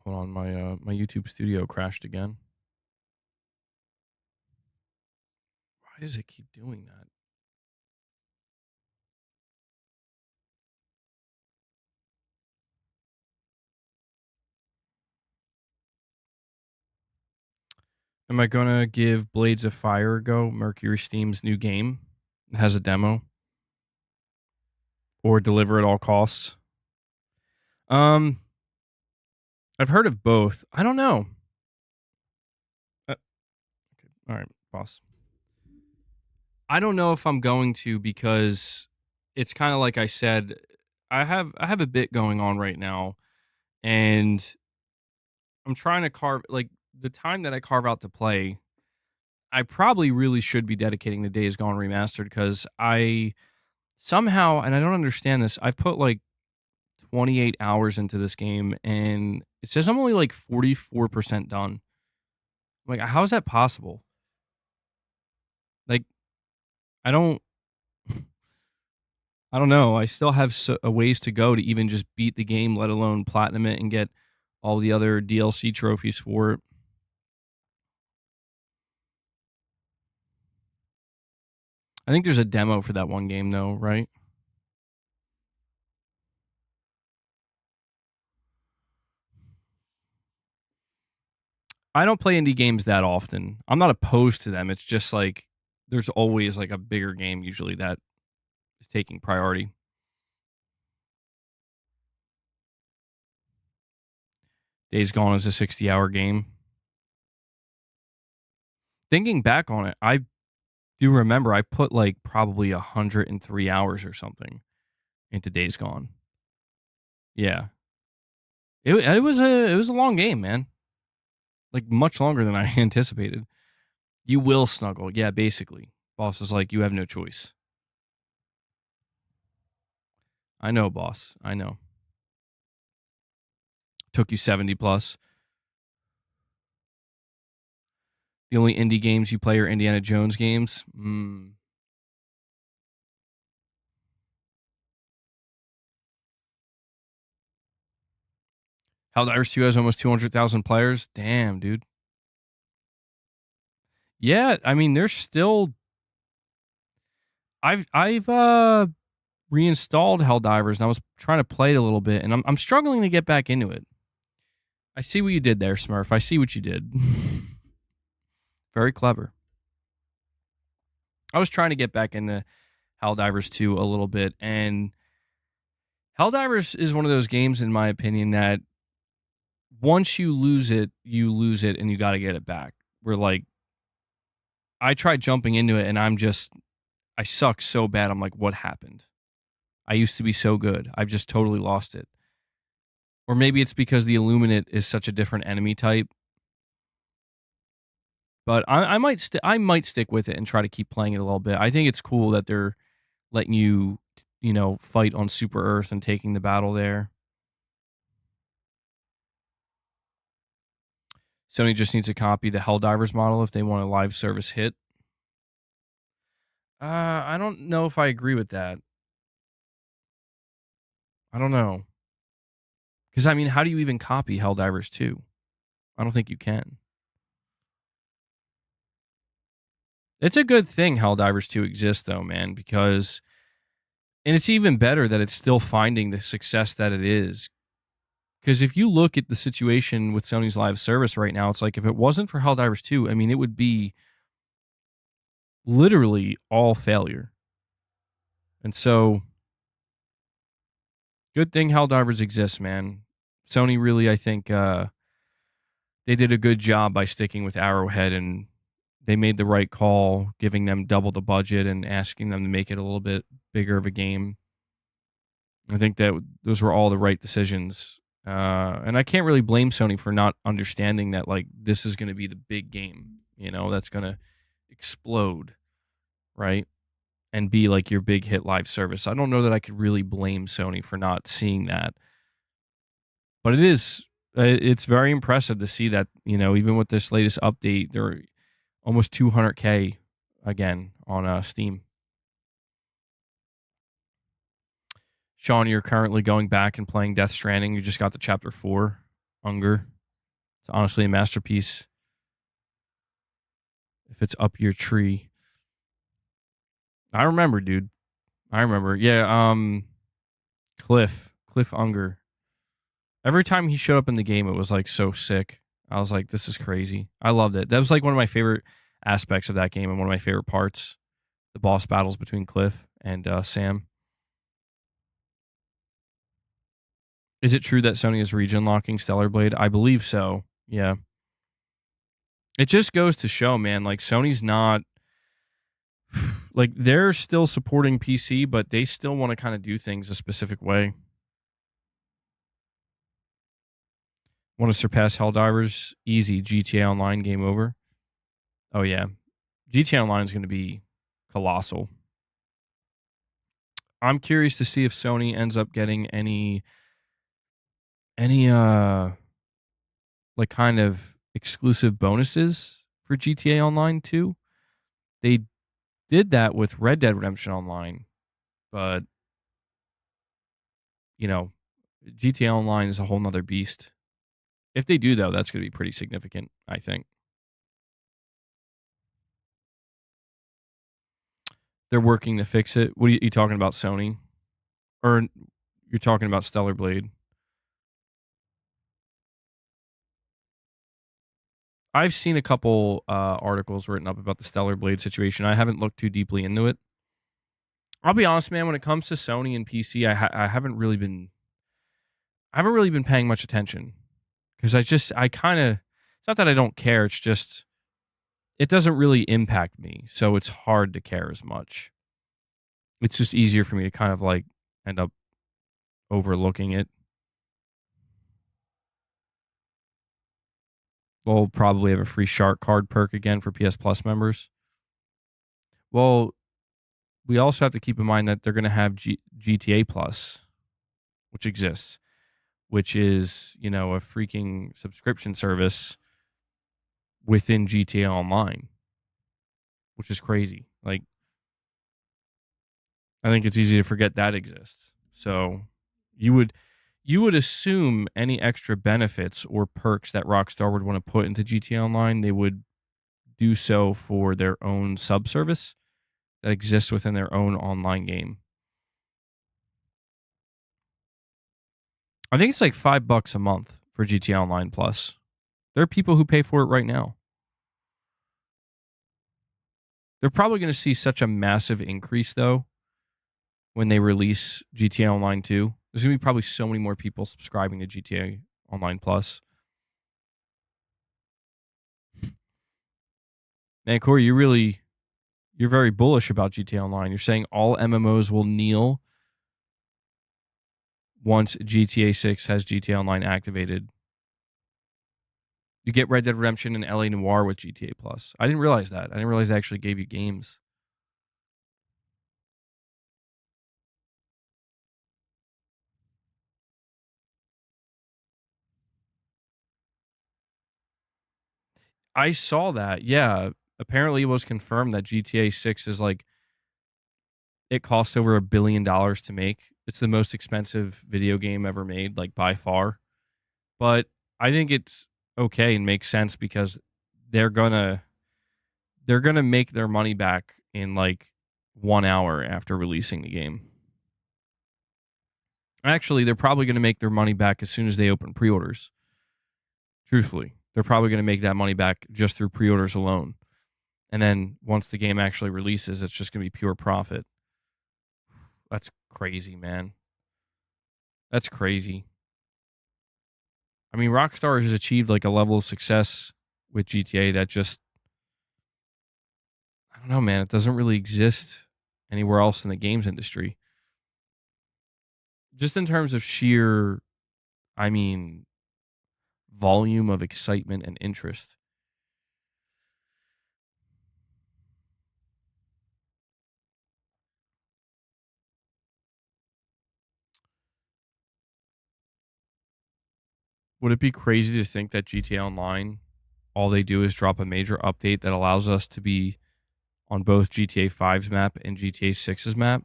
Hold on, my YouTube studio crashed again. Why does it keep doing that? Am I gonna give Blades of Fire a go? Mercury Steam's new game. It has a demo. Or deliver at all costs. I've heard of both. I don't know. Okay. All right, boss. I don't know if I'm going to because it's kind of like I said. I have a bit going on right now, and I'm trying to carve like the time that I carve out to play. I probably really should be dedicating to Days Gone Remastered because I somehow, and I don't understand this, I've put like 28 hours into this game and it says I'm only like 44% done. Like, how is that possible? Like, I don't, I don't know. I still have a ways to go to even just beat the game, let alone platinum it and get all the other DLC trophies for it. I think there's a demo for that one game though, right? I don't play indie games that often. I'm not opposed to them. It's just like there's always like a bigger game usually that is taking priority. Days Gone is a 60-hour game. Thinking back on it, I do remember I put like probably 103 hours or something into Days Gone. Yeah. It was a long game, man. Like much longer than I anticipated. You will snuggle. Yeah, basically. Boss is like, you have no choice. I know, boss. I know. Took you 70 plus. The only indie games you play are Indiana Jones games. Helldivers 2 has almost 200,000 players. Damn, dude. Yeah, I mean, there's still. I've reinstalled Helldivers and I was trying to play it a little bit, and I'm struggling to get back into it. I see what you did there, Smurf. I see what you did. Very clever. I was trying to get back into Helldivers 2 a little bit, and Helldivers is one of those games, in my opinion, that once you lose it, and you got to get it back. We're like, I tried jumping into it, and I suck so bad. I'm like, what happened? I used to be so good. I've just totally lost it. Or maybe it's because the Illuminate is such a different enemy type. But I might stick with it and try to keep playing it a little bit. I think it's cool that they're letting you, fight on Super Earth and taking the battle there. Sony just needs to copy the Helldivers model if they want a live service hit. I don't know if I agree with that. I don't know. Because, I mean, how do you even copy Helldivers 2? I don't think you can. It's a good thing Helldivers 2 exists, though, man, because... And it's even better that it's still finding the success that it is. Because if you look at the situation with Sony's live service right now, it's like if it wasn't for Helldivers 2, I mean, it would be literally all failure. And so, good thing Helldivers exists, man. Sony really, I think, they did a good job by sticking with Arrowhead, and they made the right call, giving them double the budget and asking them to make it a little bit bigger of a game. I think that those were all the right decisions. And I can't really blame Sony for not understanding that, like, this is going to be the big game, that's going to explode, right? And be like your big hit live service. I don't know that I could really blame Sony for not seeing that. But it's very impressive to see that, even with this latest update, they're almost 200K again on Steam. Sean, you're currently going back and playing Death Stranding. You just got to Chapter 4, Unger. It's honestly a masterpiece. If it's up your tree. I remember, dude. I remember. Yeah, Cliff Unger. Every time he showed up in the game, it was like so sick. I was like, this is crazy. I loved it. That was like one of my favorite aspects of that game and one of my favorite parts. The boss battles between Cliff and Sam. Is it true that Sony is region locking Stellar Blade? I believe so. Yeah. It just goes to show, man, like Sony's not like they're still supporting PC, but they still want to kind of do things a specific way. Want to surpass Helldivers? Easy. GTA Online, game over. Oh, yeah. GTA Online is going to be colossal. I'm curious to see if Sony ends up getting any like kind of exclusive bonuses for GTA Online 2. They did that with Red Dead Redemption Online, but GTA Online is a whole nother beast. If they do, though, that's going to be pretty significant, I think. They're working to fix it. What are you talking about, Sony? Or you're talking about Stellar Blade? I've seen a couple articles written up about the Stellar Blade situation. I haven't looked too deeply into it. I'll be honest, man. When it comes to Sony and PC, I haven't really been paying much attention because I kind of, it's not that I don't care. It's just it doesn't really impact me, so it's hard to care as much. It's just easier for me to kind of like end up overlooking it. We'll probably have a free shark card perk again for PS Plus members. Well, we also have to keep in mind that they're going to have GTA Plus, which exists, which is, a freaking subscription service within GTA Online, which is crazy. Like, I think it's easy to forget that exists. So you would assume any extra benefits or perks that Rockstar would want to put into GTA Online, they would do so for their own subservice that exists within their own online game. I think it's like $5 a month for GTA Online Plus. There are people who pay for it right now. They're probably going to see such a massive increase, though, when they release GTA Online 2. There's going to be probably so many more people subscribing to GTA Online Plus. Man, Corey, you're very bullish about GTA Online. You're saying all MMOs will kneel once GTA 6 has GTA Online activated. You get Red Dead Redemption and LA Noire with GTA Plus. I didn't realize that. I didn't realize they actually gave you games. I saw that. Yeah. Apparently it was confirmed that GTA 6 is like, it costs over $1 billion to make. It's the most expensive video game ever made, like by far. But I think it's okay and makes sense because they're gonna make their money back in like 1 hour after releasing the game. Actually, they're probably gonna make their money back as soon as they open pre-orders. Truthfully, they're probably gonna make that money back just through pre-orders alone. And then once the game actually releases, it's just gonna be pure profit. That's crazy, man. That's crazy. I mean, Rockstar has achieved like a level of success with GTA that just, I don't know, man. It doesn't really exist anywhere else in the games industry. Just in terms of sheer, I mean, volume of excitement and interest. Would it be crazy to think that GTA Online, all they do is drop a major update that allows us to be on both GTA 5's map and GTA 6's map?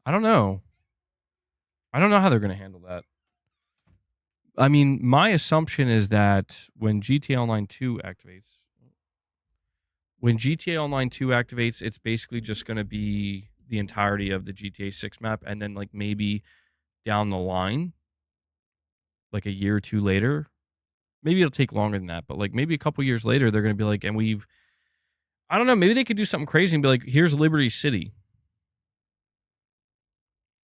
I don't know. I don't know how they're going to handle that. I mean, my assumption is that when GTA Online 2 activates, it's basically just going to be the entirety of the GTA 6 map. And then, like, maybe down the line, like a year or two later, maybe it'll take longer than that, but like maybe a couple years later, they're going to be like, I don't know, maybe they could do something crazy and be like, here's Liberty City.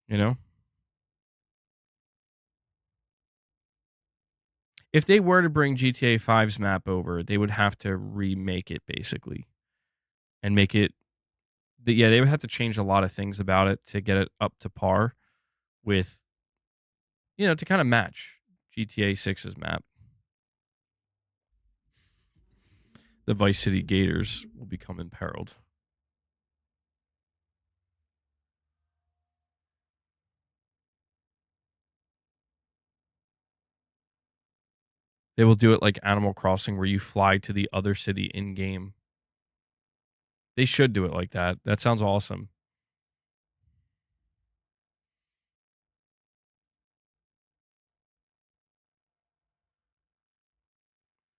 You know? If they were to bring GTA 5's map over, they would have to remake it basically and make it. They would have to change a lot of things about it to get it up to par with, to kind of match GTA 6's map. The Vice City Gators will become imperiled. They will do it like Animal Crossing where you fly to the other city in game. They should do it like that. That sounds awesome.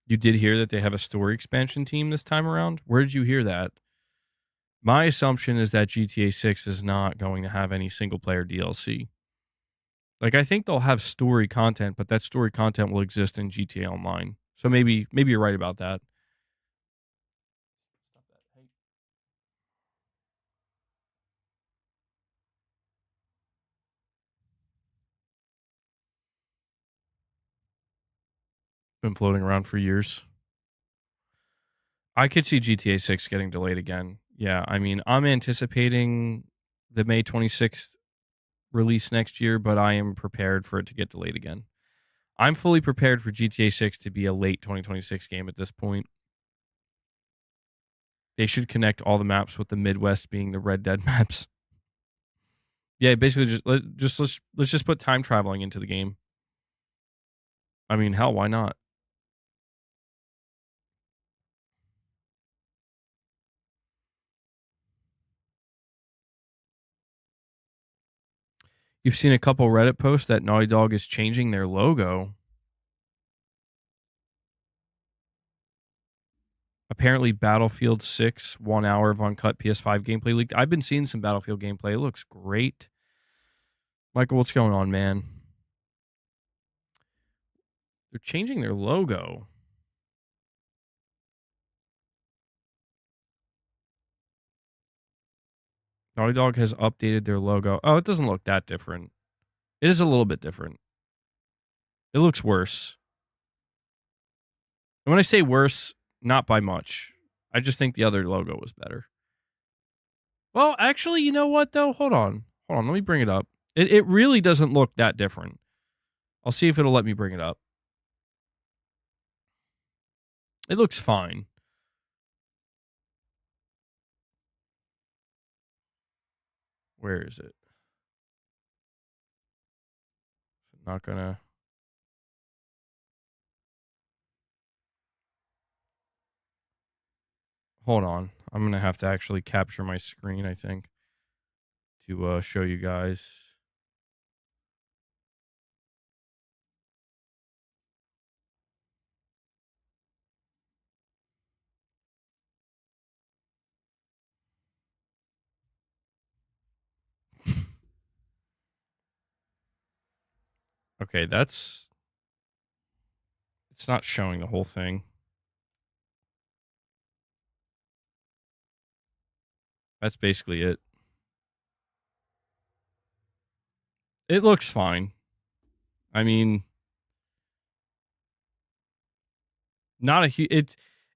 You did hear that they have a story expansion team this time around? Where did you hear that? My assumption is that GTA 6 is not going to have any single player DLC. Like, I think they'll have story content, but that story content will exist in GTA Online. So maybe you're right about that. Been floating around for years. I could see GTA 6 getting delayed again. Yeah, I mean, I'm anticipating the May 26th release next year, but I am prepared for it to get delayed again. I'm fully prepared for GTA 6 to be a late 2026 game at this point. They should connect all the maps with the Midwest being the Red Dead maps. Yeah, basically let's just put time traveling into the game. I mean, hell, why not? You've seen a couple Reddit posts that Naughty Dog is changing their logo. Apparently, Battlefield 6, 1 hour of uncut PS5 gameplay leaked. I've been seeing some Battlefield gameplay. It looks great. Michael, what's going on, man? They're changing their logo. Naughty Dog has updated their logo. Oh, it doesn't look that different. It is a little bit different. It looks worse. And when I say worse, not by much. I just think the other logo was better. Well, actually, you know what, though? Hold on. Let me bring it up. It really doesn't look that different. I'll see if it'll let me bring it up. It looks fine. Where is it? Not gonna. Hold on. I'm gonna have to actually capture my screen, I think, to show you guys. Okay, it's not showing the whole thing. That's basically it. It looks fine. I mean, not a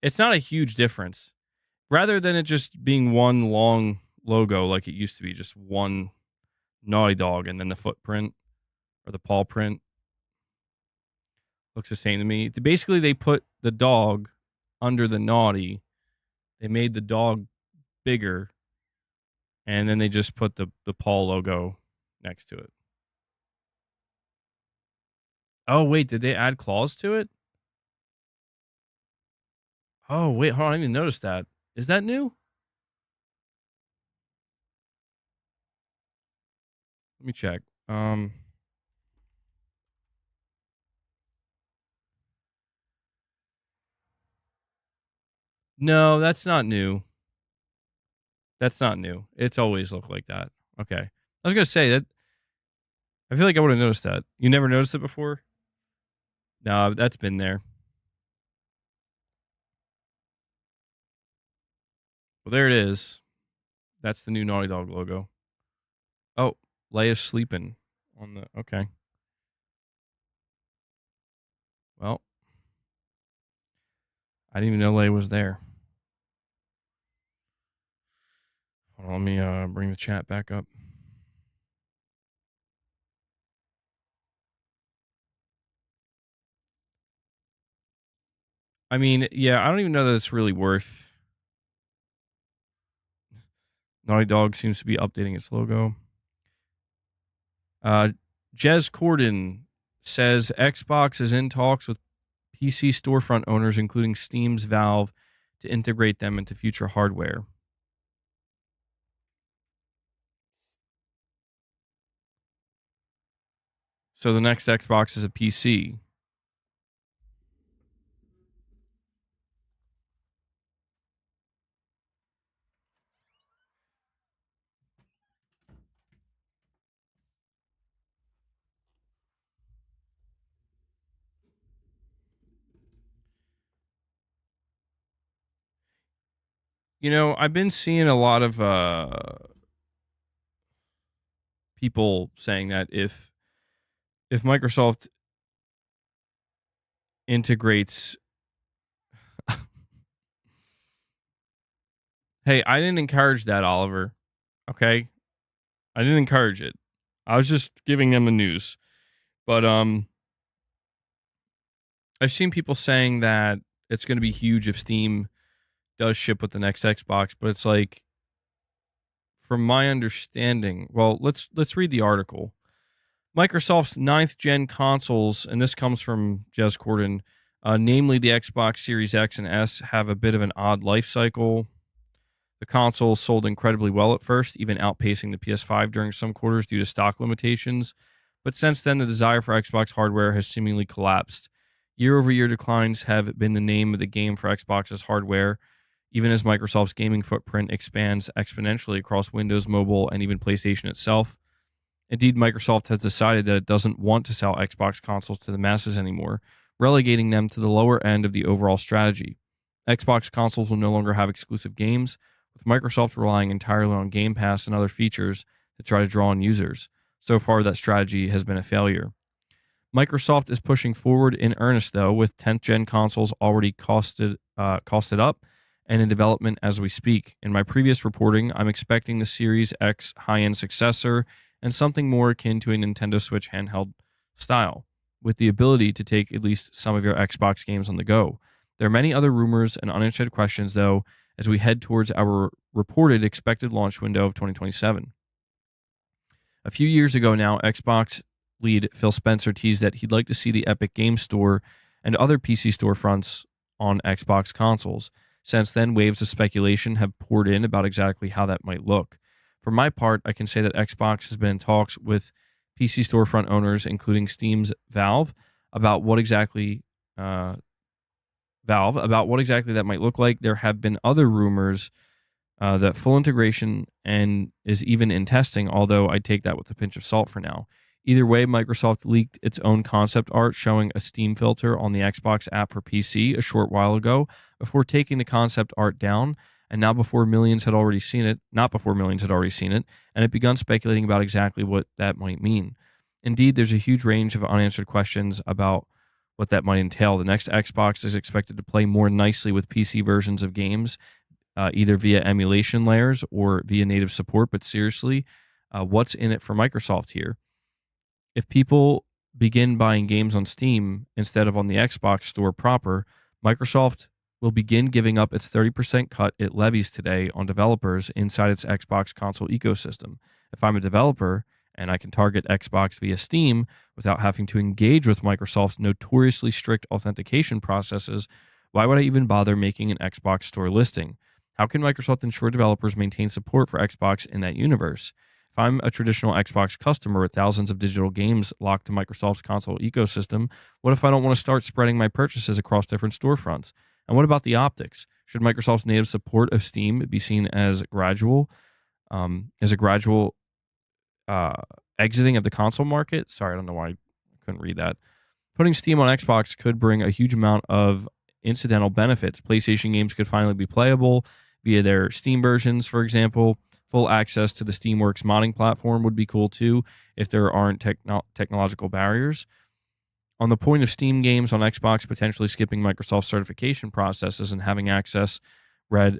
it's not a huge difference. Rather than it just being one long logo like it used to be, just one Naughty Dog and then the footprint or the paw print looks the same to me. Basically, they put the dog under the Naughty. They made the dog bigger, and then they just put the paw logo next to it. Oh, wait, did they add claws to it? Oh, wait, hold on, I didn't even notice that. Is that new? Let me check. No, that's not new. That's not new. It's always looked like that. Okay. I was gonna say that. I feel like I would have noticed that. You never noticed it before? No, that's been there. Well, there it is. That's the new Naughty Dog logo. Oh, Leia's sleeping on the. Okay. Well, I didn't even know Leia was there. Hold on, let me bring the chat back up. I mean, yeah, I don't even know that it's really worth. Naughty Dog seems to be updating its logo. Jez Corden says Xbox is in talks with PC storefront owners, including Steam's Valve, to integrate them into future hardware. So the next Xbox is a PC. You know, I've been seeing a lot of people saying that if Microsoft integrates Hey, I didn't encourage that, Oliver. Okay? I didn't encourage it. I was just giving them the news. But I've seen people saying that it's going to be huge if Steam does ship with the next Xbox, but it's like, from my understanding, well, let's read the article. Microsoft's 9th gen consoles, and this comes from Jez Corden, namely the Xbox Series X and S, have a bit of an odd life cycle. The console sold incredibly well at first, even outpacing the PS5 during some quarters due to stock limitations. But since then, the desire for Xbox hardware has seemingly collapsed. Year-over-year declines have been the name of the game for Xbox's hardware, even as Microsoft's gaming footprint expands exponentially across Windows, mobile, and even PlayStation itself. Indeed, Microsoft has decided that it doesn't want to sell Xbox consoles to the masses anymore, relegating them to the lower end of the overall strategy. Xbox consoles will no longer have exclusive games, with Microsoft relying entirely on Game Pass and other features to try to draw in users. So far, that strategy has been a failure. Microsoft is pushing forward in earnest, though, with 10th gen consoles already costed up and in development as we speak. In my previous reporting, I'm expecting the Series X high-end successor and something more akin to a Nintendo Switch handheld style, with the ability to take at least some of your Xbox games on the go. There are many other rumors and unanswered questions, though, as we head towards our reported expected launch window of 2027. A few years ago now, Xbox lead Phil Spencer teased that he'd like to see the Epic Games Store and other PC storefronts on Xbox consoles. Since then, waves of speculation have poured in about exactly how that might look. For my part, I can say that Xbox has been in talks with PC storefront owners, including Steam's about what exactly uh, about what exactly that might look like. There have been other rumors that full integration and is even in testing, although I take that with a pinch of salt for now. Either way, Microsoft leaked its own concept art showing a Steam filter on the Xbox app for PC a short while ago before taking the concept art down, and now before millions had already seen it, not before millions had already seen it, and it begun speculating about exactly what that might mean. Indeed, there's a huge range of unanswered questions about what that might entail. The next Xbox is expected to play more nicely with PC versions of games, either via emulation layers or via native support. But seriously, what's in it for Microsoft here? If people begin buying games on Steam instead of on the Xbox store proper, Microsoft will begin giving up its 30% cut it levies today on developers inside its Xbox console ecosystem. If I'm a developer and I can target Xbox via Steam without having to engage with Microsoft's notoriously strict authentication processes, why would I even bother making an Xbox store listing? How can Microsoft ensure developers maintain support for Xbox in that universe? If I'm a traditional Xbox customer with thousands of digital games locked to Microsoft's console ecosystem, what if I don't want to start spreading my purchases across different storefronts? And what about the optics? Should Microsoft's native support of Steam be seen as a gradual exiting of the console market? Sorry, I don't know why I couldn't read that. Putting Steam on Xbox could bring a huge amount of incidental benefits. PlayStation games could finally be playable via their Steam versions, for example. Full access to the Steamworks modding platform would be cool too if there aren't technological barriers. On the point of Steam games on Xbox potentially skipping Microsoft certification processes and having read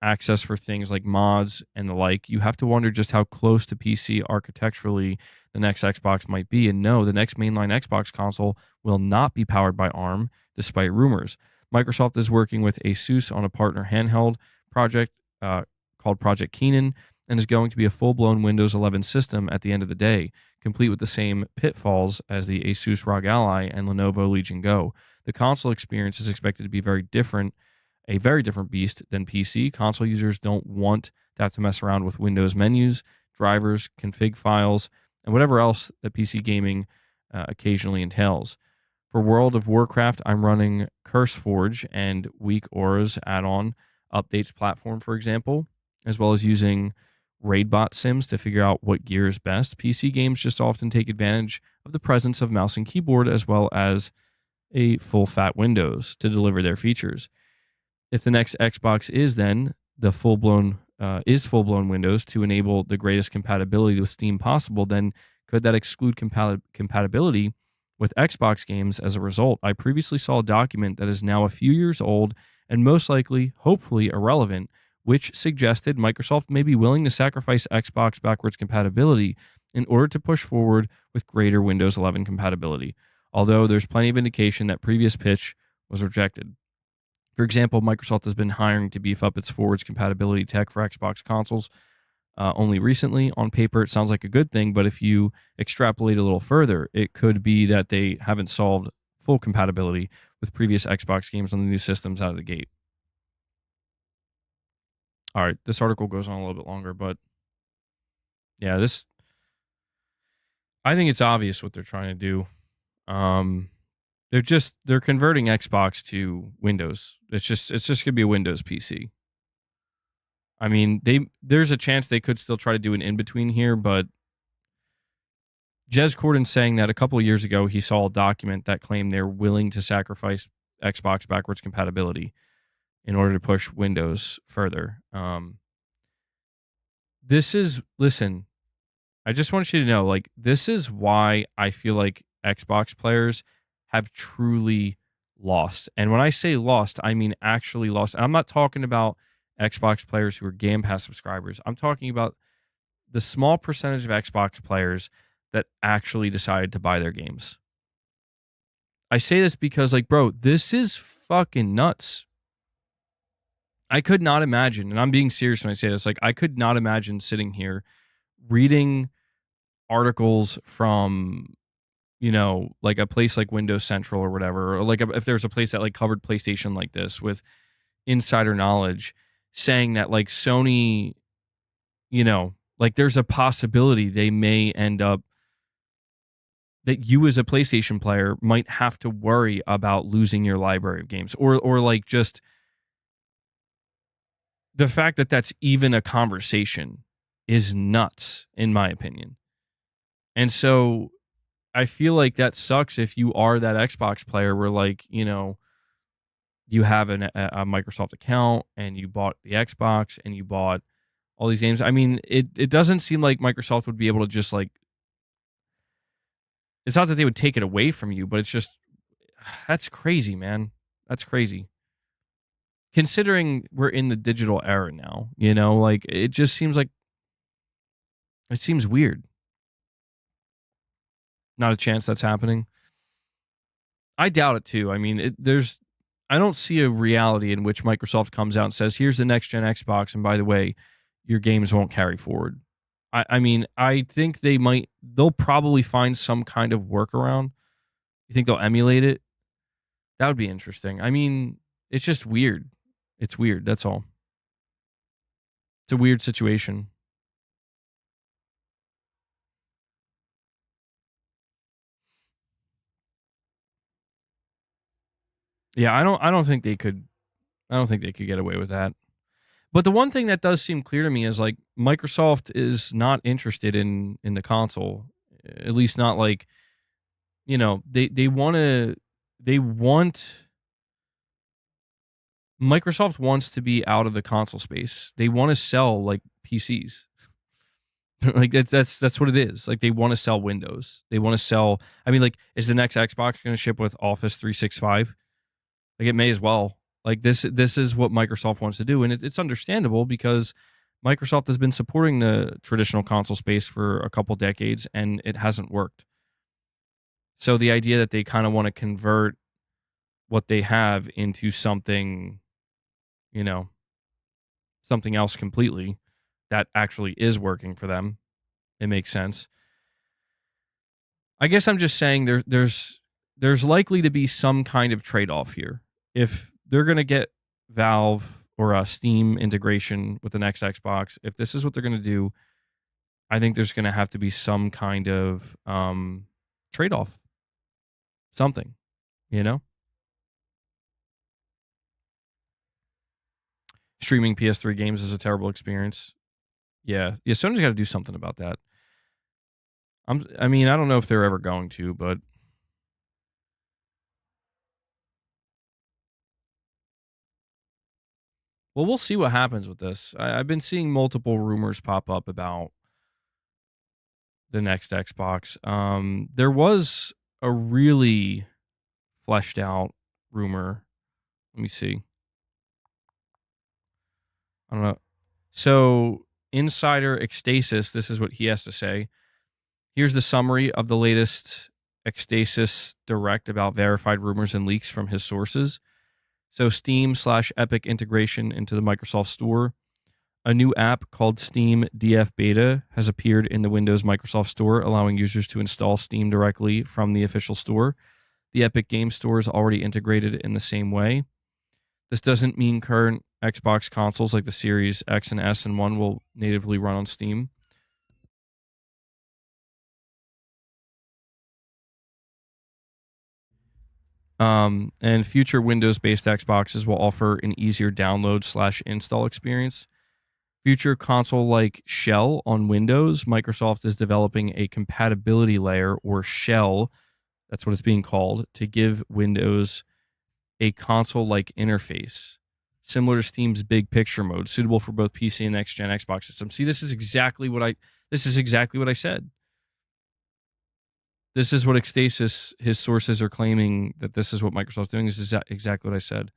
access for things like mods and the like, you have to wonder just how close to PC architecturally the next Xbox might be. And no, the next mainline Xbox console will not be powered by ARM, despite rumors. Microsoft is working with ASUS on a partner handheld project called Project Keenan, and is going to be a full-blown Windows 11 system at the end of the day, complete with the same pitfalls as the Asus ROG Ally and Lenovo Legion Go. The console experience is expected to be a very different beast than PC. Console users don't want to have to mess around with Windows menus, drivers, config files, and whatever else that PC gaming occasionally entails. For World of Warcraft, I'm running CurseForge and Weak Aura's add-on updates platform, for example, as well as using RaidBot sims to figure out what gear is best. PC games just often take advantage of the presence of mouse and keyboard as well as a full fat Windows to deliver their features. If the next Xbox is then the full-blown Windows to enable the greatest compatibility with Steam possible, then could that exclude compatibility with Xbox games as a result? I previously saw a document that is now a few years old and most likely, hopefully, irrelevant, which suggested Microsoft may be willing to sacrifice Xbox backwards compatibility in order to push forward with greater Windows 11 compatibility, although there's plenty of indication that previous pitch was rejected. For example, Microsoft has been hiring to beef up its forwards compatibility tech for Xbox consoles only recently. On paper, it sounds like a good thing, but if you extrapolate a little further, it could be that they haven't solved full compatibility with previous Xbox games on the new systems out of the gate. All right, this article goes on a little bit longer, but yeah, I think it's obvious what they're trying to do. They're converting Xbox to Windows. It's just gonna be a Windows PC. I mean, there's a chance they could still try to do an in between here, but Jez Corden saying that a couple of years ago he saw a document that claimed they're willing to sacrifice Xbox backwards compatibility in order to push Windows further. Listen, I just want you to know, like, this is why I feel like Xbox players have truly lost. And when I say lost, I mean actually lost. And I'm not talking about Xbox players who are Game Pass subscribers. I'm talking about the small percentage of Xbox players that actually decided to buy their games. I say this because, like, bro, this is fucking nuts. I could not imagine, and I'm being serious when I say this, like, I could not imagine sitting here reading articles from, like a place like Windows Central or whatever, or like if there's a place that like covered PlayStation like this with insider knowledge saying that like Sony, like there's a possibility they may end up that you as a PlayStation player might have to worry about losing your library of games or like just the fact that that's even a conversation is nuts in my opinion. And so I feel like that sucks if you are that Xbox player where like, you have a Microsoft account and you bought the Xbox and you bought all these games. I mean, it doesn't seem like Microsoft would be able to just like, it's not that they would take it away from you, but it's just, that's crazy, man. That's crazy. Considering we're in the digital era now, like it just seems like, it seems weird. Not a chance that's happening. I doubt it too. I mean, I don't see a reality in which Microsoft comes out and says, here's the next gen Xbox. And by the way, your games won't carry forward. I mean, I think they'll probably find some kind of workaround. You think they'll emulate it? That would be interesting. I mean, it's just weird. It's weird. That's all. It's a weird situation. Yeah, I don't think they could. I don't think they could get away with that. But the one thing that does seem clear to me is like Microsoft is not interested in the console, at least not like, they want Microsoft wants to be out of the console space. They want to sell like PCs. Like that's what it is. Like they want to sell Windows. They want to sell. I mean, like, is the next Xbox going to ship with Office 365? Like it may as well. Like this is what Microsoft wants to do, and it's understandable because Microsoft has been supporting the traditional console space for a couple decades, and it hasn't worked. So the idea that they kind of want to convert what they have into something, something else completely that actually is working for them, it makes sense. I guess I'm just saying there's likely to be some kind of trade-off here. If they're going to get Valve or a Steam integration with the next Xbox, if this is what they're going to do, I think there's going to have to be some kind of trade-off. Something, Streaming PS3 games is a terrible experience. Yeah, Sony's got to do something about that. I mean, I don't know if they're ever going to, but well, we'll see what happens with this. I've been seeing multiple rumors pop up about the next Xbox. There was a really fleshed out rumor. Let me see. I don't know. So, Insider Ecstasis, this is what he has to say. Here's the summary of the latest Ecstasis Direct about verified rumors and leaks from his sources. So, Steam/Epic integration into the Microsoft Store. A new app called Steam DF Beta has appeared in the Windows Microsoft Store, allowing users to install Steam directly from the official store. The Epic Game Store is already integrated in the same way. This doesn't mean current Xbox consoles like the Series X and S and One will natively run on Steam. And future Windows-based Xboxes will offer an easier download/install experience. Future console-like shell on Windows, Microsoft is developing a compatibility layer or shell, that's what it's being called, to give Windows a console-like interface, similar to Steam's big picture mode, suitable for both PC and next-gen Xbox systems. See, this is exactly what I said. This is what Ecstasis, his sources are claiming that this is what Microsoft's doing. This is exactly what I said.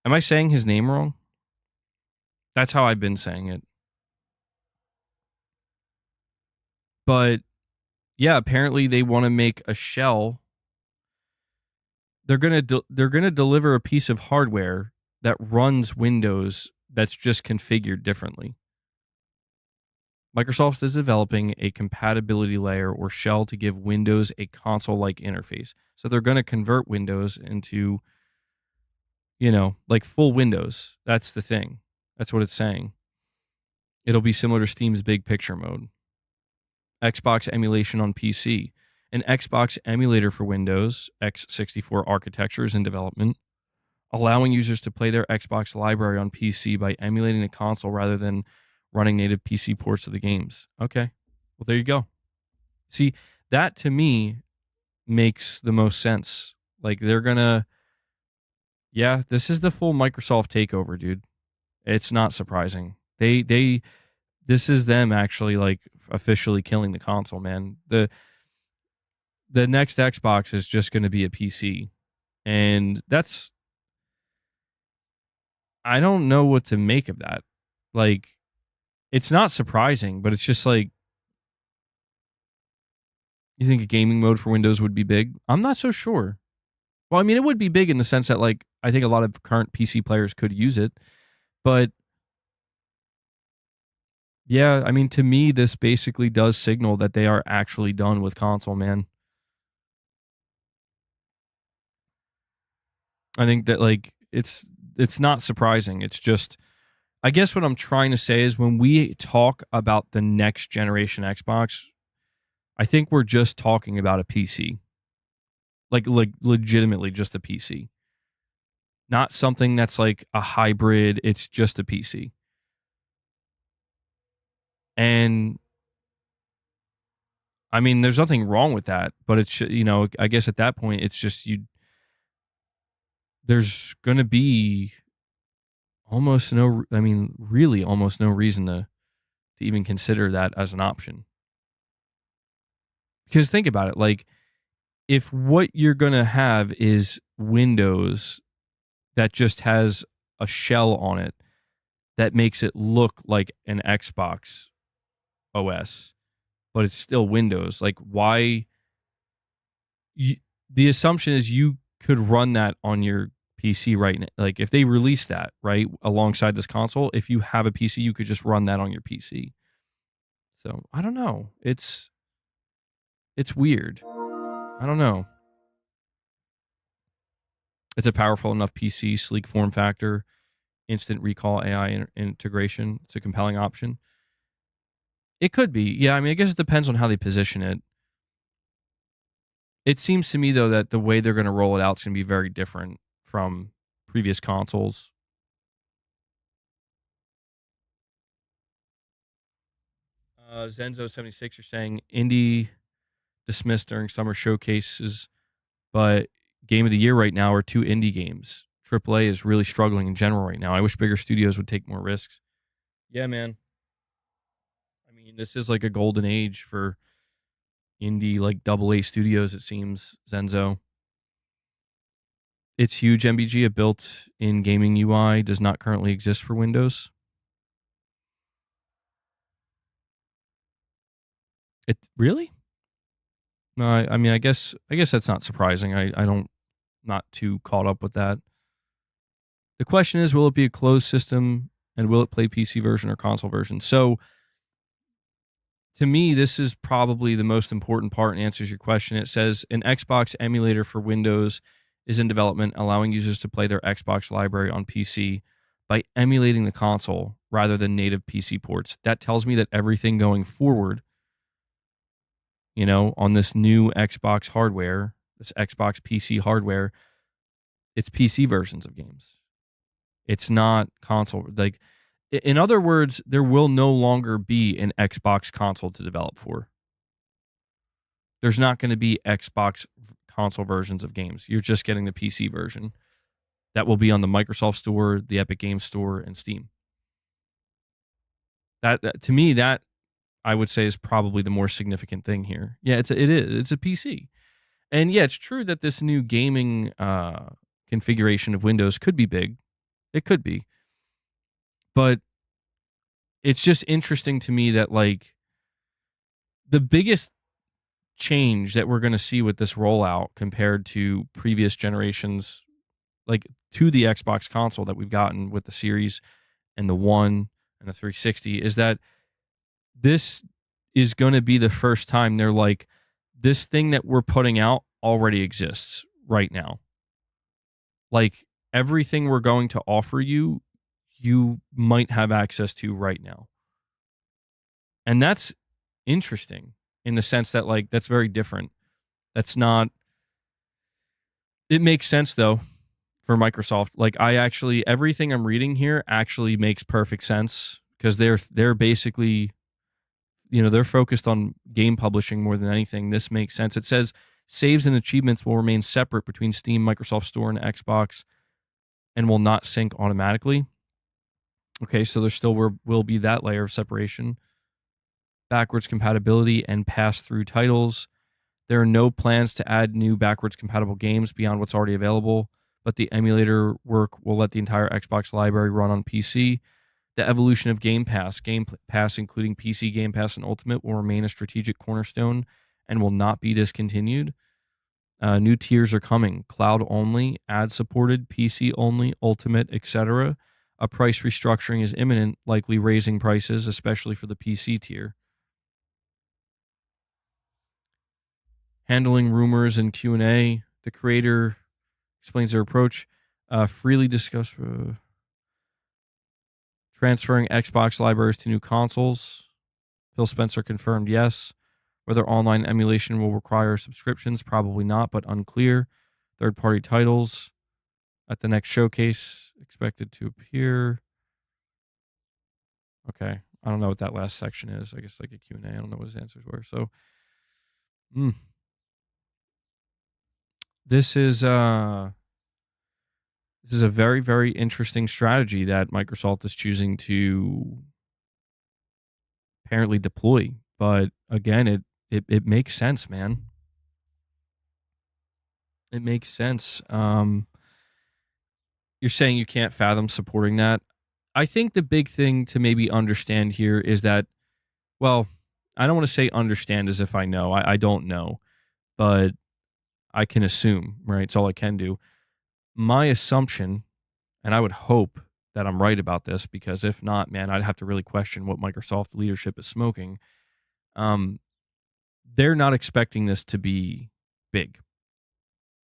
Am I saying his name wrong? That's how I've been saying it. But Yeah, apparently they want to make a shell. They're gonna deliver a piece of hardware that runs Windows that's just configured differently. Microsoft is developing a compatibility layer or shell to give Windows a console-like interface. So they're going to convert Windows into, like full Windows. That's the thing. That's what it's saying. It'll be similar to Steam's big picture mode. Xbox emulation on PC. An Xbox emulator for Windows x64 architecture is in development, allowing users to play their Xbox library on PC by emulating the console rather than running native PC ports of the games. Okay. Well, there you go. See, that to me makes the most sense. Like they're gonna, yeah, this is the full Microsoft takeover, dude. It's not surprising. This is them actually like officially killing the console, man. The next Xbox is just going to be a PC, and I don't know what to make of that. Like, it's not surprising, but it's just like, you think a gaming mode for Windows would be big? I'm not so sure. Well, I mean, it would be big in the sense that, like, I think a lot of current PC players could use it. But, yeah, I mean, to me, this basically does signal that they are actually done with console, man. I think that, like, it's not surprising. It's just, I guess what I'm trying to say is when we talk about the next generation Xbox, I think we're just talking about a PC. Like legitimately just a PC. Not something that's like a hybrid, it's just a PC. And I mean, there's nothing wrong with that, but it's, I guess at that point it's just there's going to be almost no, I mean, really almost no reason to even consider that as an option. Because think about it, like if what you're going to have is Windows that just has a shell on it that makes it look like an Xbox OS, but it's still Windows. Like, why? The assumption is you could run that on your PC right now. Like, if they release that, right, alongside this console, if you have a PC, you could just run that on your PC. So, I don't know. It's weird. I don't know. It's a powerful enough PC, sleek form factor, instant recall AI integration. It's a compelling option. It could be. Yeah, I mean, I guess it depends on how they position it. It seems to me, though, that the way they're going to roll it out is going to be very different from previous consoles. Zenzo76, you're saying indie dismissed during summer showcases, but game of the year right now are two indie games. AAA is really struggling in general right now. I wish bigger studios would take more risks. Yeah, man. I mean, this is like a golden age for indie, like AA studios, it seems, Zenzo. It's huge, MBG. A built-in gaming UI does not currently exist for Windows. It really? No, I mean, I guess that's not surprising. I don't not too caught up with that. The question is, will it be a closed system and will it play PC version or console version? So, to me, this is probably the most important part and answers your question. It says an Xbox emulator for Windows is in development, allowing users to play their Xbox library on PC by emulating the console rather than native PC ports. That tells me that everything going forward, on this new Xbox hardware, this Xbox PC hardware, it's PC versions of games. It's not console. Like, in other words, there will no longer be an Xbox console to develop for. There's not going to be Xbox console versions of games. You're just getting the PC version that will be on the Microsoft Store, the Epic Games Store, and Steam. That to me, that I would say is probably the more significant thing here. Yeah, it is. It's a PC. And yeah, it's true that this new gaming configuration of Windows could be big. It could be. But it's just interesting to me that, like, the biggest change that we're going to see with this rollout compared to previous generations, like to the Xbox console that we've gotten with the Series and the One and the 360, is that this is going to be the first time they're like, this thing that we're putting out already exists right now. Like, everything we're going to offer you, you might have access to right now. And that's interesting in the sense that, like, that's very different. That's not, it makes sense though for Microsoft. Like, everything I'm reading here actually makes perfect sense because they're basically, they're focused on game publishing more than anything. This makes sense. It says saves and achievements will remain separate between Steam, Microsoft Store, and Xbox and will not sync automatically. Okay, so there still will be that layer of separation. Backwards compatibility and pass-through titles. There are no plans to add new backwards compatible games beyond what's already available, but the emulator work will let the entire Xbox library run on PC. The evolution of Game Pass, including PC Game Pass and Ultimate, will remain a strategic cornerstone and will not be discontinued. New tiers are coming: cloud only, ad supported, PC only, Ultimate, etc. A price restructuring is imminent, likely raising prices, especially for the PC tier. Handling rumors and Q&A. The creator explains their approach. Freely discuss transferring Xbox libraries to new consoles. Phil Spencer confirmed yes. Whether online emulation will require subscriptions, probably not, but unclear. Third-party titles at the next showcase expected to appear. Okay. I don't know what that last section is. I guess like a Q&A. I don't know what his answers were. So, This is a very, very interesting strategy that Microsoft is choosing to apparently deploy. But again, it makes sense, man. It makes sense. You're saying you can't fathom supporting that. I think the big thing to maybe understand here is that, well, I don't want to say understand as if I know. I don't know, but I can assume, right? It's all I can do. My assumption, and I would hope that I'm right about this, because if not, man, I'd have to really question what Microsoft leadership is smoking. They're not expecting this to be big,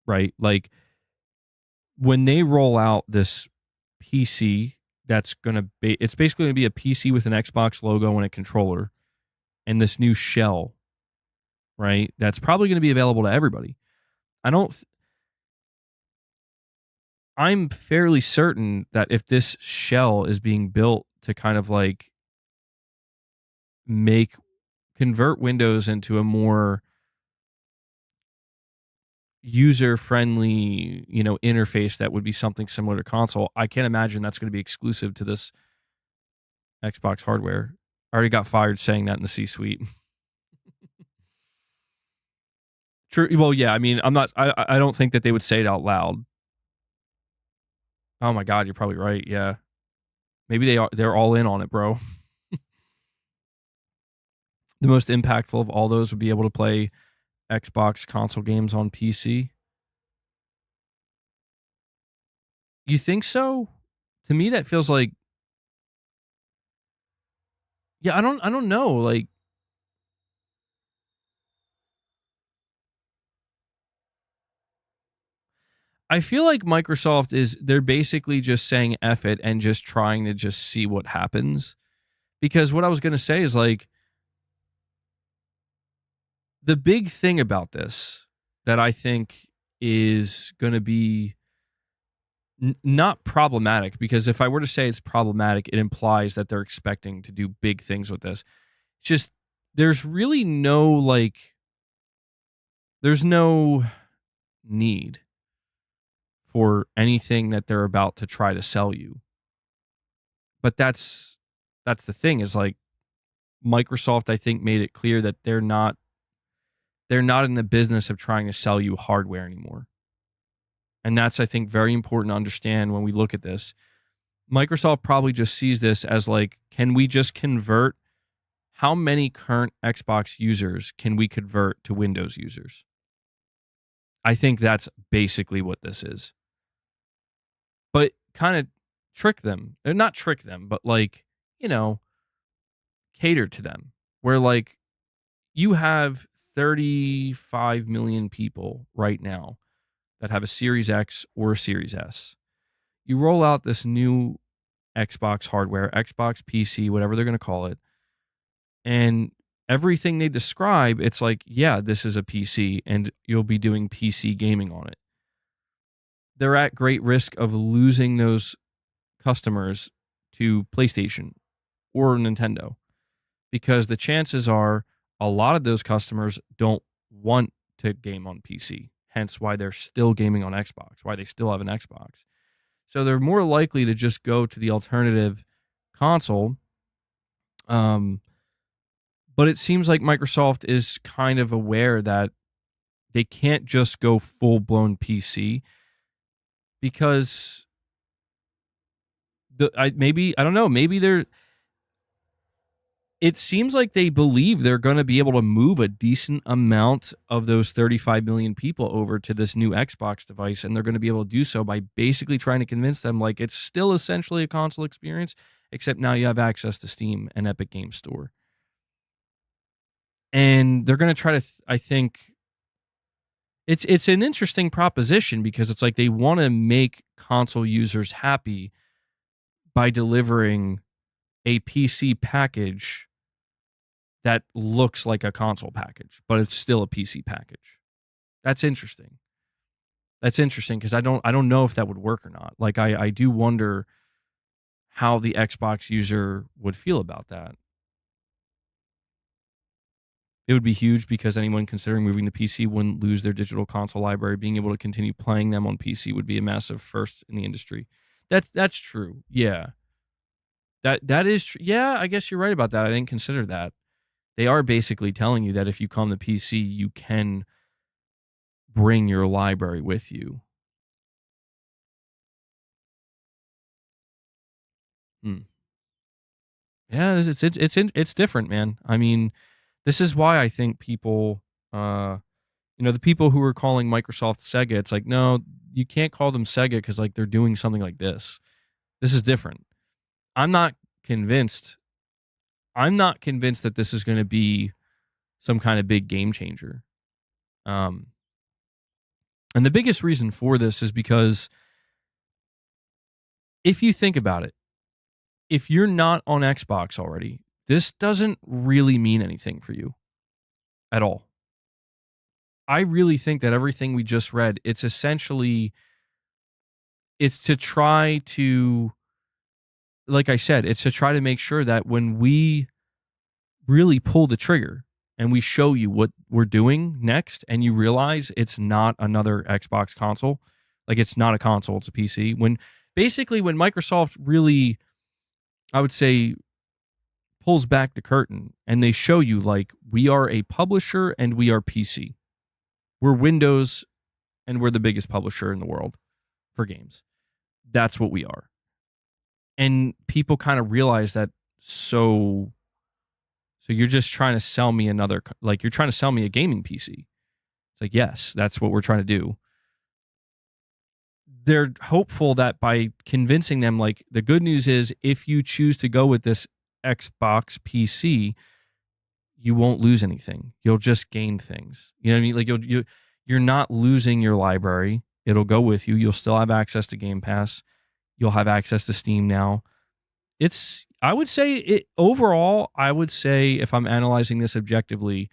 right? Like, when they roll out this PC, that's going to be, it's basically going to be a PC with an Xbox logo and a controller and this new shell, right? That's probably going to be available to everybody. I'm fairly certain that if this shell is being built to kind of like convert Windows into a more user-friendly, interface that would be something similar to console, I can't imagine that's going to be exclusive to this Xbox hardware. I already got fired saying that in the C-suite. True. Well, yeah. I mean, I don't think that they would say it out loud. Oh my God, you're probably right. Yeah, maybe they're all in on it, bro. The most impactful of all those would be able to play Xbox console games on PC. You think so? To me, that feels like, yeah. I don't know. Like, I feel like Microsoft they're basically just saying F it and just trying to just see what happens. Because what I was going to say is, like, the big thing about this that I think is going to be not problematic, because if I were to say it's problematic, it implies that they're expecting to do big things with this. It's just, there's really there's no need for anything that they're about to try to sell you. But that's the thing, is like, Microsoft, I think, made it clear that they're not in the business of trying to sell you hardware anymore. And that's, I think, very important to understand when we look at this. Microsoft probably just sees this as like, can we just convert how many current Xbox users can we convert to Windows users? I think that's basically what this is. But kind of trick them. Not trick them, but like, cater to them. Where like you have 35 million people right now that have a Series X or a Series S. You roll out this new Xbox hardware, Xbox PC, whatever they're going to call it, and everything they describe, it's like, yeah, this is a PC, and you'll be doing PC gaming on it. They're at great risk of losing those customers to PlayStation or Nintendo because the chances are a lot of those customers don't want to game on PC, hence why they're still gaming on Xbox, why they still have an Xbox. So they're more likely to just go to the alternative console. But it seems like Microsoft is kind of aware that they can't just go full-blown PC because I don't know, maybe they're it seems like they believe they're going to be able to move a decent amount of those 35 million people over to this new Xbox device, and they're going to be able to do so by basically trying to convince them like it's still essentially a console experience, except now you have access to Steam and Epic Games Store. And they're going to try to, I think, it's an interesting proposition because it's like they want to make console users happy by delivering a PC package that looks like a console package, but it's still a PC package. That's interesting. That's interesting because I don't know if that would work or not. Like I do wonder how the Xbox user would feel about that. It would be huge because anyone considering moving to PC wouldn't lose their digital console library. Being able to continue playing them on PC would be a massive first in the industry. That's true. Yeah. That is true. Yeah, I guess you're right about that. I didn't consider that. They are basically telling you that if you come to PC, you can bring your library with you. Yeah, it's different, man. I mean, this is why I think people, the people who are calling Microsoft Sega, it's like, no, you can't call them Sega because like they're doing something like this. This is different. I'm not convinced. I'm not convinced that this is going to be some kind of big game changer. And the biggest reason for this is because if you think about it, if you're not on Xbox already, this doesn't really mean anything for you at all. I really think that everything we just read, it's to try to, like I said, it's to try to make sure that when we really pull the trigger and we show you what we're doing next and you realize it's not another Xbox console, like it's not a console, it's a PC. When Microsoft really, I would say, pulls back the curtain and they show you like we are a publisher and we are PC. We're Windows and we're the biggest publisher in the world for games. That's what we are. And people kind of realize that so you're just trying to sell me you're trying to sell me a gaming PC. It's like, yes, that's what we're trying to do. They're hopeful that by convincing them, like the good news is if you choose to go with this Xbox PC, you won't lose anything. You'll just gain things. You know what I mean? Like you're not losing your library. It'll go with you. You'll still have access to Game Pass. You'll have access to Steam now. I would say overall, if I'm analyzing this objectively,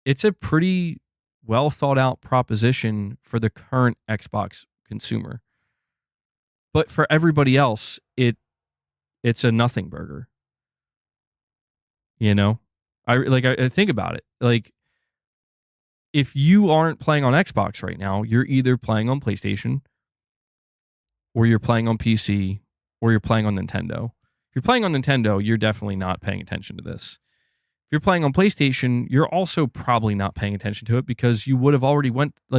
it's a pretty well thought out proposition for the current Xbox consumer. But for everybody else, it's a nothing burger. You know? I think about it. Like, if you aren't playing on Xbox right now, you're either playing on PlayStation, or you're playing on PC, or you're playing on Nintendo. If you're playing on Nintendo, you're definitely not paying attention to this. If you're playing on PlayStation, you're also probably not paying attention to it because you would have already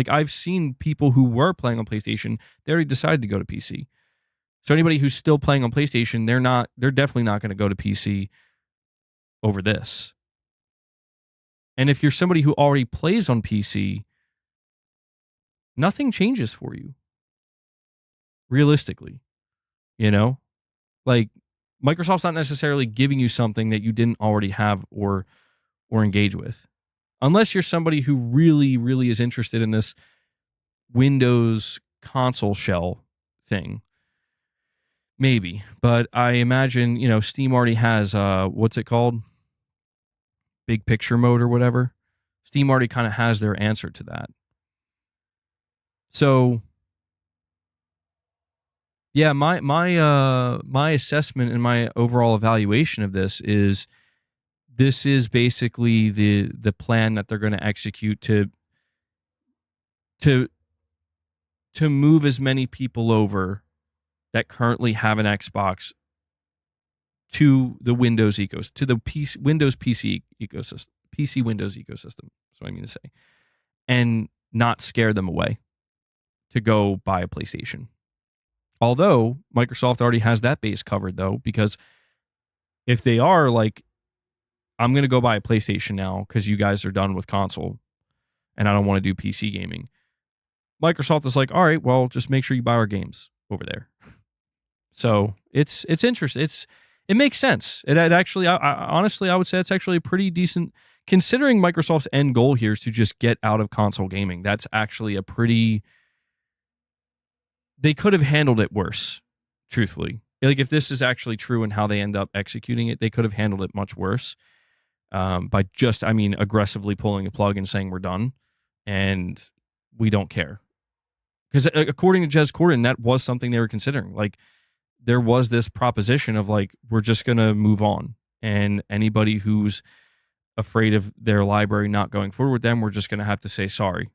I've seen people who were playing on PlayStation, they already decided to go to PC. So anybody who's still playing on PlayStation, they're definitely not going to go to PC over this. And if you're somebody who already plays on PC, nothing changes for you. Realistically, you know? Like Microsoft's not necessarily giving you something that you didn't already have or engage with. Unless you're somebody who really, really is interested in this Windows console shell thing. Maybe. But I imagine, Steam already has what's it called? Big picture mode or whatever. Steam already kind of has their answer to that. So yeah, my assessment and my overall evaluation of this is basically the plan that they're going to execute to move as many people over that currently have an Xbox to the Windows ecosystem, to the Windows PC ecosystem, PC Windows ecosystem. That's what I mean to say, and not scare them away to go buy a PlayStation. Although Microsoft already has that base covered, though, because if they are like, I'm going to go buy a PlayStation now because you guys are done with console and I don't want to do PC gaming, Microsoft is like, all right, well, just make sure you buy our games over there. So it's interesting. It makes sense. It actually, honestly, I would say it's actually a pretty decent, considering Microsoft's end goal here is to just get out of console gaming. That's actually a pretty, they could have handled it worse, truthfully. Like if this is actually true and how they end up executing it, they could have handled it much worse by just, aggressively pulling the plug and saying we're done and we don't care. Because according to Jez Corden, that was something they were considering. Like there was this proposition of like, we're just going to move on. And anybody who's afraid of their library not going forward with them, we're just going to have to say sorry.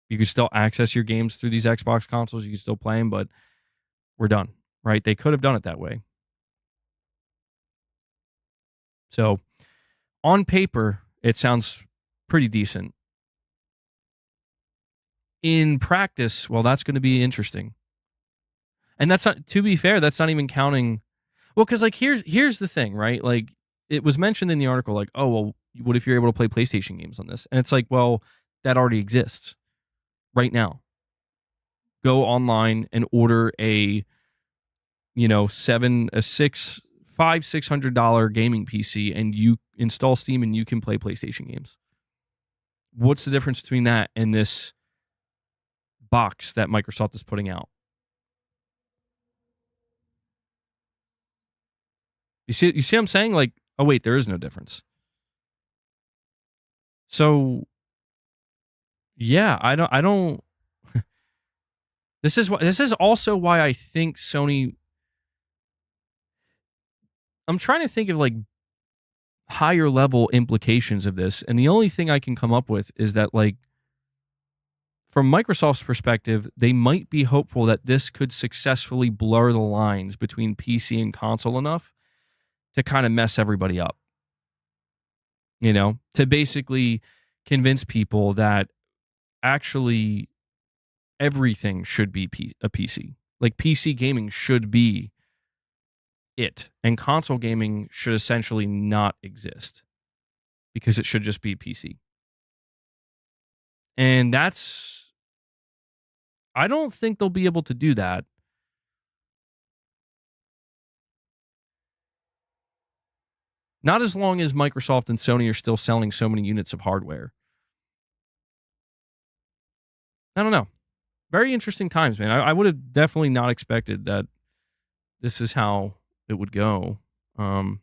You can still access your games through these Xbox consoles. You can still play them, but we're done, right? They could have done it that way. So on paper, it sounds pretty decent. In practice, well, that's going to be interesting. And that's not, to be fair, that's not even counting. Well, because like here's the thing, right? Like it was mentioned in the article, like, oh, well, what if you're able to play PlayStation games on this? And it's like, well, that already exists right now. Go online and order a $600 gaming PC, and you install Steam and you can play PlayStation games. What's the difference between that and this box that Microsoft is putting out? You see what I'm saying? Like, oh wait, there is no difference. So yeah, I don't This is also why I think Sony, I'm trying to think of like higher level implications of this, and the only thing I can come up with is that like from Microsoft's perspective, they might be hopeful that this could successfully blur the lines between PC and console enough to kind of mess everybody up. To basically convince people that actually everything should be a PC. Like PC gaming should be it, and console gaming should essentially not exist because it should just be PC. And I don't think they'll be able to do that. Not as long as Microsoft and Sony are still selling so many units of hardware. I don't know. Very interesting times, man. I would have definitely not expected that this is how it would go. I'm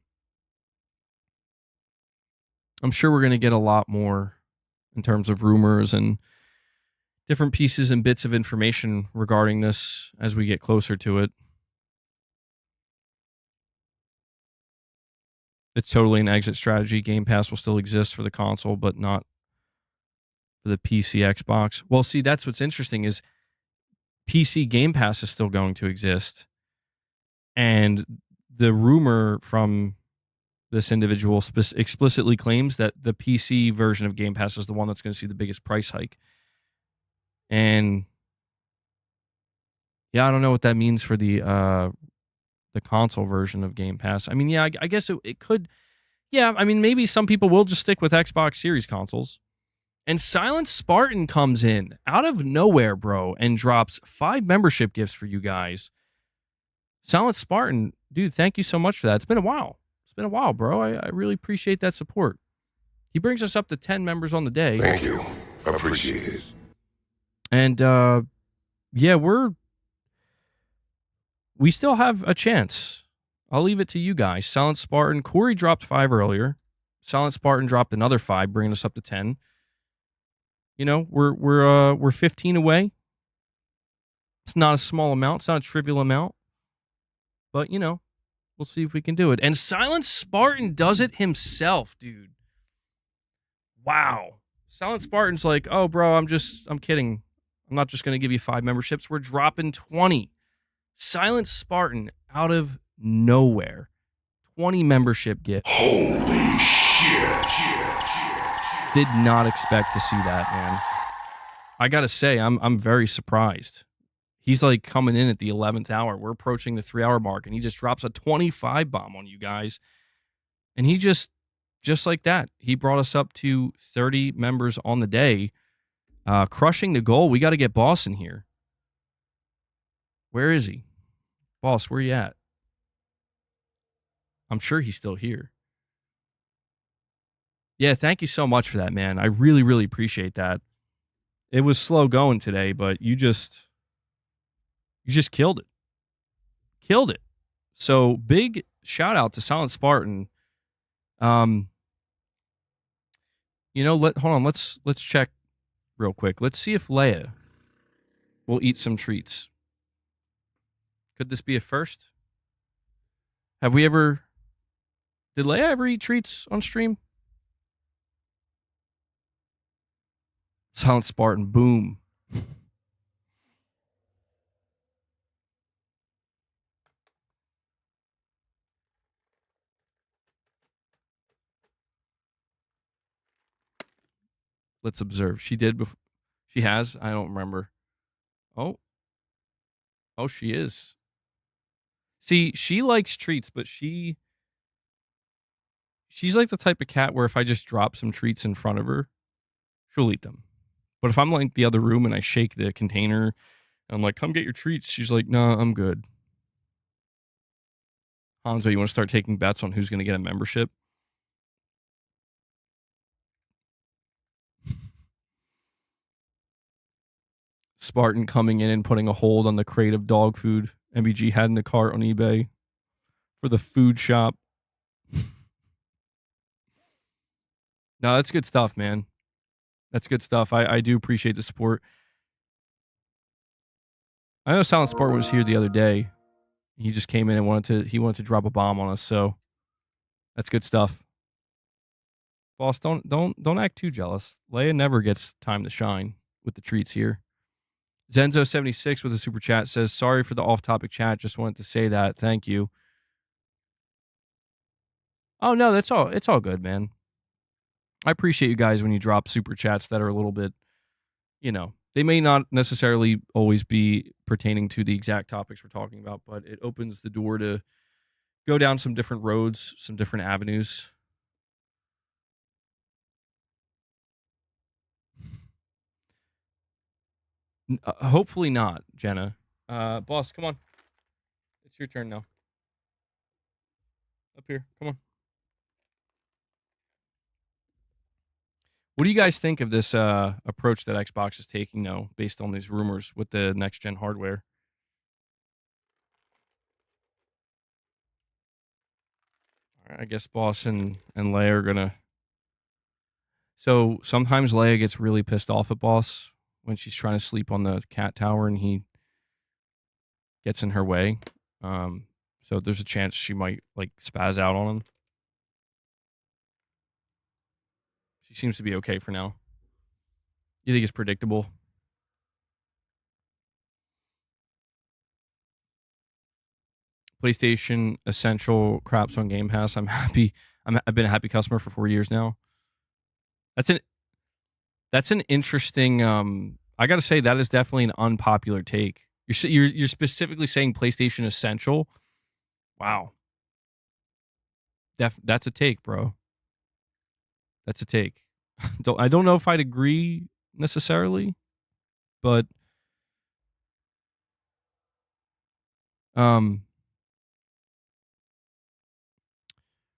sure we're going to get a lot more in terms of rumors and different pieces and bits of information regarding this as we get closer to it. It's totally an exit strategy. Game Pass will still exist for the console, but not for the PC Xbox. Well, see, that's what's interesting is PC Game Pass is still going to exist. And the rumor from this individual explicitly claims that the PC version of Game Pass is the one that's going to see the biggest price hike. And yeah, I don't know what that means for the console version of Game Pass. I mean, yeah, I guess it could Yeah, I mean, maybe some people will just stick with Xbox Series consoles. And Silent Spartan comes in out of nowhere, bro, and drops 5 membership gifts for you guys. Silent Spartan, dude, thank you so much for that. It's been a while. It's been a while, bro. I really appreciate that support. He brings us up to 10 members on the day. Thank you. Appreciate it. And yeah, we still have a chance. I'll leave it to you guys. Silent Spartan, Corey dropped 5 earlier. Silent Spartan dropped another 5, bringing us up to 10. You know, we're 15 away. It's not a small amount. It's not a trivial amount. But, you know, we'll see if we can do it. And Silent Spartan does it himself, dude. Wow. Silent Spartan's like, oh, bro, I'm kidding. I'm not just going to give you 5 memberships. We're dropping 20. Silent Spartan out of nowhere. 20 membership gift. Holy shit. Did not expect to see that, man. I got to say, I'm very surprised. He's like coming in at the 11th hour. We're approaching the 3-hour mark, and he just drops a 25 bomb on you guys. And he just like that, he brought us up to 30 members on the day, crushing the goal. We got to get Boss in here. Where is he? Boss, where you at? I'm sure he's still here. Yeah, thank you so much for that, man. I really, really appreciate that. It was slow going today, but you just killed it. Killed it. So big shout out to Silent Spartan. You know, hold on, let's check real quick. Let's see if Leia will eat some treats. Could this be a first? Did Leia ever eat treats on stream? Silent Spartan, boom. Let's observe. She did before. She has? I don't remember. Oh, she is. See, she likes treats, but she's like the type of cat where if I just drop some treats in front of her, she'll eat them. But if I'm like the other room and I shake the container and I'm like, come get your treats, she's like, no, I'm good. Hanzo, you want to start taking bets on who's going to get a membership? Spartan coming in and putting a hold on the crate of dog food MBG had in the cart on eBay for the food shop. No, that's good stuff, man. That's good stuff. I do appreciate the support. I know Silent Spartan was here the other day. He just came in and wanted to drop a bomb on us, so that's good stuff. Boss, don't act too jealous. Leia never gets time to shine with the treats here. Zenzo76 with a super chat says, sorry for the off-topic chat. Just wanted to say that. Thank you. Oh, no, that's all. It's all good, man. I appreciate you guys when you drop super chats that are a little bit, you know, they may not necessarily always be pertaining to the exact topics we're talking about, but it opens the door to go down some different roads, some different avenues. Hopefully not, Jenna. Boss, come on. It's your turn now. Up here. Come on. What do you guys think of this approach that Xbox is taking now, based on these rumors with the next-gen hardware? All right, I guess Boss and Leia are going to... So sometimes Leia gets really pissed off at Boss when she's trying to sleep on the cat tower and he gets in her way. So there's a chance she might like spaz out on him. She seems to be okay for now. You think it's predictable? PlayStation Essential craps on Game Pass. I'm happy. I've been a happy customer for 4 years now. That's an interesting. I got to say that is definitely an unpopular take. You're specifically saying PlayStation Essential. Wow. That's a take, bro. That's a take. I don't know if I'd agree necessarily, but um,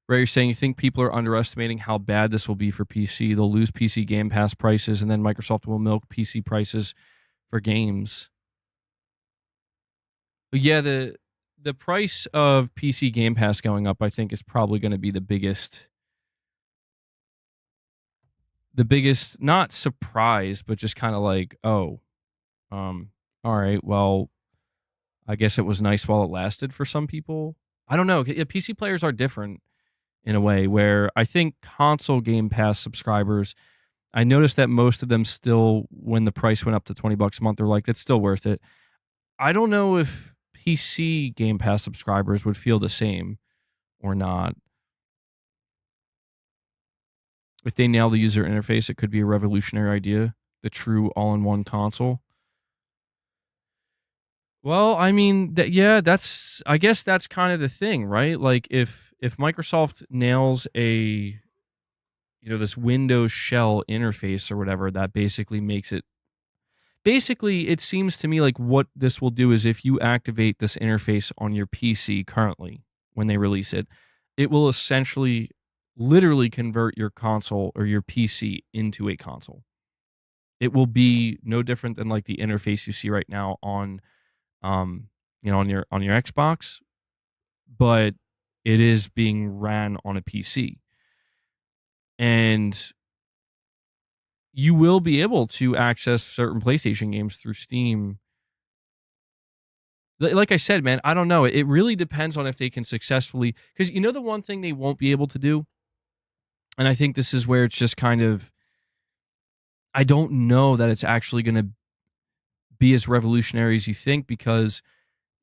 Ray, you're saying you think people are underestimating how bad this will be for PC. They'll lose PC Game Pass prices, and then Microsoft will milk PC prices for games. But yeah, the price of PC Game Pass going up, I think, is probably going to be the biggest not surprise, but just kind of like, oh, all right, well, I guess it was nice while it lasted for some people. I don't know. PC players are different in a way where I think console Game Pass subscribers, I noticed that most of them still, when the price went up to $20 a month, they're like, it's still worth it. I don't know if PC Game Pass subscribers would feel the same or not. If they nail the user interface, it could be a revolutionary idea. The true all-in-one console. Well, I mean, I guess that's kind of the thing, right? Like if Microsoft nails a this Windows shell interface or whatever, that basically makes it it seems to me like what this will do is if you activate this interface on your PC currently when they release it, it will essentially literally convert your console or your PC into a console. It will be no different than like the interface you see right now on on your Xbox, but it is being ran on a PC. And you will be able to access certain PlayStation games through Steam. Like I said, man, I don't know. It really depends on if they can successfully, because the one thing they won't be able to do, and I think this is where it's just kind of, I don't know that it's actually going to be as revolutionary as you think, because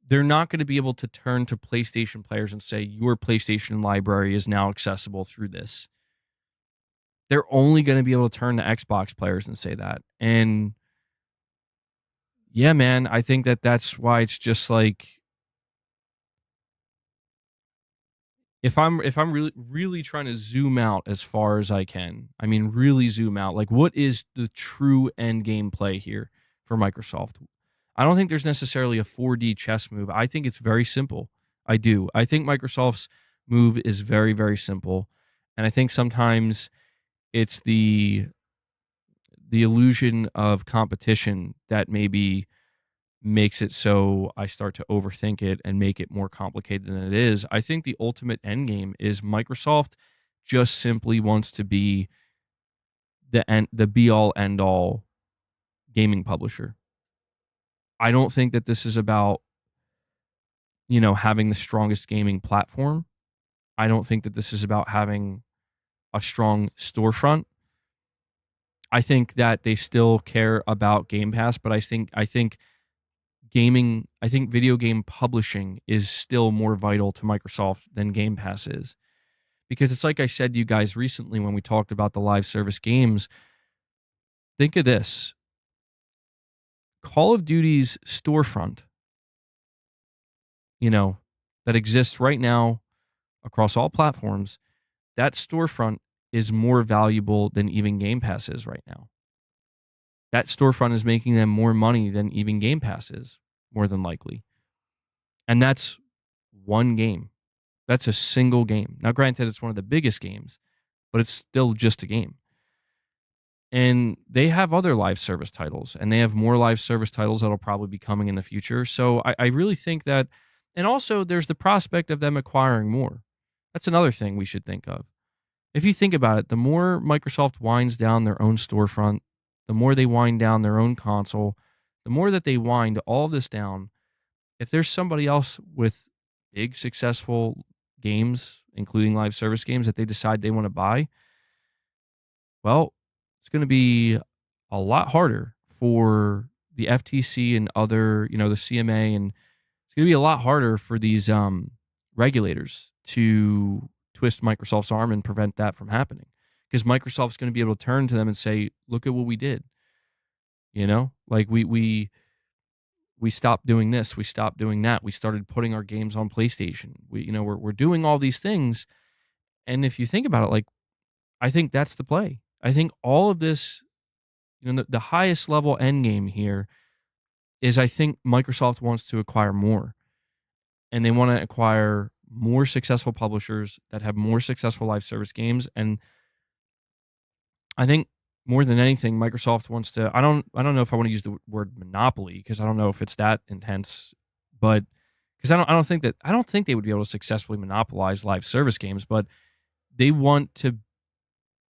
they're not going to be able to turn to PlayStation players and say, your PlayStation library is now accessible through this. They're only going to be able to turn to Xbox players and say that. And yeah, man, I think that's why it's just like, if I'm really trying to zoom out as far as I can, I mean, really zoom out, like what is the true end game play here for Microsoft? I don't think there's necessarily a 4D chess move. I think it's very simple. I do. I think Microsoft's move is very, very simple. And I think sometimes it's the illusion of competition that maybe makes it so I start to overthink it and make it more complicated than it is. I think the ultimate end game is Microsoft just simply wants to be the be all end all gaming publisher. I don't think that this is about having the strongest gaming platform. I don't think that this is about having a strong storefront. I think that they still care about Game Pass, but I think video game publishing is still more vital to Microsoft than Game Pass is. Because it's like I said to you guys recently when we talked about the live service games. Think of this. Call of Duty's storefront, that exists right now across all platforms, that storefront is more valuable than even Game Pass is right now. That storefront is making them more money than even Game Pass is, more than likely. And that's one game. That's a single game. Now, granted, it's one of the biggest games, but it's still just a game. And they have other live service titles, and they have more live service titles that'll probably be coming in the future. So I really think that, and also there's the prospect of them acquiring more. That's another thing we should think of. If you think about it, the more Microsoft winds down their own storefront, the more they wind down their own console, the more that they wind all this down, if there's somebody else with big successful games, including live service games, that they decide they want to buy, well, it's going to be a lot harder for the FTC and other, the CMA, and it's going to be a lot harder for these regulators to twist Microsoft's arm and prevent that from happening. Because Microsoft's going to be able to turn to them and say, look at what we did. Like we stopped doing this, we stopped doing that, we started putting our games on PlayStation. We're doing all these things. And if you think about it, like, I think that's the play. I think all of this, the highest level end game here is I think Microsoft wants to acquire more, and they want to acquire more successful publishers that have more successful live service games. And I think more than anything, Microsoft wants to. I don't know if I want to use the word monopoly because I don't know if it's that intense, but because I don't think they would be able to successfully monopolize live service games, but they want to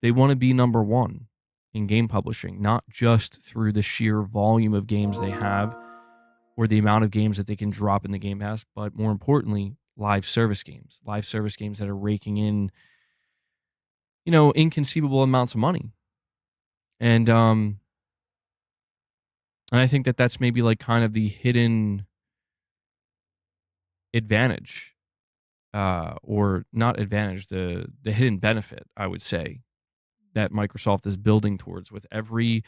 be number one in game publishing, not just through the sheer volume of games they have or the amount of games that they can drop in the Game Pass, but more importantly, live service games that are raking in, inconceivable amounts of money. And I think that that's maybe like kind of the hidden advantage, or not advantage, the hidden benefit, I would say, that Microsoft is building towards with every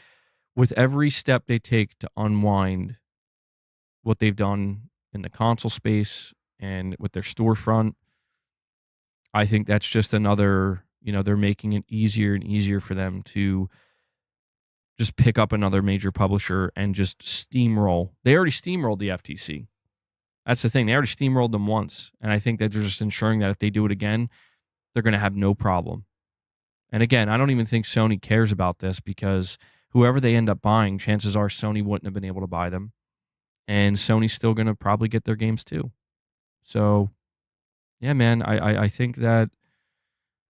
step they take to unwind what they've done in the console space and with their storefront. I think that's just another, they're making it easier and easier for them to just pick up another major publisher and just steamroll. They already steamrolled the FTC. That's the thing. They already steamrolled them once. And I think that they're just ensuring that if they do it again, they're going to have no problem. And again, I don't even think Sony cares about this because whoever they end up buying, chances are Sony wouldn't have been able to buy them. And Sony's still going to probably get their games too. So, yeah, man, I think that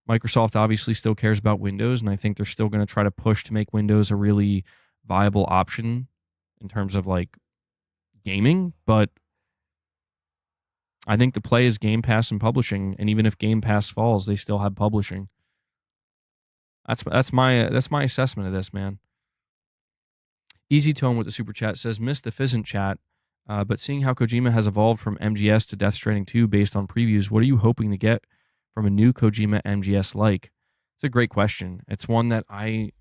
Microsoft obviously still cares about Windows, and I think they're still going to try to push to make Windows a really viable option in terms of like gaming. But I think the play is Game Pass and publishing, and even if Game Pass falls, they still have publishing. That's my assessment of this, man. Easy Tone with the super chat says, missed the Physint chat, but seeing how Kojima has evolved from MGS to Death Stranding 2 based on previews, what are you hoping to get from a new Kojima MGS like? It's a great question. It's one that I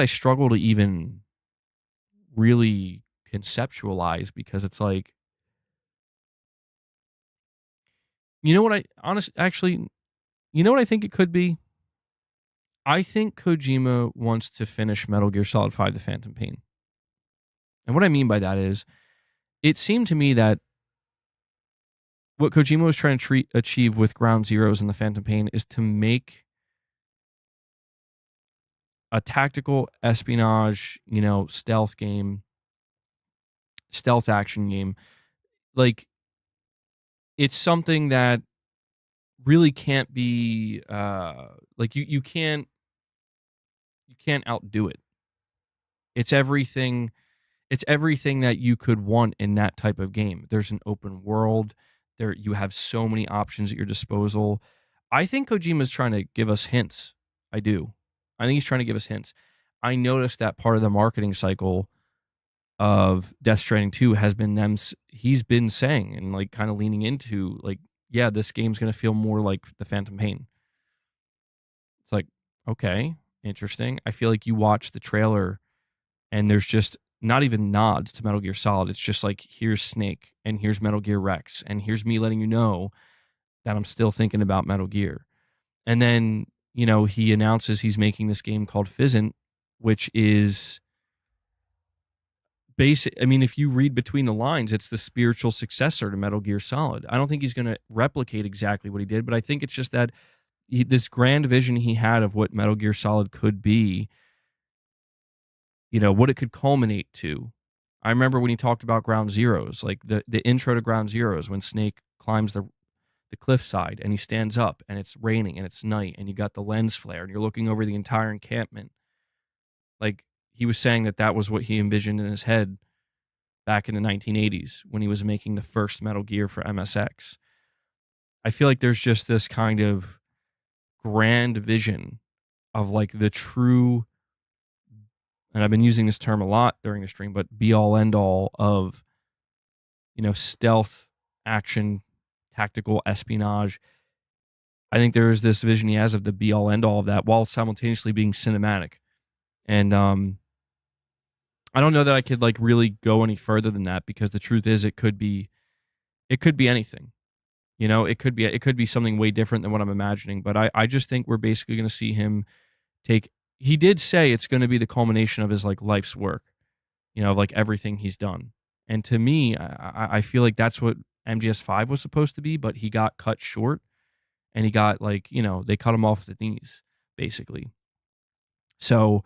struggle to even really conceptualize because it's like, you know what I think it could be? I think Kojima wants to finish Metal Gear Solid 5 The Phantom Pain. And what I mean by that is, it seemed to me that what Kojima was trying to achieve with Ground Zeroes and The Phantom Pain is to make a tactical espionage, stealth action game. Like, it's something that really can't be, like you can't outdo it. It's everything that you could want in that type of game. There's an open world. There you have so many options at your disposal. I think Kojima's trying to give us hints. I do. I think he's trying to give us hints. I noticed that part of the marketing cycle of Death Stranding 2 has been he's been saying and like kind of leaning into like, yeah, this game's going to feel more like The Phantom Pain. It's like, okay, interesting. I feel like you watch the trailer and there's just not even nods to Metal Gear Solid. It's just like, here's Snake and here's Metal Gear Rex and here's me letting you know that I'm still thinking about Metal Gear. And then, he announces he's making this game called Physint, which is basic. I mean, if you read between the lines, it's the spiritual successor to Metal Gear Solid. I don't think he's going to replicate exactly what he did, but I think it's just that this grand vision he had of what Metal Gear Solid could be, what it could culminate to. I remember when he talked about Ground Zeroes, like the intro to Ground Zeroes, when Snake climbs the cliffside and he stands up and it's raining and it's night and you got the lens flare and you're looking over the entire encampment. Like, he was saying that was what he envisioned in his head back in the 1980s when he was making the first Metal Gear for MSX. I feel like there's just this kind of grand vision of like the true, and I've been using this term a lot during the stream, but be all end all of, stealth, action, tactical espionage. I think there is this vision he has of the be all end all of that while simultaneously being cinematic. And I don't know that I could like really go any further than that because the truth is it could be anything. You know, it could be something way different than what I'm imagining, but I just think we're basically going to see him take. He did say it's going to be the culmination of his like life's work, of like everything he's done. And to me, I feel like that's what MGS5 was supposed to be, but he got cut short, and he got like, they cut him off the knees basically. So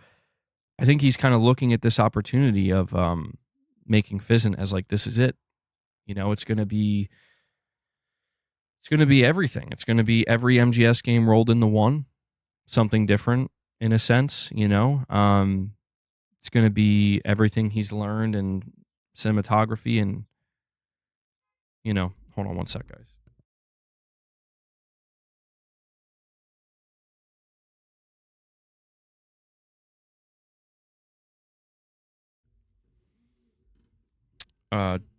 I think he's kind of looking at this opportunity of making Physint as like, this is it. It's going to be everything. It's going to be every MGS game rolled into one, something different in a sense. It's going to be everything he's learned in cinematography and, hold on one sec, guys.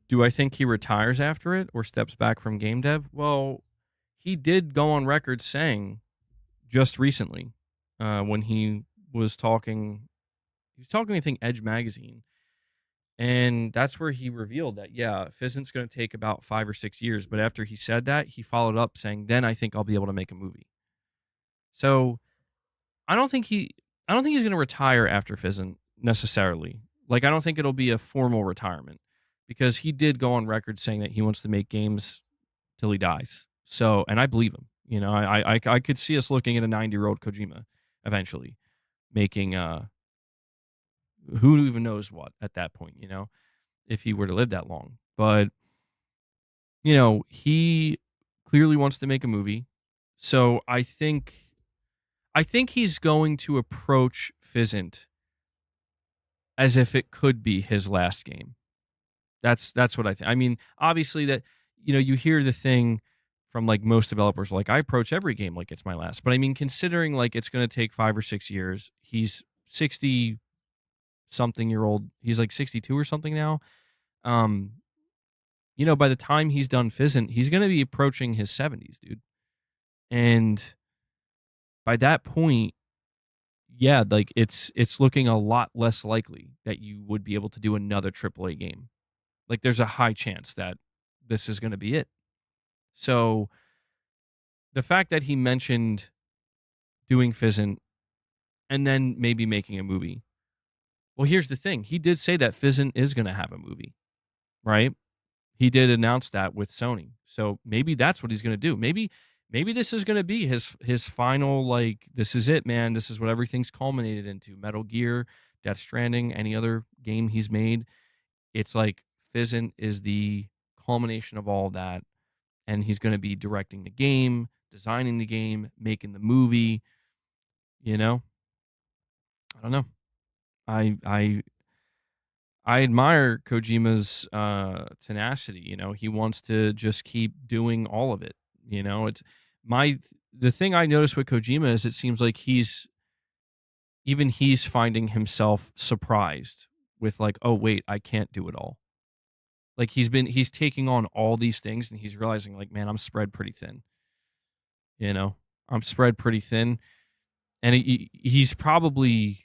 Do I think he retires after it or steps back from game dev? Well, he did go on record saying just recently, when he was talking, I think, Edge Magazine, and that's where he revealed that, yeah, Physint's going to take about 5 or 6 years. But after he said that, he followed up saying, then I think I'll be able to make a movie. So I don't think he's going to retire after Physint necessarily. Like, I don't think it'll be a formal retirement, because he did go on record saying that he wants to make games till he dies. So, and I believe him. I could see us looking at a 90-year-old Kojima eventually making who even knows what at that point, if he were to live that long. But he clearly wants to make a movie. So I think he's going to approach Physint as if it could be his last game. That's what I think. I mean, obviously that, you hear the thing from like most developers, like, I approach every game like it's my last. But I mean, considering like it's going to take 5 or 6 years, he's 60 something year old. He's like 62 or something now. By the time he's done Physint, he's going to be approaching his 70s, dude. And by that point, yeah, like it's looking a lot less likely that you would be able to do another AAA game. Like, there's a high chance that this is going to be it. So the fact that he mentioned doing Physint and then maybe making a movie. Well, here's the thing. He did say that Physint is going to have a movie, right? He did announce that with Sony. So maybe that's what he's going to do. Maybe this is going to be his final, like, this is it, man. This is what everything's culminated into. Metal Gear, Death Stranding, any other game he's made. It's like Physint is the culmination of all that. And he's going to be directing the game, designing the game, making the movie. I don't know. I admire Kojima's tenacity. He wants to just keep doing all of it. It's the thing I noticed with Kojima is it seems like he's finding himself surprised with like, oh wait, I can't do it all. Like, he's taking on all these things and he's realizing like, man, I'm spread pretty thin. I'm spread pretty thin, and he's probably,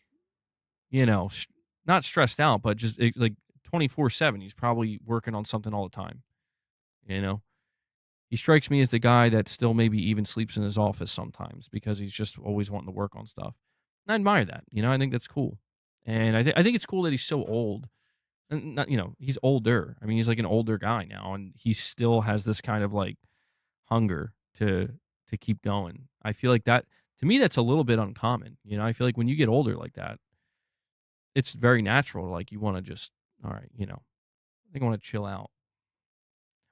not stressed out, but just like 24/7. He's probably working on something all the time. He strikes me as the guy that still maybe even sleeps in his office sometimes because he's just always wanting to work on stuff. And I admire that. I think that's cool, and I think it's cool that he's so old. And not, he's older. I mean, he's like an older guy now, and he still has this kind of like hunger to keep going. I feel like that, to me, that's a little bit uncommon. I feel like when you get older like that, it's very natural. Like, you want to just, all right, I think I want to chill out.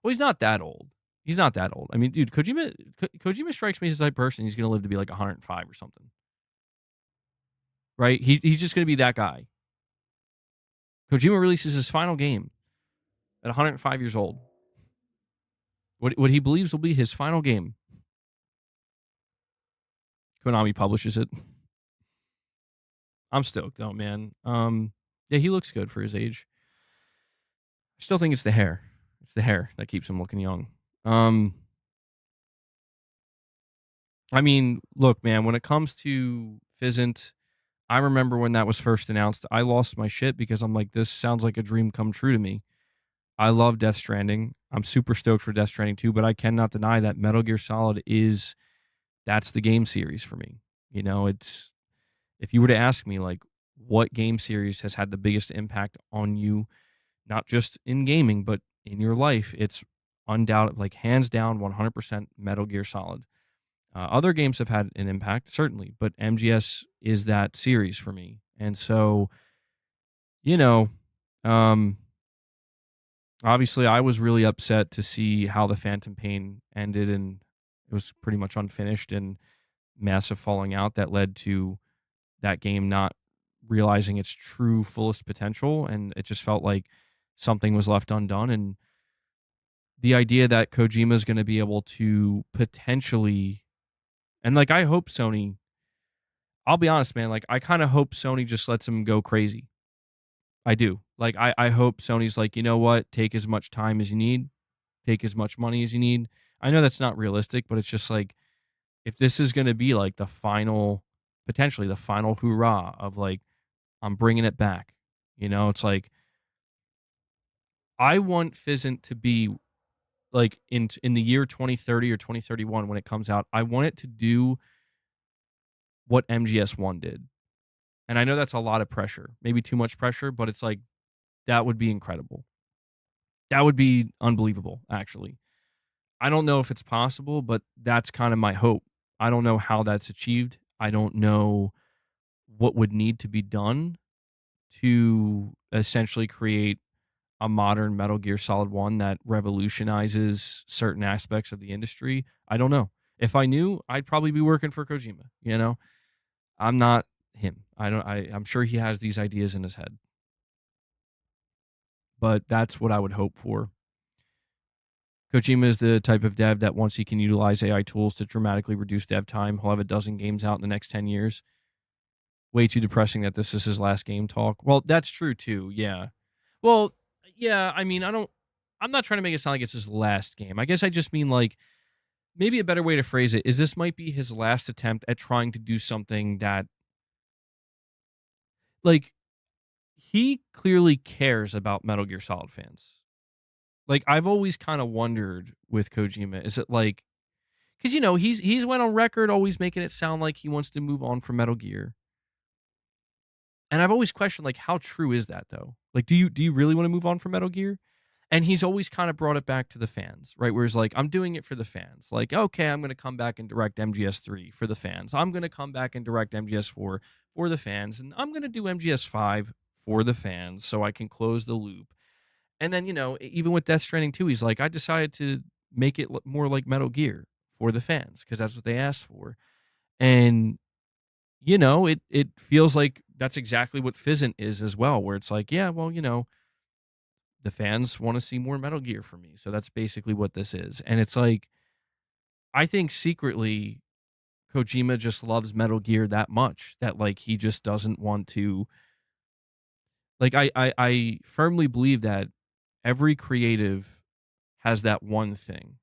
Well, he's not that old. He's not that old. I mean, dude, Kojima strikes me as the type of person he's going to live to be like 105 or something. Right? He's just going to be that guy. Kojima releases his final game at 105 years old. What he believes will be his final game. Konami publishes it. I'm stoked though, man. Yeah, he looks good for his age. I still think it's the hair. It's the hair that keeps him looking young. I mean, look, man, when it comes to Physint, I remember when that was first announced, I lost my shit because I'm like, this sounds like a dream come true to me. I love Death Stranding. I'm super stoked for Death Stranding 2, but I cannot deny that Metal Gear Solid that's the game series for me. You know, it's if you were to ask me like what game series has had the biggest impact on you, not just in gaming, but in your life, it's undoubted, like hands down, 100% Metal Gear Solid. Other games have had an impact, certainly, but MGS is that series for me. And so, you know, um, obviously, I was really upset to see how the Phantom Pain ended, and it was pretty much unfinished and massive falling out that led to that game not realizing its true fullest potential, and it just felt like something was left undone. And the idea that Kojima is going to be able to potentially, and like I hope Sony, I'll be honest, man, like I kind of hope Sony just lets him go crazy. I do. Like I hope Sony's like, you know what, take as much time as you need, take as much money as you need. I know that's not realistic, but it's just like if this is going to be like the final, potentially the final hoorah of like I'm bringing it back. You know, it's like I want Physint to be like in the year 2030 or 2031 when it comes out. I want it to do what MGS1 did. And I know that's a lot of pressure, maybe too much pressure, but it's like that would be incredible. That would be unbelievable, actually. I don't know if it's possible, but that's kind of my hope. I don't know how that's achieved. I don't know what would need to be done to essentially create a modern Metal Gear Solid 1 that revolutionizes certain aspects of the industry. I don't know. If I knew, I'd probably be working for Kojima, you know? I'm not him. I'm sure he has these ideas in his head. But that's what I would hope for. Kojima is the type of dev that once he can utilize AI tools to dramatically reduce dev time, he'll have a dozen games out in the next 10 years. Way too depressing that this is his last game talk. Well, that's true too. Yeah. Well, yeah, I mean, I'm not trying to make it sound like it's his last game. I guess I just mean like maybe a better way to phrase it is this might be his last attempt at trying to do something that like he clearly cares about Metal Gear Solid fans. Like I've always kind of wondered with Kojima, is it like because you know he's went on record always making it sound like he wants to move on from Metal Gear, and I've always questioned like how true is that though? Like do you really want to move on from Metal Gear? And he's always kind of brought it back to the fans, right? Whereas like I'm doing it for the fans. Like okay, I'm going to come back and direct MGS3 for the fans. I'm going to come back and direct MGS4 for the fans, and I'm going to do MGS5 for the fans so I can close the loop. And then, you know, even with Death Stranding 2, he's like, I decided to make it more like Metal Gear for the fans because that's what they asked for. And, you know, it feels like that's exactly what Physint is as well, where it's like, yeah, well, you know, the fans want to see more Metal Gear from me. So that's basically what this is. And it's like, I think secretly Kojima just loves Metal Gear that much that like he just doesn't want to like I firmly believe that every creative has that one thing.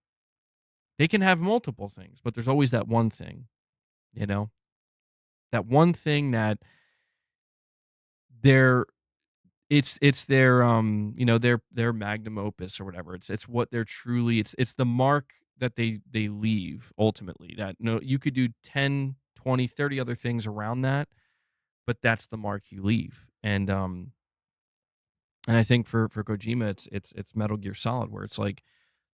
They can have multiple things, but there's always that one thing, you know? That one thing that they're it's their you know, their magnum opus or whatever. It's what they're truly it's the mark that they leave ultimately. That no you could do 10, 20, 30 other things around that, but that's the mark you leave. And I think for Kojima it's Metal Gear Solid where it's like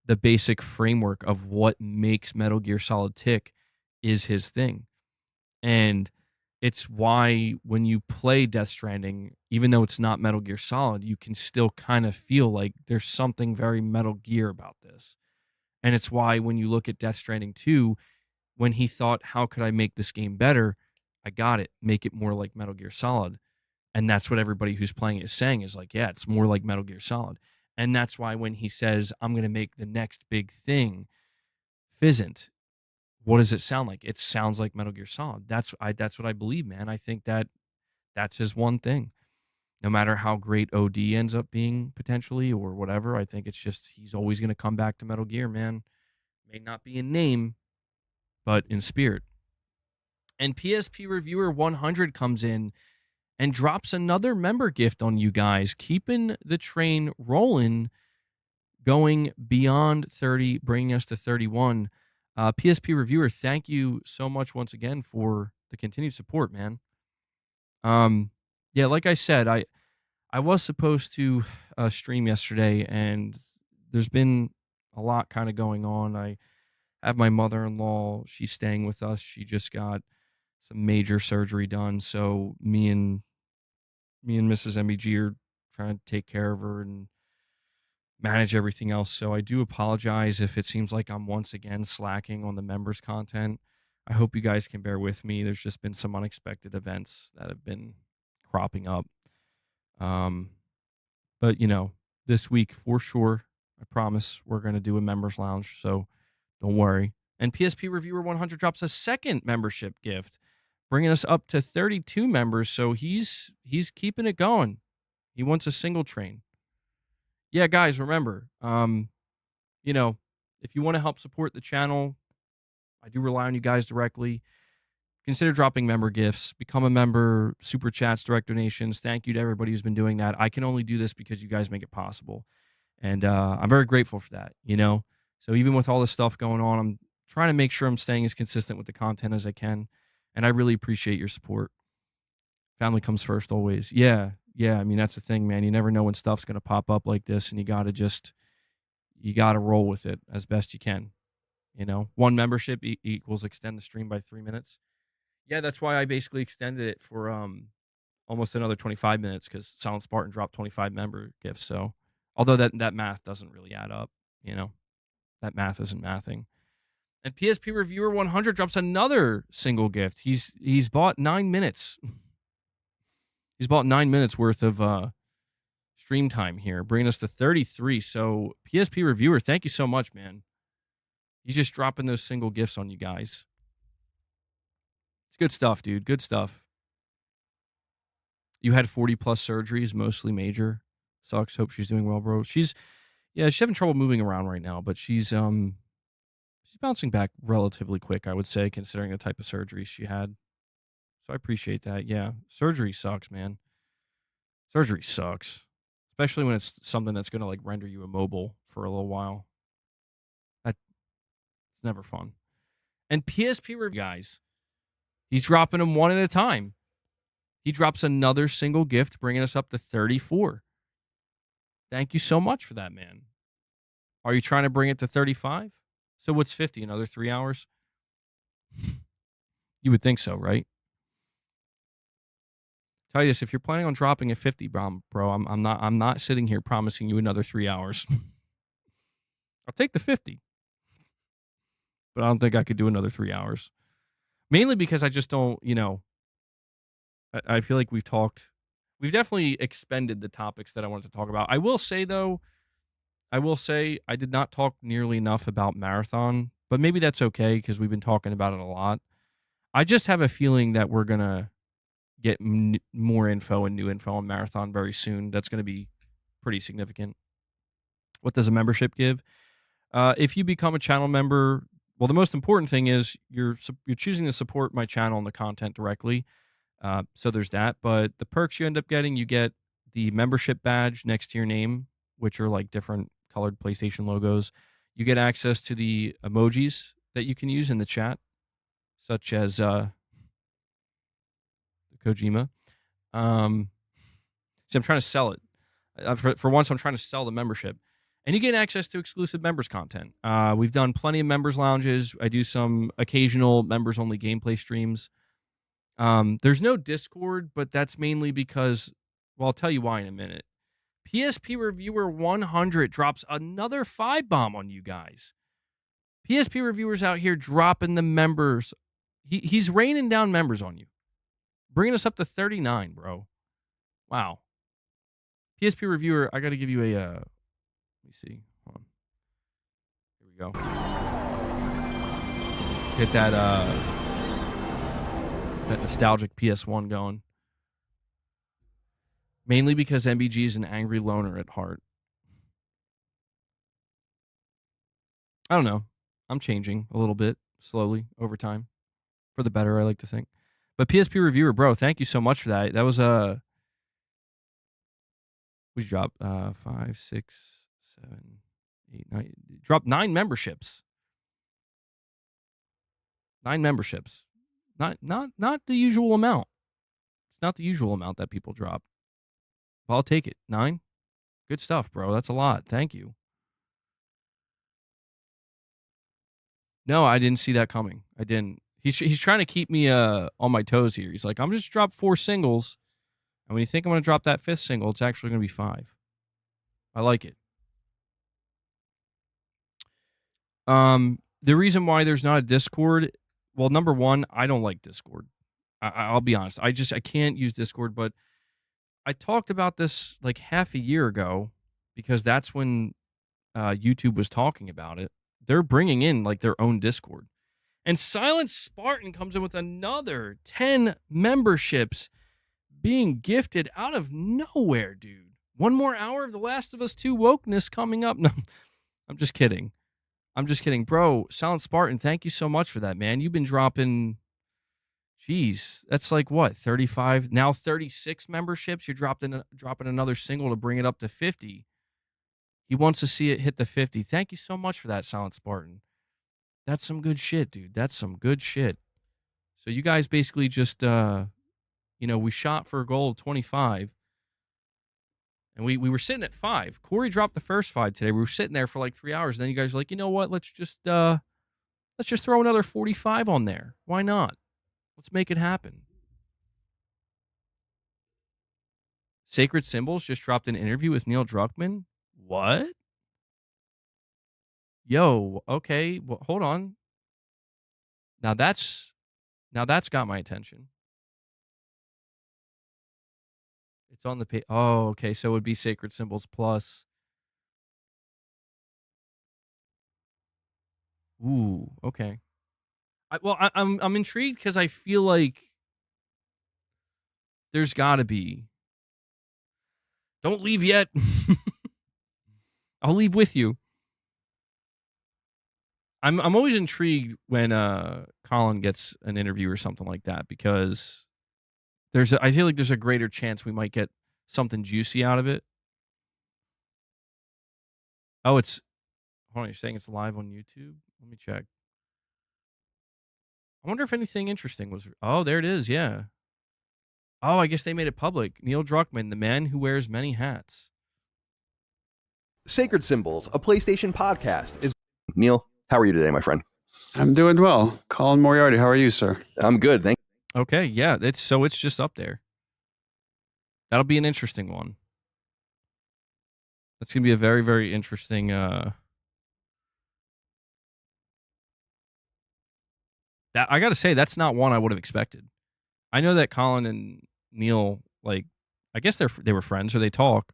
the basic framework of what makes Metal Gear Solid tick is his thing. And it's why when you play Death Stranding, even though it's not Metal Gear Solid, you can still kind of feel like there's something very Metal Gear about this. And it's why when you look at Death Stranding 2, when he thought, how could I make this game better? I got it. Make it more like Metal Gear Solid. And that's what everybody who's playing it is saying is like, yeah, it's more like Metal Gear Solid. And that's why when he says, I'm going to make the next big thing, Physint, what does it sound like? It sounds like Metal Gear Solid. That's what I believe, man. I think that's his one thing. No matter how great OD ends up being potentially or whatever, I think it's just he's always going to come back to Metal Gear, man. May not be in name, but in spirit. And PSP Reviewer 100 comes in and drops another member gift on you guys, keeping the train rolling going beyond 30, bringing us to 31. PSP Reviewer, thank you so much once again for the continued support, man. Yeah, like I said, I was supposed to stream yesterday, and there's been a lot kind of going on. I have my mother-in-law. She's staying with us. She just got some major surgery done, so me and Mrs. MBG are trying to take care of her and manage everything else. So I do apologize if it seems like I'm once again slacking on the members content. I hope you guys can bear with me. There's just been some unexpected events that have been cropping up. Um, but this week for sure, I promise we're going to do a members lounge. So don't worry. And PSP Reviewer 100 drops a second membership gift, bringing us up to 32 members. So he's keeping it going. He wants a single train. Yeah, guys, remember, if you want to help support the channel, I do rely on you guys directly. Consider dropping member gifts, become a member, super chats, direct donations. Thank you to everybody who's been doing that. I can only do this because you guys make it possible. And I'm very grateful for that, So even with all this stuff going on, I'm trying to make sure I'm staying as consistent with the content as I can. And I really appreciate your support. Family comes first always. Yeah. I mean, that's the thing, man. You never know when stuff's going to pop up like this, and you got to roll with it as best you can. One membership equals extend the stream by 3 minutes. Yeah, that's why I basically extended it for almost another 25 minutes, because Silent Spartan dropped 25 member gifts. So although that math doesn't really add up, that math isn't mathing. And PSP Reviewer 100 drops another single gift. He's bought 9 minutes. He's bought 9 minutes worth of stream time here, bringing us to 33. So PSP Reviewer, thank you so much, man. He's just dropping those single gifts on you guys. It's good stuff, dude. Good stuff. You had 40 plus surgeries, mostly major. Sucks. Hope she's doing well, bro. She's having trouble moving around right now, but she's bouncing back relatively quick, I would say, considering the type of surgery she had. So I appreciate that. Yeah, surgery sucks, man. Surgery sucks, especially when it's something that's gonna render you immobile for a little while. It's never fun. And PSP Review, guys, he's dropping them one at a time. He drops another single gift, bringing us up to 34. Thank you so much for that, man. Are you trying to bring it to 35? So what's 50? Another 3 hours? You would think so, right? Tell you this, if you're planning on dropping at 50, bro, I'm not sitting here promising you another 3 hours. I'll take the 50. But I don't think I could do another 3 hours. Mainly because I just don't, I feel like we've definitely expended the topics that I wanted to talk about. I will say I did not talk nearly enough about Marathon, but maybe that's okay because we've been talking about it a lot. I just have a feeling that we're going to get more info and new info on Marathon very soon. That's going to be pretty significant. What does a membership give? If you become a channel member, well, the most important thing is you're choosing to support my channel and the content directly. So there's that. But the perks you end up getting, you get the membership badge next to your name, which are like different colored PlayStation logos. You get access to the emojis that you can use in the chat, such as Kojima. So I'm trying to sell it. For once, I'm trying to sell the membership. And you get access to exclusive members content. We've done plenty of members lounges. I do some occasional members-only gameplay streams. There's no Discord, but that's mainly because, well, I'll tell you why in a minute. PSP Reviewer 100 drops another 5-bomb on you guys. PSP Reviewer's out here dropping the members. He's raining down members on you. Bringing us up to 39, bro. Wow. PSP Reviewer, I got to give you a... let me see. Hold on. Here we go. Get that nostalgic PS1 going. Mainly because MBG is an angry loner at heart. I don't know. I'm changing a little bit, slowly, over time. For the better, I like to think. But PSP Reviewer, bro, thank you so much for that. That was a... What'd you drop? 5, 6, 7... Dropped 9 memberships. 9 memberships. Not the usual amount. It's not the usual amount that people drop. But I'll take it. 9. Good stuff, bro. That's a lot. Thank you. No, I didn't see that coming. I didn't. He's trying to keep me on my toes here. He's like, I'm just drop 4 singles, and when you think I'm going to drop that 5th single, it's actually going to be 5. I like it. The reason why there's not a Discord, well, number one, I don't like Discord. I'll be honest. I can't use Discord, but I talked about this like half a year ago because that's when YouTube was talking about it. They're bringing in like their own Discord. And Silent Spartan comes in with another 10 memberships being gifted out of nowhere, dude. One more hour of The Last of Us 2 wokeness coming up. No, I'm just kidding. Bro, Silent Spartan, thank you so much for that, man. You've been dropping, geez, that's like what, 35, now 36 memberships? You're dropping another single to bring it up to 50. He wants to see it hit the 50. Thank you so much for that, Silent Spartan. That's some good shit, dude. That's some good shit. So you guys basically just, we shot for a goal of 25. And we were sitting at 5. Corey dropped the first 5 today. We were sitting there for like 3 hours. And then you guys were like, you know what? Let's just throw another 45 on there. Why not? Let's make it happen. Sacred Symbols just dropped an interview with Neil Druckmann. What? Yo, okay. Well, hold on. Now that's got my attention. It's on the page. Oh, okay. So it would be Sacred Symbols Plus. Ooh, okay. I'm intrigued because I feel like there's got to be. Don't leave yet. I'll leave with you. I'm always intrigued when Colin gets an interview or something like that because I feel like there's a greater chance we might get something juicy out of it. Oh, hold on, you're saying it's live on YouTube? Let me check. I wonder if anything interesting was. Oh, there it is. Yeah. Oh, I guess they made it public. Neil Druckmann, the man who wears many hats. Sacred Symbols, a PlayStation podcast. Neil, how are you today, my friend? I'm doing well. Colin Moriarty, how are you, sir? I'm good, thank you. Okay, yeah, it's just up there. That'll be an interesting one. That's gonna be a very, very interesting. That I gotta say, that's not one I would have expected. I know that Colin and Neil, like, I guess they were friends or they talk.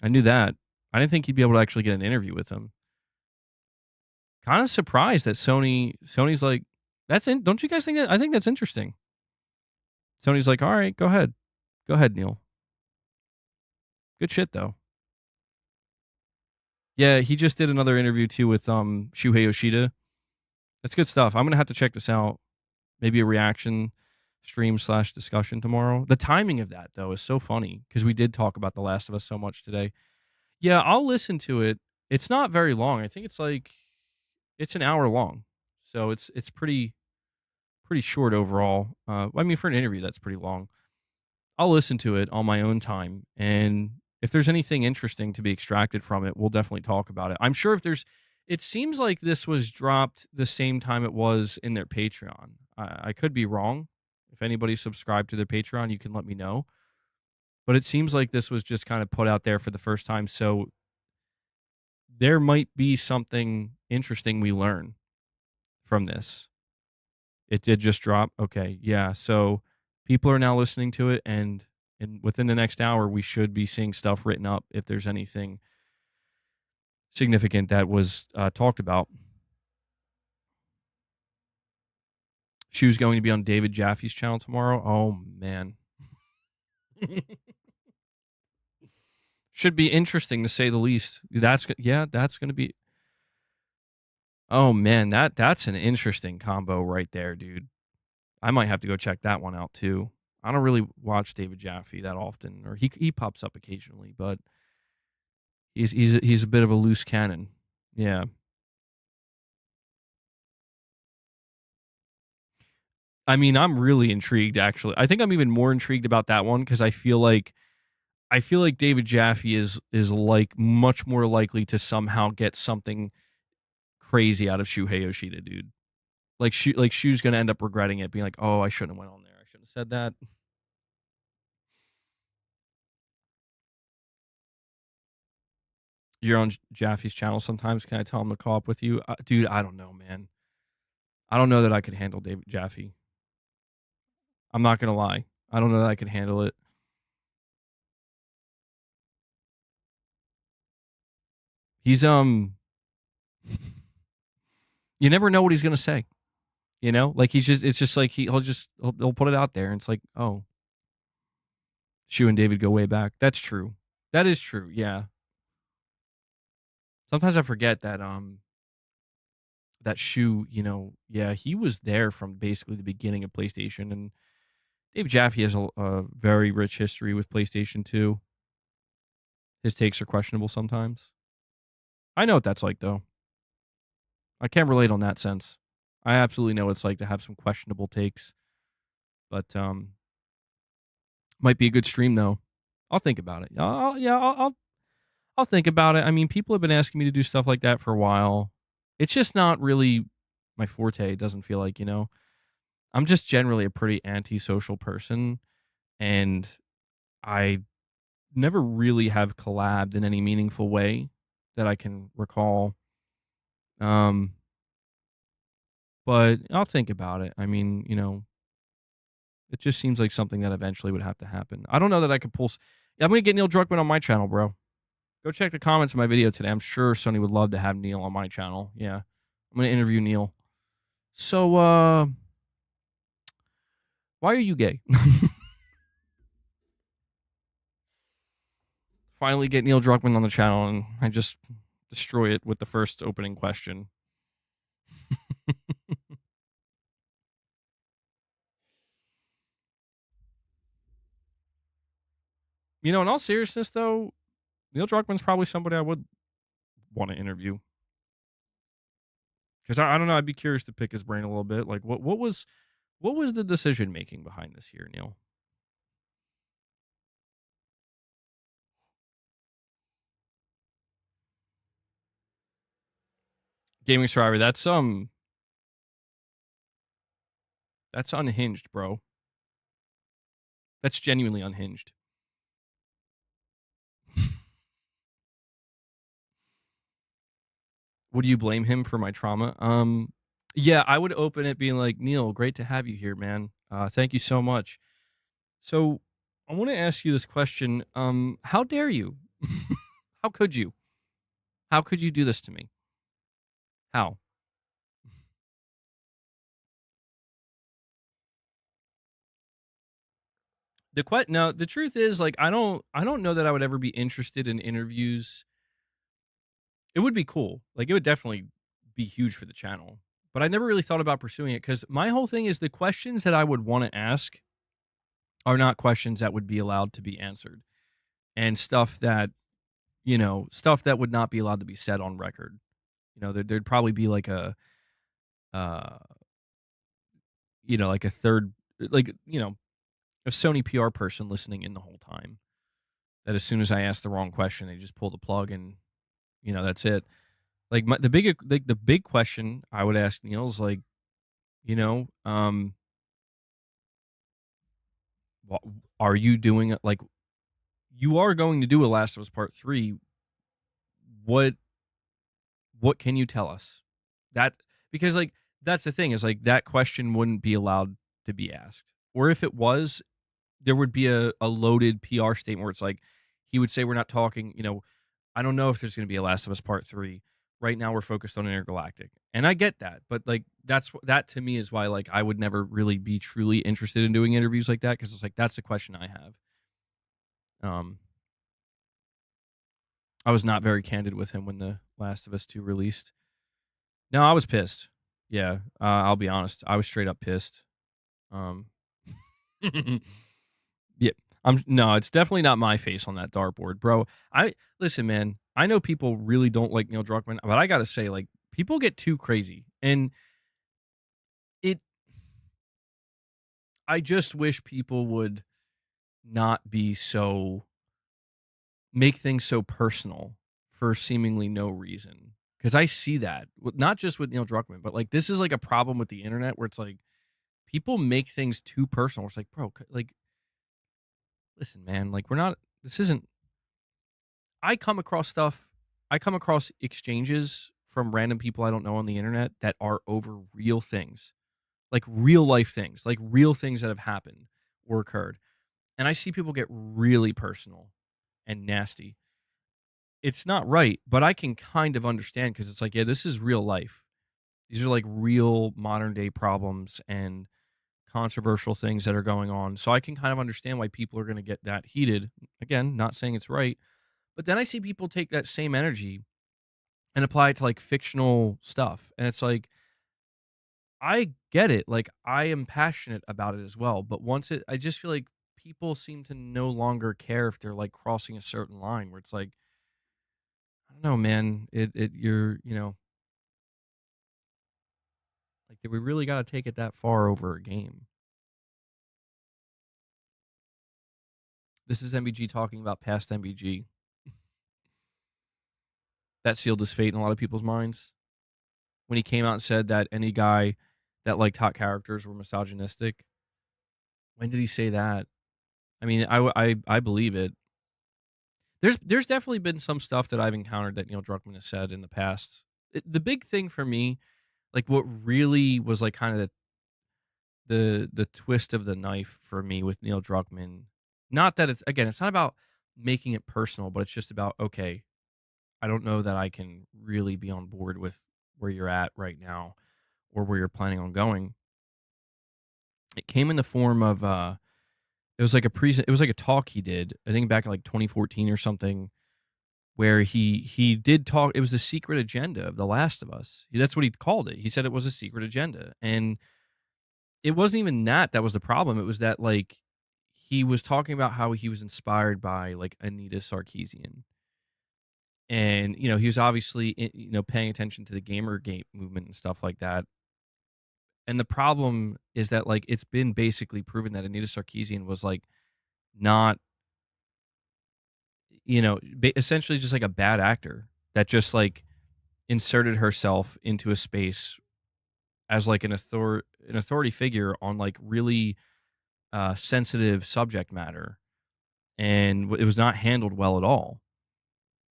I knew that. I didn't think he'd be able to actually get an interview with them. Kind of surprised that Sony's like, don't you guys think that? I think that's interesting. Sony's like, all right, go ahead, Neil. Good shit though. Yeah, he just did another interview too with Shuhei Yoshida. That's good stuff. I'm gonna have to check this out. Maybe a reaction stream / discussion tomorrow. The timing of that though is so funny because we did talk about The Last of Us so much today. Yeah, I'll listen to it. It's not very long. I think it's an hour long, so it's pretty short overall. I mean, for an interview, that's pretty long. I'll listen to it on my own time, and if there's anything interesting to be extracted from it, we'll definitely talk about it. I'm sure it seems like this was dropped the same time it was in their Patreon. I could be wrong. If anybody's subscribed to their Patreon, you can let me know. But it seems like this was just kind of put out there for the first time, so there might be something interesting we learn from this. It did just drop. Okay, yeah. So people are now listening to it, and within the next hour, we should be seeing stuff written up if there's anything significant that was talked about. Shu's going to be on David Jaffe's channel tomorrow. Oh, man. Should be interesting to say the least. That's going to be. Oh man, that's an interesting combo right there, dude. I might have to go check that one out too. I don't really watch David Jaffe that often, or he pops up occasionally, but he's a bit of a loose cannon. Yeah. I mean, I'm really intrigued actually. I think I'm even more intrigued about that one because I feel like David Jaffe is like much more likely to somehow get something crazy out of Shuhei Yoshida, dude. Like Shu's gonna end up regretting it, being like, "Oh, I shouldn't have went on there. I shouldn't have said that." You're on Jaffe's channel sometimes. Can I tell him to call up with you, dude? I don't know, man. I don't know that I could handle David Jaffe. I'm not gonna lie. I don't know that I could handle it. He's you never know what he's gonna say. You know, like it's just like he'll put it out there, and it's like, oh, Shu and David go way back. That's true. That is true. Yeah. Sometimes I forget that Shu, yeah, he was there from basically the beginning of PlayStation, and Dave Jaffe has a very rich history with PlayStation 2. His takes are questionable sometimes. I know what that's like, though. I can't relate on that sense. I absolutely know what it's like to have some questionable takes, but might be a good stream though. I'll think about it. I'll think about it. I mean, people have been asking me to do stuff like that for a while. It's just not really my forte. It doesn't feel like, I'm just generally a pretty antisocial person, and I never really have collabed in any meaningful way that I can recall. Um, but I'll think about it. I mean, it just seems like something that eventually would have to happen. I don't know that I could pull. Yeah, I'm gonna get Neil Druckmann on my channel, bro. Go check the comments of my video today. I'm sure Sony would love to have Neil on my channel. Yeah, I'm gonna interview Neil. So, why are you gay? Finally, get Neil Druckmann on the channel, and I just destroy it with the first opening question. In all seriousness, though, Neil Druckmann's probably somebody I would want to interview. Because I don't know, I'd be curious to pick his brain a little bit. Like, what was the decision making behind this here, Neil? Gaming Survivor, that's unhinged, bro. That's genuinely unhinged. Would you blame him for my trauma? Yeah, I would open it being like, Neil, great to have you here, man. Thank you so much. So I want to ask you this question. How dare you? How could you? How could you do this to me? How? No, the truth is, like, I don't know that I would ever be interested in interviews. It would be cool. Like, it would definitely be huge for the channel. But I never really thought about pursuing it because my whole thing is the questions that I would want to ask are not questions that would be allowed to be answered, and stuff that would not be allowed to be said on record. There'd probably be like uh, like a third, like, a Sony PR person listening in the whole time. That as soon as I ask the wrong question, they just pull the plug and that's it. Like the big question I would ask Neil is like, you know, um, are you doing it? Like, you are going to do a Last of Us Part 3. What can you tell us? That Because like that's the thing is like that question wouldn't be allowed to be asked. Or if it was, there would be a loaded PR statement where it's like he would say we're not talking, I don't know if there's going to be a Last of Us Part 3. Right now we're focused on Intergalactic. And I get that, but like that to me is why like I would never really be truly interested in doing interviews like that because it's like that's the question I have. Um I was not very candid with him when the Last of Us 2 released. No, I was pissed. Yeah, I'll be honest. I was straight up pissed. Um, yeah, No, it's definitely not my face on that dartboard, bro. Listen, man. I know people really don't like Neil Druckmann, but I gotta say, like, people get too crazy, and it. I just wish people would not be so make things so personal for seemingly no reason. Because I see that, not just with Neil Druckmann, but like this is like a problem with the internet where it's like people make things too personal. It's like, bro, like, listen, man, like we're not. This isn't. I come across stuff. I come across exchanges from random people I don't know on the internet that are over real things, like real life things, like real things that have happened or occurred. And I see people get really personal and nasty. It's not right, but I can kind of understand because it's like, yeah, this is real life. These are like real modern day problems and controversial things that are going on. So I can kind of understand why people are going to get that heated. Again, not saying it's right, but then I see people take that same energy and apply it to like fictional stuff. And it's like, I get it. Like, I am passionate about it as well. But I just feel like people seem to no longer care if they're like crossing a certain line where it's like, I don't know, man. You're, like, did we really got to take it that far over a game? This is MBG talking about past MBG. That sealed his fate in a lot of people's minds when he came out and said that any guy that liked hot characters were misogynistic. When did he say that? I mean, I believe it. There's definitely been some stuff that I've encountered that Neil Druckmann has said in the past. The big thing for me, like what really was like kind of the twist of the knife for me with Neil Druckmann. Not that it's not about making it personal, but it's just about, okay, I don't know that I can really be on board with where you're at right now or where you're planning on going. It came in the form of it was like it was like a talk he did, I think back in like 2014 or something, where he did talk. It was a secret agenda of The Last of Us. That's what he called it. He said it was a secret agenda, and it wasn't even that was the problem. It was that like he was talking about how he was inspired by like Anita Sarkeesian, and he was obviously paying attention to the Gamergate movement and stuff like that. And the problem is that like it's been basically proven that Anita Sarkeesian was like not, essentially just like a bad actor that just like inserted herself into a space as like an authority figure on like really sensitive subject matter, and it was not handled well at all.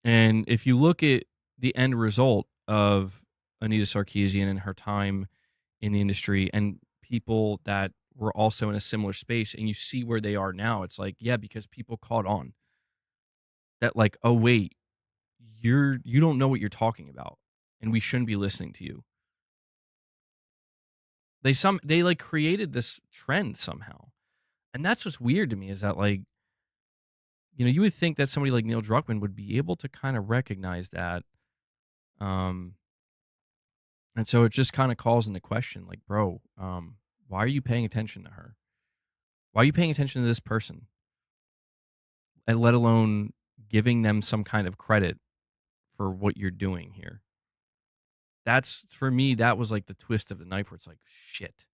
And if you look at the end result of Anita Sarkeesian and her time in the industry and people that were also in a similar space, and you see where they are now, it's like, yeah, because people caught on that like, oh wait, you don't know what you're talking about, and we shouldn't be listening to you. They like created this trend somehow. And that's what's weird to me is that like, you would think that somebody like Neil Druckmann would be able to kind of recognize that. And so it just kind of calls into question, like, bro, why are you paying attention to her? Why are you paying attention to this person? And let alone giving them some kind of credit for what you're doing here. That's, for me, that was like the twist of the knife where it's like, shit.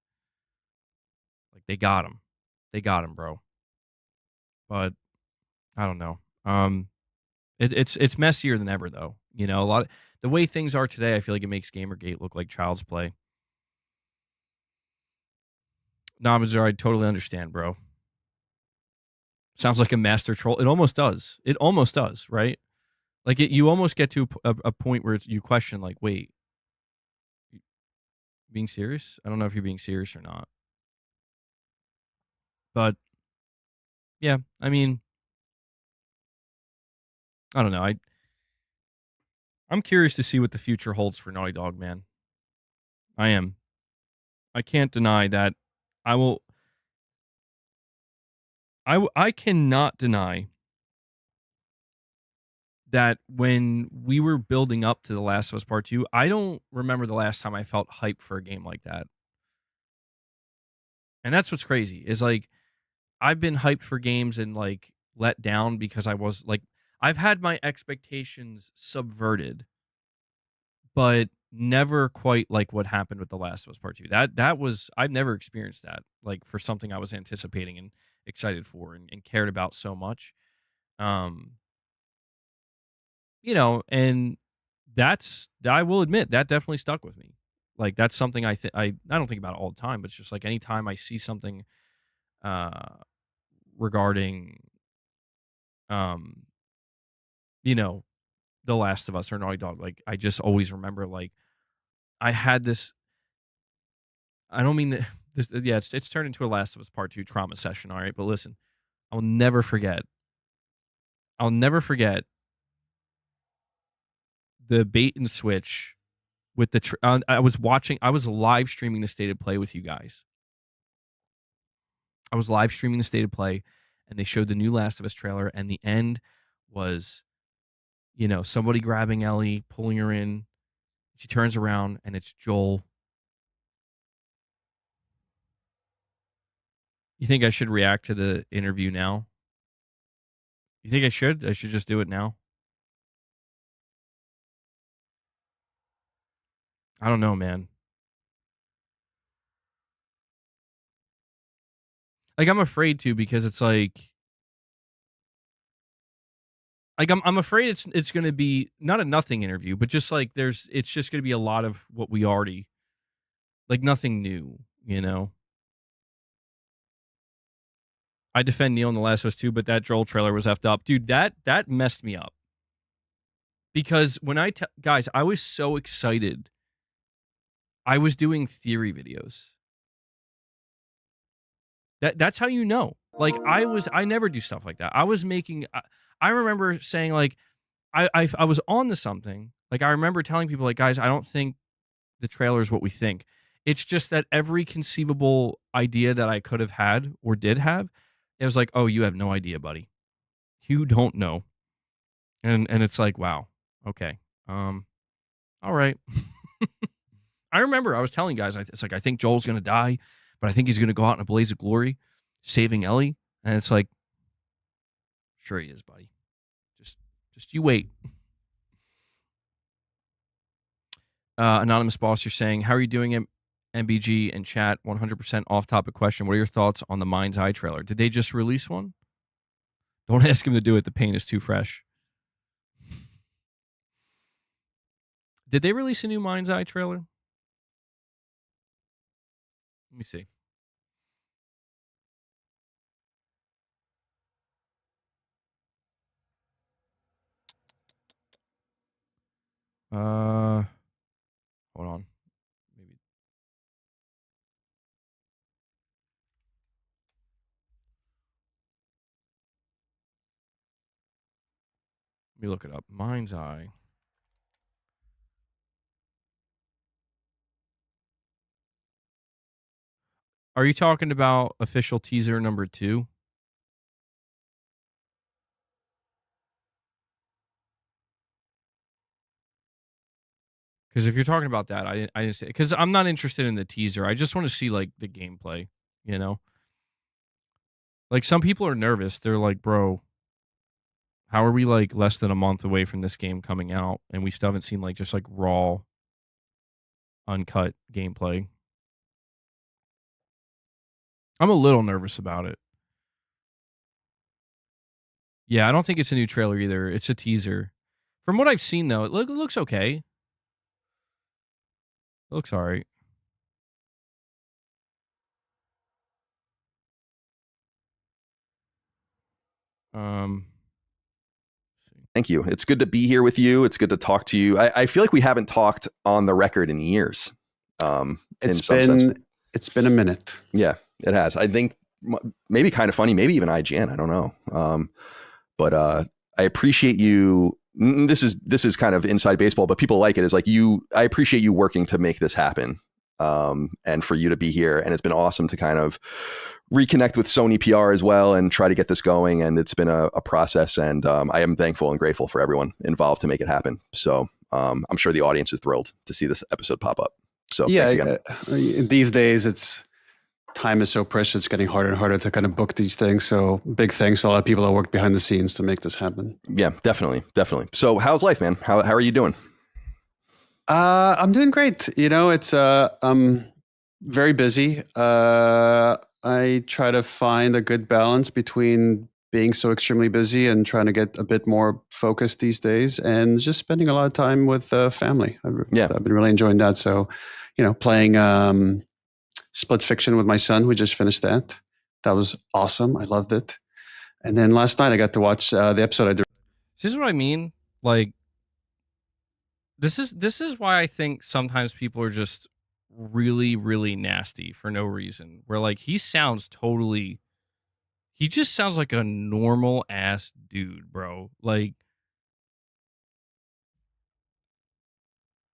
Like, they got him. They got him, bro. But I don't know. It's messier than ever, though. A lot of, the way things are today, I feel like it makes Gamergate look like child's play. Navazar, I totally understand, bro. Sounds like a master troll. It almost does. It almost does, right? Like, you almost get to a point where you question, like, wait, being serious? I don't know if you're being serious or not. But, yeah, I mean, I don't know. I'm curious to see what the future holds for Naughty Dog, man. I am. I can't deny that I cannot deny that when we were building up to The Last of Us Part 2, I don't remember the last time I felt hyped for a game like that. And that's what's crazy, is like, I've been hyped for games and like let down because I was like, I've had my expectations subverted, but never quite like what happened with The Last of Us Part 2. That was, I've never experienced that, like for something I was anticipating and excited for and cared about so much. Um, and I will admit that definitely stuck with me. Like that's something I don't think about it all the time, but it's just like anytime I see something uh regarding um you know The Last of Us or Naughty Dog, like I just always remember like I had this. I don't mean that this. Yeah, it's turned into a Last of Us Part 2 trauma session. All right, but listen, I'll never forget. I'll never forget the bait and switch with the. I was watching. I was live streaming the State of Play with you guys. I was live streaming the State of Play, and they showed the new Last of Us trailer, and the end was, somebody grabbing Ellie, pulling her in. She turns around, and it's Joel. You think I should react to the interview now? You think I should? I should just do it now? I don't know, man. Like I'm afraid to because it's like I'm afraid it's going to be not a nothing interview, but just like it's just going to be a lot of what we already, like nothing new. I defend Neil in The Last of Us 2, but that Joel trailer was effed up. Dude, that messed me up. Because when guys, I was so excited. I was doing theory videos. That's how you know. Like I never do stuff like that. I was making I remember saying like I was on to something. Like I remember telling people like, guys, I don't think the trailer is what we think. It's just that every conceivable idea that I could have had or did have, it was like, oh, you have no idea, buddy. You don't know. And it's like, wow. Okay. All right. I remember I was telling guys, it's like, I think Joel's going to die, but I think he's going to go out in a blaze of glory, saving Ellie. And it's like, sure he is, buddy. Just you wait. Anonymous Boss, you're saying, how are you doing, MBG and chat? 100% off-topic question. What are your thoughts on the Mind's Eye trailer? Did they just release one? Don't ask him to do it. The paint is too fresh. Did they release a new Mind's Eye trailer? Let me see. Hold on. Maybe. Let me look it up. Mind's Eye. Are you talking about official teaser number 2? Because if you're talking about that, I didn't say, because I'm not interested in the teaser. I just want to see like the gameplay. Like some people are nervous. They're like, bro, how are we like less than a month away from this game coming out and we still haven't seen like just like raw, uncut gameplay? I'm a little nervous about it. Yeah, I don't think it's a new trailer either. It's a teaser. From what I've seen, though, it looks okay. It looks all right. Thank you. It's good to be here with you. It's good to talk to you. I feel like we haven't talked on the record in years. It's been a minute. Yeah, it has. I think maybe kind of funny, maybe even IGN. I don't know. But I appreciate you. This is kind of inside baseball, but people like it. Is like I appreciate you working to make this happen. And for you to be here. And it's been awesome to kind of reconnect with Sony PR as well and try to get this going. And it's been a process. And I am thankful and grateful for everyone involved to make it happen. So I'm sure the audience is thrilled to see this episode pop up. So yeah, thanks again. These days it's time is so precious. It's getting harder and harder to kind of book these things. So big thanks to a lot of people that worked behind the scenes to make this happen. Yeah, definitely. So how's life, man? How are you doing? I'm doing great. It's I'm very busy. I try to find a good balance between being so extremely busy and trying to get a bit more focused these days, and just spending a lot of time with family. I've been really enjoying that. So, playing Split Fiction with my son. We just finished that. That was awesome. I loved it. And then last night I got to watch the episode I did. This is what I mean. Like, this is why I think sometimes people are just really, really nasty for no reason. Where like he just sounds like a normal ass dude, bro. Like,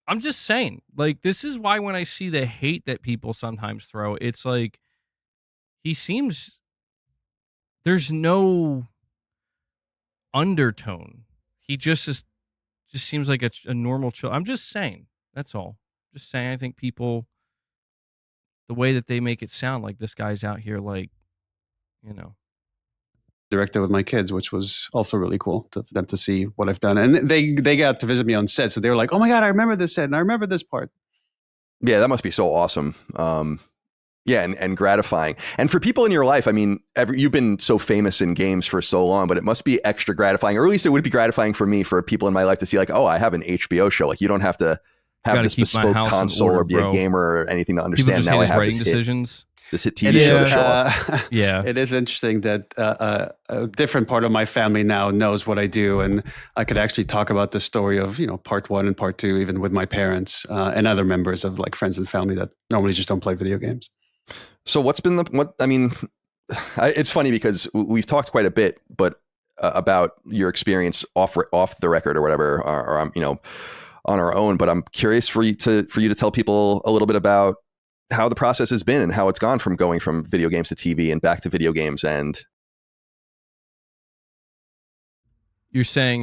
I'm just saying, like, this is why when I see the hate that people sometimes throw, it's like there's no undertone. He just seems like a normal chill. I'm just saying. That's all. Just saying. I think people, the way that they make it sound like this guy's out here, like, directed with my kids, which was also really cool for them to see what I've done. And they got to visit me on set. So they were like, oh my God, I remember this set and I remember this part. Yeah, that must be so awesome. Yeah, and gratifying. And for people in your life, I mean, you've been so famous in games for so long, but it must be extra gratifying, or at least it would be gratifying for me, for people in my life to see like, oh, I have an HBO show. Like, you don't have to have this bespoke console or be a gamer or anything to understand. Now I have writing decisions. This hit TV show. Yeah, it is interesting that a different part of my family now knows what I do, and I could actually talk about the story of part 1 and part 2, even with my parents and other members of like friends and family that normally just don't play video games. So what's been it's funny because we've talked quite a bit, but about your experience off the record or whatever, or on our own. But I'm curious for you to tell people a little bit about how the process has been and how it's gone from going from video games to TV and back to video games. And you're saying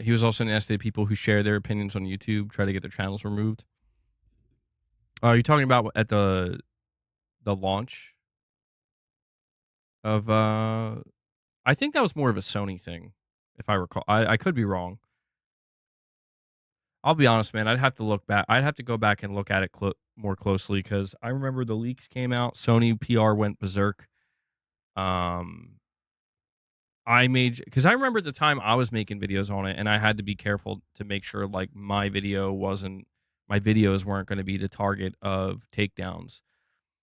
he was also nasty to people who share their opinions on YouTube, try to get their channels removed. Are you talking about at the launch of I think that was more of a Sony thing, if I recall. I could be wrong. I'll be honest, man. I'd have to look back. I'd have to go back and look at it more closely, because I remember the leaks came out. Sony PR went berserk. Because I remember at the time I was making videos on it, and I had to be careful to make sure like my videos weren't going to be the target of takedowns.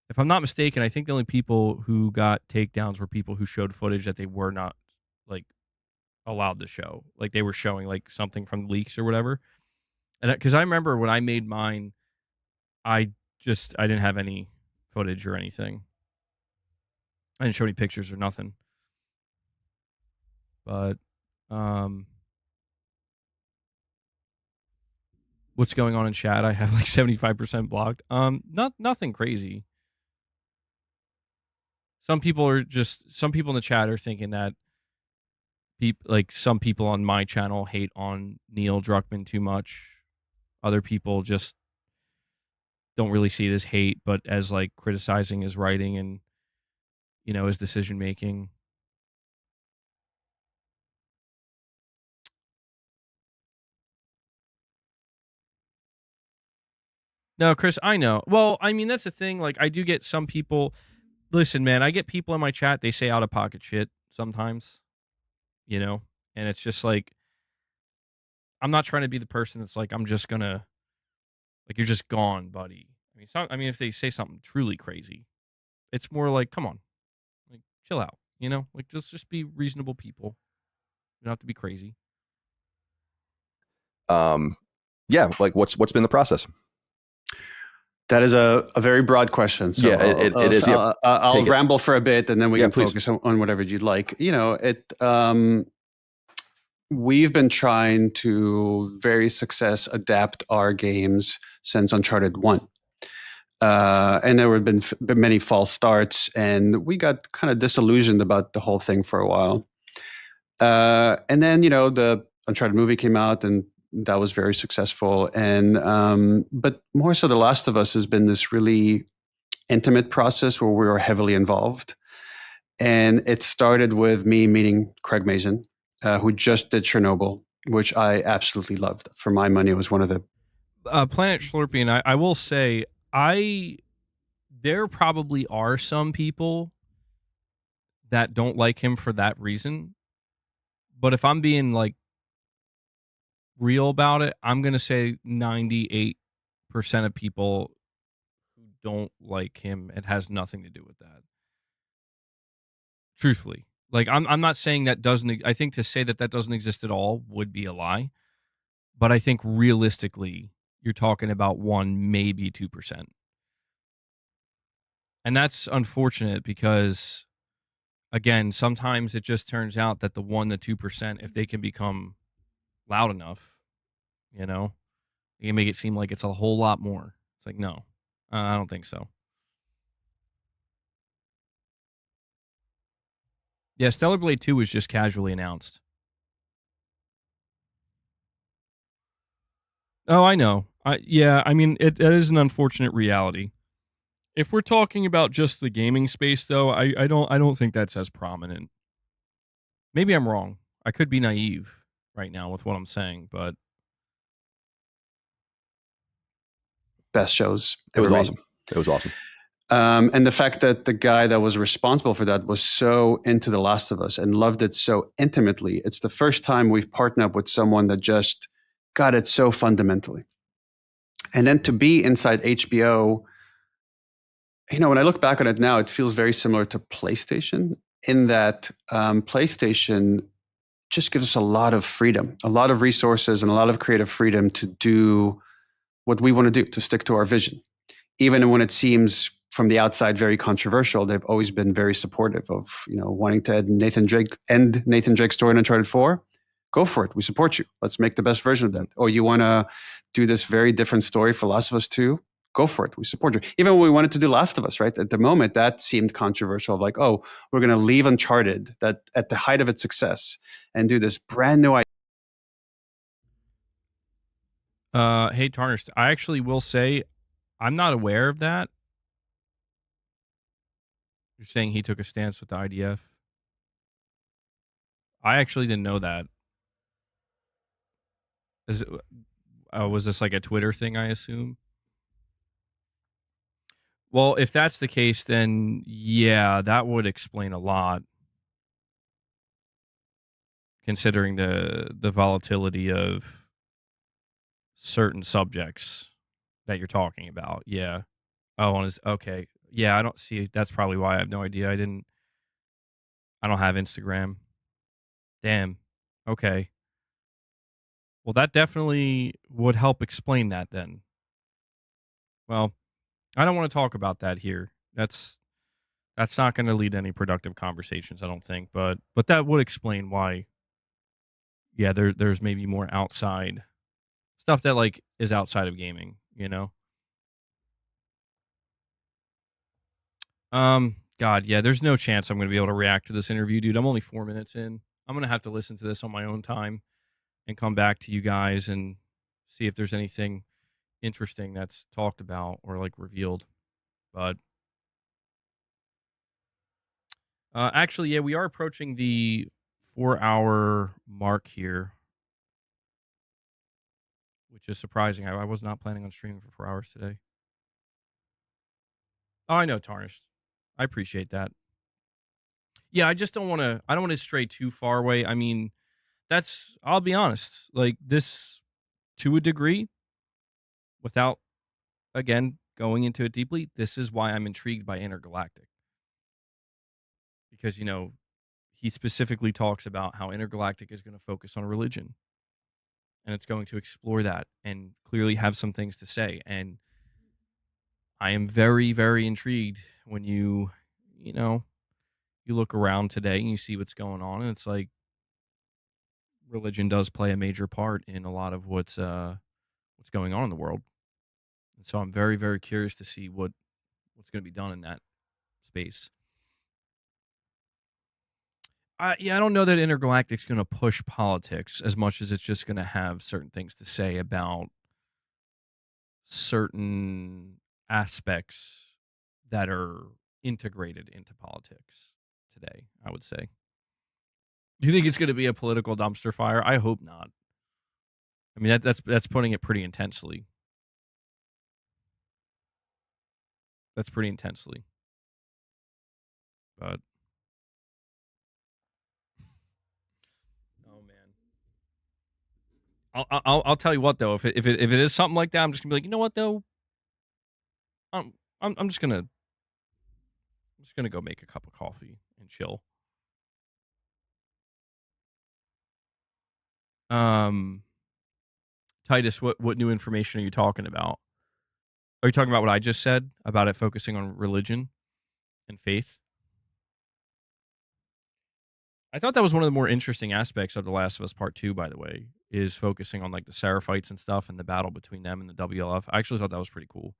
If I'm not mistaken, I think the only people who got takedowns were people who showed footage that they were not like allowed to show. Like they were showing like something from leaks or whatever. And because I remember when I made mine, I didn't have any footage or anything. I didn't show any pictures or nothing. But what's going on in chat? I have like 75% blocked. Nothing crazy. Some people in the chat are thinking that some people on my channel hate on Neil Druckmann too much. Other people just don't really see it as hate, but as like criticizing his writing and his decision making. No, Chris, I know. Well, I mean, that's the thing. Like, I do get some people. Listen, man, I get people in my chat. They say out of pocket shit sometimes, and it's just like, I'm not trying to be the person that's like, I'm just gonna, like, you're just gone, buddy. I mean, if they say something truly crazy, it's more like, come on, like, chill out, like, just be reasonable people. You don't have to be crazy. Yeah, like what's been the process? That is a very broad question. So yeah, it is. Yeah. I'll ramble for a bit, and then we can please focus on whatever you'd like. We've been trying to adapt our games since Uncharted 1. And there have been many false starts, and we got kind of disillusioned about the whole thing for a while. And then, the Uncharted movie came out, and that was very successful. And but more so, The Last of Us has been this really intimate process where we were heavily involved. And it started with me meeting Craig Mazin, who just did Chernobyl, which I absolutely loved. For my money, it was one of the Planet Schlorpian, I will say, there probably are some people that don't like him for that reason. But if I'm being like real about it, I'm going to say 98% of people who don't like him, it has nothing to do with that. Truthfully. Like, I'm not saying that doesn't, I think to say that that doesn't exist at all would be a lie. But I think realistically, you're talking about 1, maybe 2%. And that's unfortunate because, again, sometimes it just turns out that the 1 to 2%, if they can become loud enough, you know, you can make it seem like it's a whole lot more. It's like, no, I don't think so. Yeah, Stellar Blade 2 was just casually announced. Oh, I know. Yeah, I mean, it is an unfortunate reality. If we're talking about just the gaming space, though, I don't think that's as prominent. Maybe I'm wrong. I could be naive right now with what I'm saying, but best shows It was ever made. awesome. It was awesome. And the fact that the guy that was responsible for that was so into The Last of Us and loved it so intimately. It's the first time we've partnered up with someone that just got it so fundamentally. And then to be inside HBO, you know, when I look back on it now, it feels very similar to PlayStation in that PlayStation just gives us a lot of freedom, a lot of resources, and a lot of creative freedom to do what we want to do, to stick to our vision. Even when it seems from the outside very controversial, they've always been very supportive of, you know, wanting to end Nathan Drake's story in Uncharted 4. Go for it. We support you. Let's make the best version of that. Or you want to do this very different story for Last of Us 2? Go for it. We support you. Even when we wanted to do Last of Us, right? At the moment, that seemed controversial. Like, oh, we're going to leave Uncharted that at the height of its success and do this brand new idea. Hey, Tarnished, I actually will say I'm not aware of that. You're saying he took a stance with the IDF? I actually didn't know that. Was this like a Twitter thing, I assume? Well, if that's the case, then yeah, that would explain a lot. Considering the volatility of certain subjects that you're talking about. Yeah. Oh, okay. Yeah, I don't see. That's probably why I have no idea. I don't have Instagram. Damn. Okay. Well, that definitely would help explain that then. Well, I don't want to talk about that here. That's not going to lead to any productive conversations, I don't think. But that would explain why. Yeah, there's maybe more outside stuff that like is outside of gaming, you know. God, yeah, there's no chance I'm going to be able to react to this interview, dude. I'm only 4 minutes in. I'm going to have to listen to this on my own time and come back to you guys and see if there's anything interesting that's talked about or like revealed. But actually, yeah, we are approaching the 4-hour mark here, which is surprising. I was not planning on streaming for 4 hours today. Oh, I know, Tarnished. I appreciate that. Yeah, I just don't want to stray too far away. I mean, I'll be honest, like this to a degree, without, again, going into it deeply, this is why I'm intrigued by Intergalactic. Because, you know, he specifically talks about how Intergalactic is going to focus on religion. And it's going to explore that and clearly have some things to say. And I am very, very intrigued when you look around today and you see what's going on. And it's like religion does play a major part in a lot of what's going on in the world. And so I'm very, very curious to see what's going to be done in that space. I don't know that Intergalactic's going to push politics as much as it's just going to have certain things to say about certain aspects that are integrated into politics today, I would say. Do you think it's going to be a political dumpster fire? I hope not. I mean, that's putting it pretty intensely. That's pretty intensely. But oh man, I'll tell you what though. If it is something like that, I'm just gonna be like, you know what though, I'm just gonna go make a cup of coffee and chill. Titus, what new information are you talking about? Are you talking about what I just said about it focusing on religion and faith? I thought that was one of the more interesting aspects of The Last of Us Part 2, by the way, is focusing on like the Seraphites and stuff and the battle between them and the WLF. I actually thought that was pretty cool.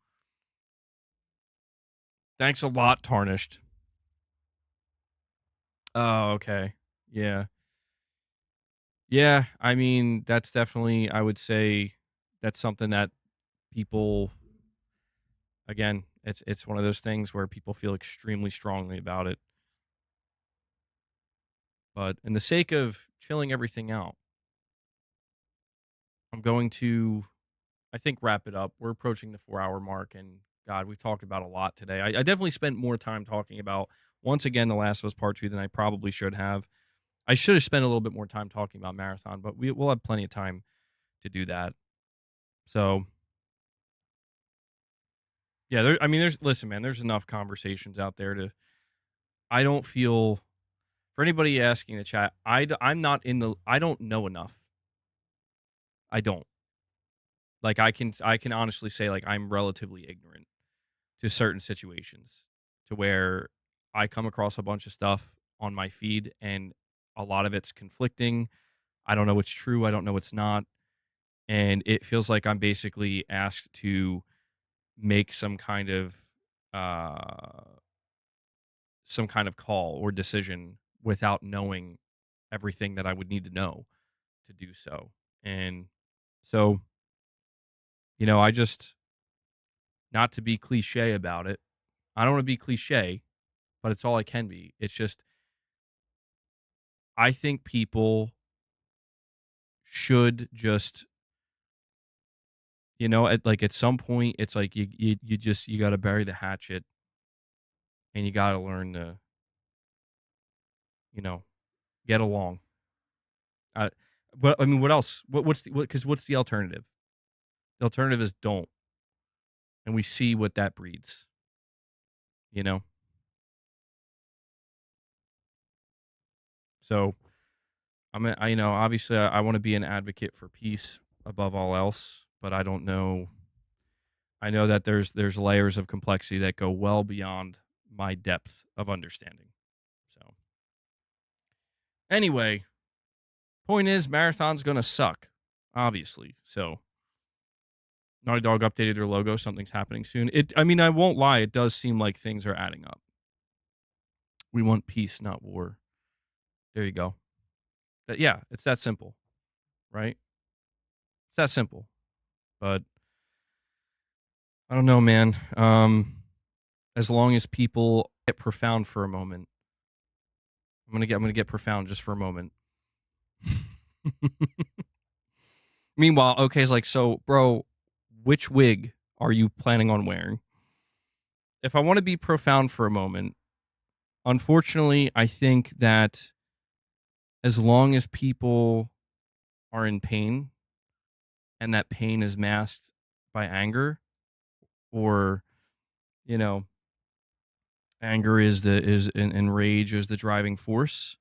Thanks a lot, Tarnished. Oh, okay. Yeah. Yeah, I mean, that's definitely, I would say, that's something that people, again, it's one of those things where people feel extremely strongly about it. But in the sake of chilling everything out, I'm going to, I think, wrap it up. We're approaching the 4-hour mark, and God, we've talked about a lot today. I definitely spent more time talking about, once again, The Last of Us Part 2 than I probably should have. I should have spent a little bit more time talking about Marathon, but we'll have plenty of time to do that. So, yeah, listen, man, there's enough conversations out there to, I don't feel, for anybody asking in the chat, I'm not in the, I don't know enough. I don't. Like, I can honestly say, like, I'm relatively ignorant to certain situations to where I come across a bunch of stuff on my feed and a lot of it's conflicting. I don't know what's true. I don't know what's not. And it feels like I'm basically asked to make some kind of call or decision without knowing everything that I would need to know to do so. And so, you know, I just, not to be cliche about it, I don't want to be cliche, but it's all I can be. It's just, I think people should just, you know, at some point, it's like you got to bury the hatchet, and you got to learn to, you know, get along. But I mean, what else? What's the alternative? The alternative is don't, and we see what that breeds. You know. So, you know, obviously, I want to be an advocate for peace above all else, but I don't know. I know that there's layers of complexity that go well beyond my depth of understanding. So, anyway, point is, Marathon's gonna suck, obviously. So, Naughty Dog updated their logo. Something's happening soon. I mean, I won't lie. It does seem like things are adding up. We want peace, not war. There you go. Yeah, it's that simple, right? It's that simple. But I don't know, man. As long as people get profound for a moment, I'm gonna get profound just for a moment. Meanwhile, okay's like, so, bro, which wig are you planning on wearing? If I want to be profound for a moment, unfortunately, I think that as long as people are in pain and that pain is masked by anger, or, you know, anger and rage is the driving force,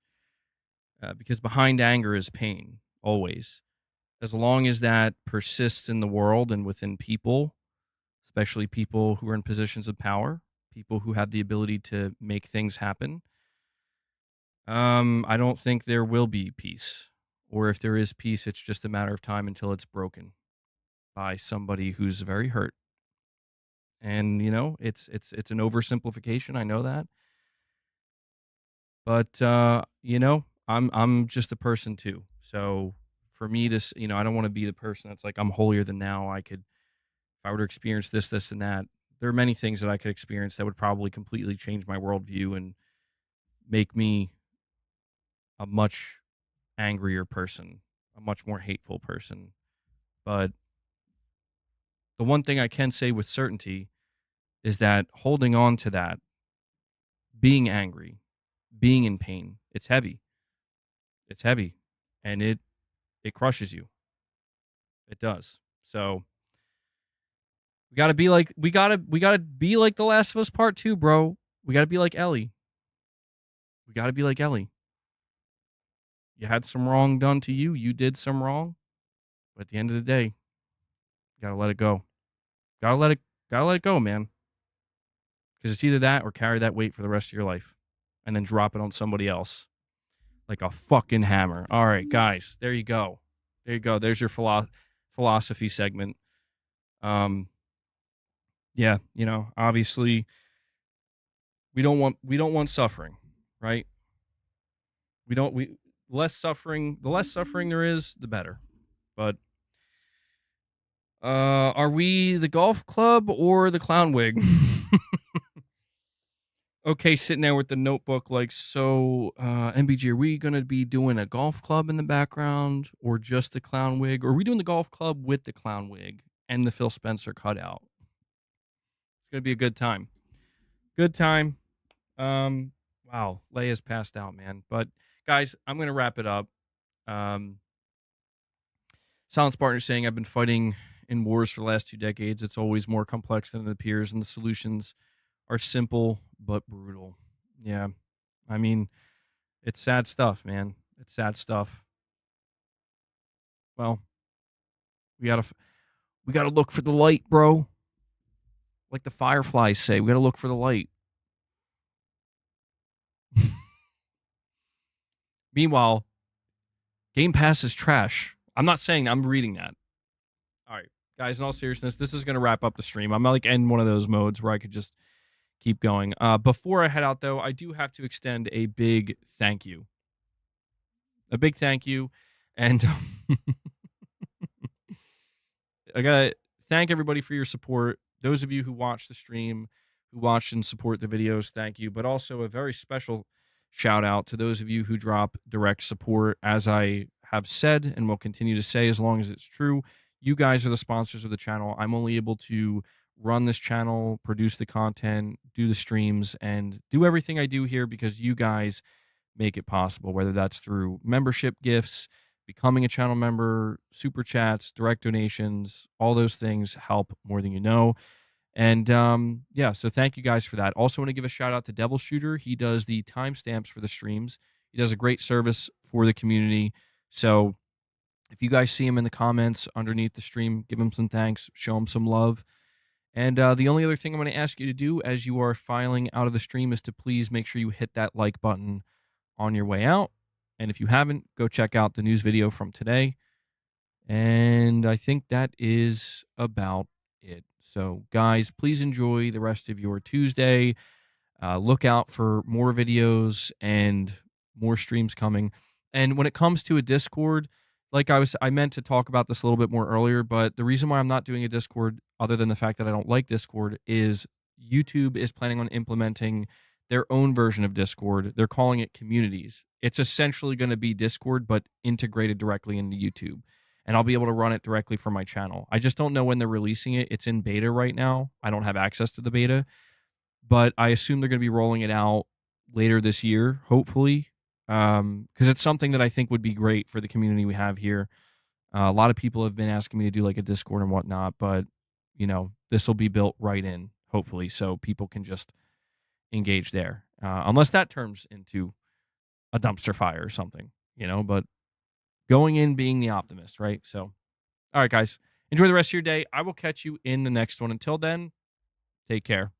because behind anger is pain, always. As long as that persists in the world and within people, especially people who are in positions of power, people who have the ability to make things happen, I don't think there will be peace. Or if there is peace, it's just a matter of time until it's broken by somebody who's very hurt. And, you know, it's an oversimplification. I know that. But, you know, I'm just a person too. So for me to, you know, I don't want to be the person that's like, I'm holier than thou. If I were to experience this, and that, there are many things that I could experience that would probably completely change my worldview and make me a much angrier person, a much more hateful person. But the one thing I can say with certainty is that holding on to that, being angry, being in pain, it's heavy. It's heavy, and it crushes you. It does. So we gotta be like The Last of Us Part 2, bro. We gotta be like Ellie. We gotta be like Ellie. You had some wrong done to you. You did some wrong. But at the end of the day, you gotta let it go. Gotta let it go, man. Because it's either that or carry that weight for the rest of your life. And then drop it on somebody else. Like a fucking hammer. All right, guys. There you go. There you go. There's your philosophy segment. Yeah, obviously we don't want suffering, right? We less suffering, the less suffering there is, the better. But are we the golf club or the clown wig? Okay, sitting there with the notebook, like, so, MBG, are we going to be doing a golf club in the background or just the clown wig? Or are we doing the golf club with the clown wig and the Phil Spencer cutout? It's going to be a good time. Good time. Wow, Leia's passed out, man. But, guys, I'm going to wrap it up. Silent Spartan saying, I've been fighting in wars for the last 2 decades. It's always more complex than it appears, and the solutions are simple but brutal. Yeah. I mean, it's sad stuff, man. It's sad stuff. Well, we gotta look for the light, bro. Like the Fireflies say, we gotta look for the light. Meanwhile, Game Pass is trash. I'm not saying, I'm reading that. All right, guys, in all seriousness, this is gonna wrap up the stream. I'm like in one of those modes where I could just keep going. Before I head out, though, I do have to extend a big thank you. A big thank you. And I got to thank everybody for your support. Those of you who watch the stream, who watch and support the videos, thank you. But also a very special shout out to those of you who drop direct support. As I have said and will continue to say as long as it's true, you guys are the sponsors of the channel. I'm only able to run this channel, produce the content, do the streams, and do everything I do here because you guys make it possible, whether that's through membership gifts, becoming a channel member, super chats, direct donations, all those things help more than you know. And yeah, so thank you guys for that. Also want to give a shout out to Devil Shooter. He does the timestamps for the streams. He does a great service for the community. So if you guys see him in the comments underneath the stream, give him some thanks, show him some love. And the only other thing I'm going to ask you to do as you are filing out of the stream is to please make sure you hit that like button on your way out. And if you haven't, go check out the news video from today. And I think that is about it. So, guys, please enjoy the rest of your Tuesday. Look out for more videos and more streams coming. And when it comes to a Discord, like I meant to talk about this a little bit more earlier, but the reason why I'm not doing a Discord, other than the fact that I don't like Discord, is YouTube is planning on implementing their own version of Discord. They're calling it Communities. It's essentially going to be Discord, but integrated directly into YouTube. And I'll be able to run it directly from my channel. I just don't know when they're releasing it. It's in beta right now. I don't have access to the beta, but I assume they're going to be rolling it out later this year, hopefully. Because it's something that I think would be great for the community we have here. A lot of people have been asking me to do like a Discord and whatnot, but this will be built right in, hopefully, so people can just engage there. Unless that turns into a dumpster fire or something, but going in being the optimist, right? So, all right, guys, enjoy the rest of your day. I will catch you in the next one. Until then, take care.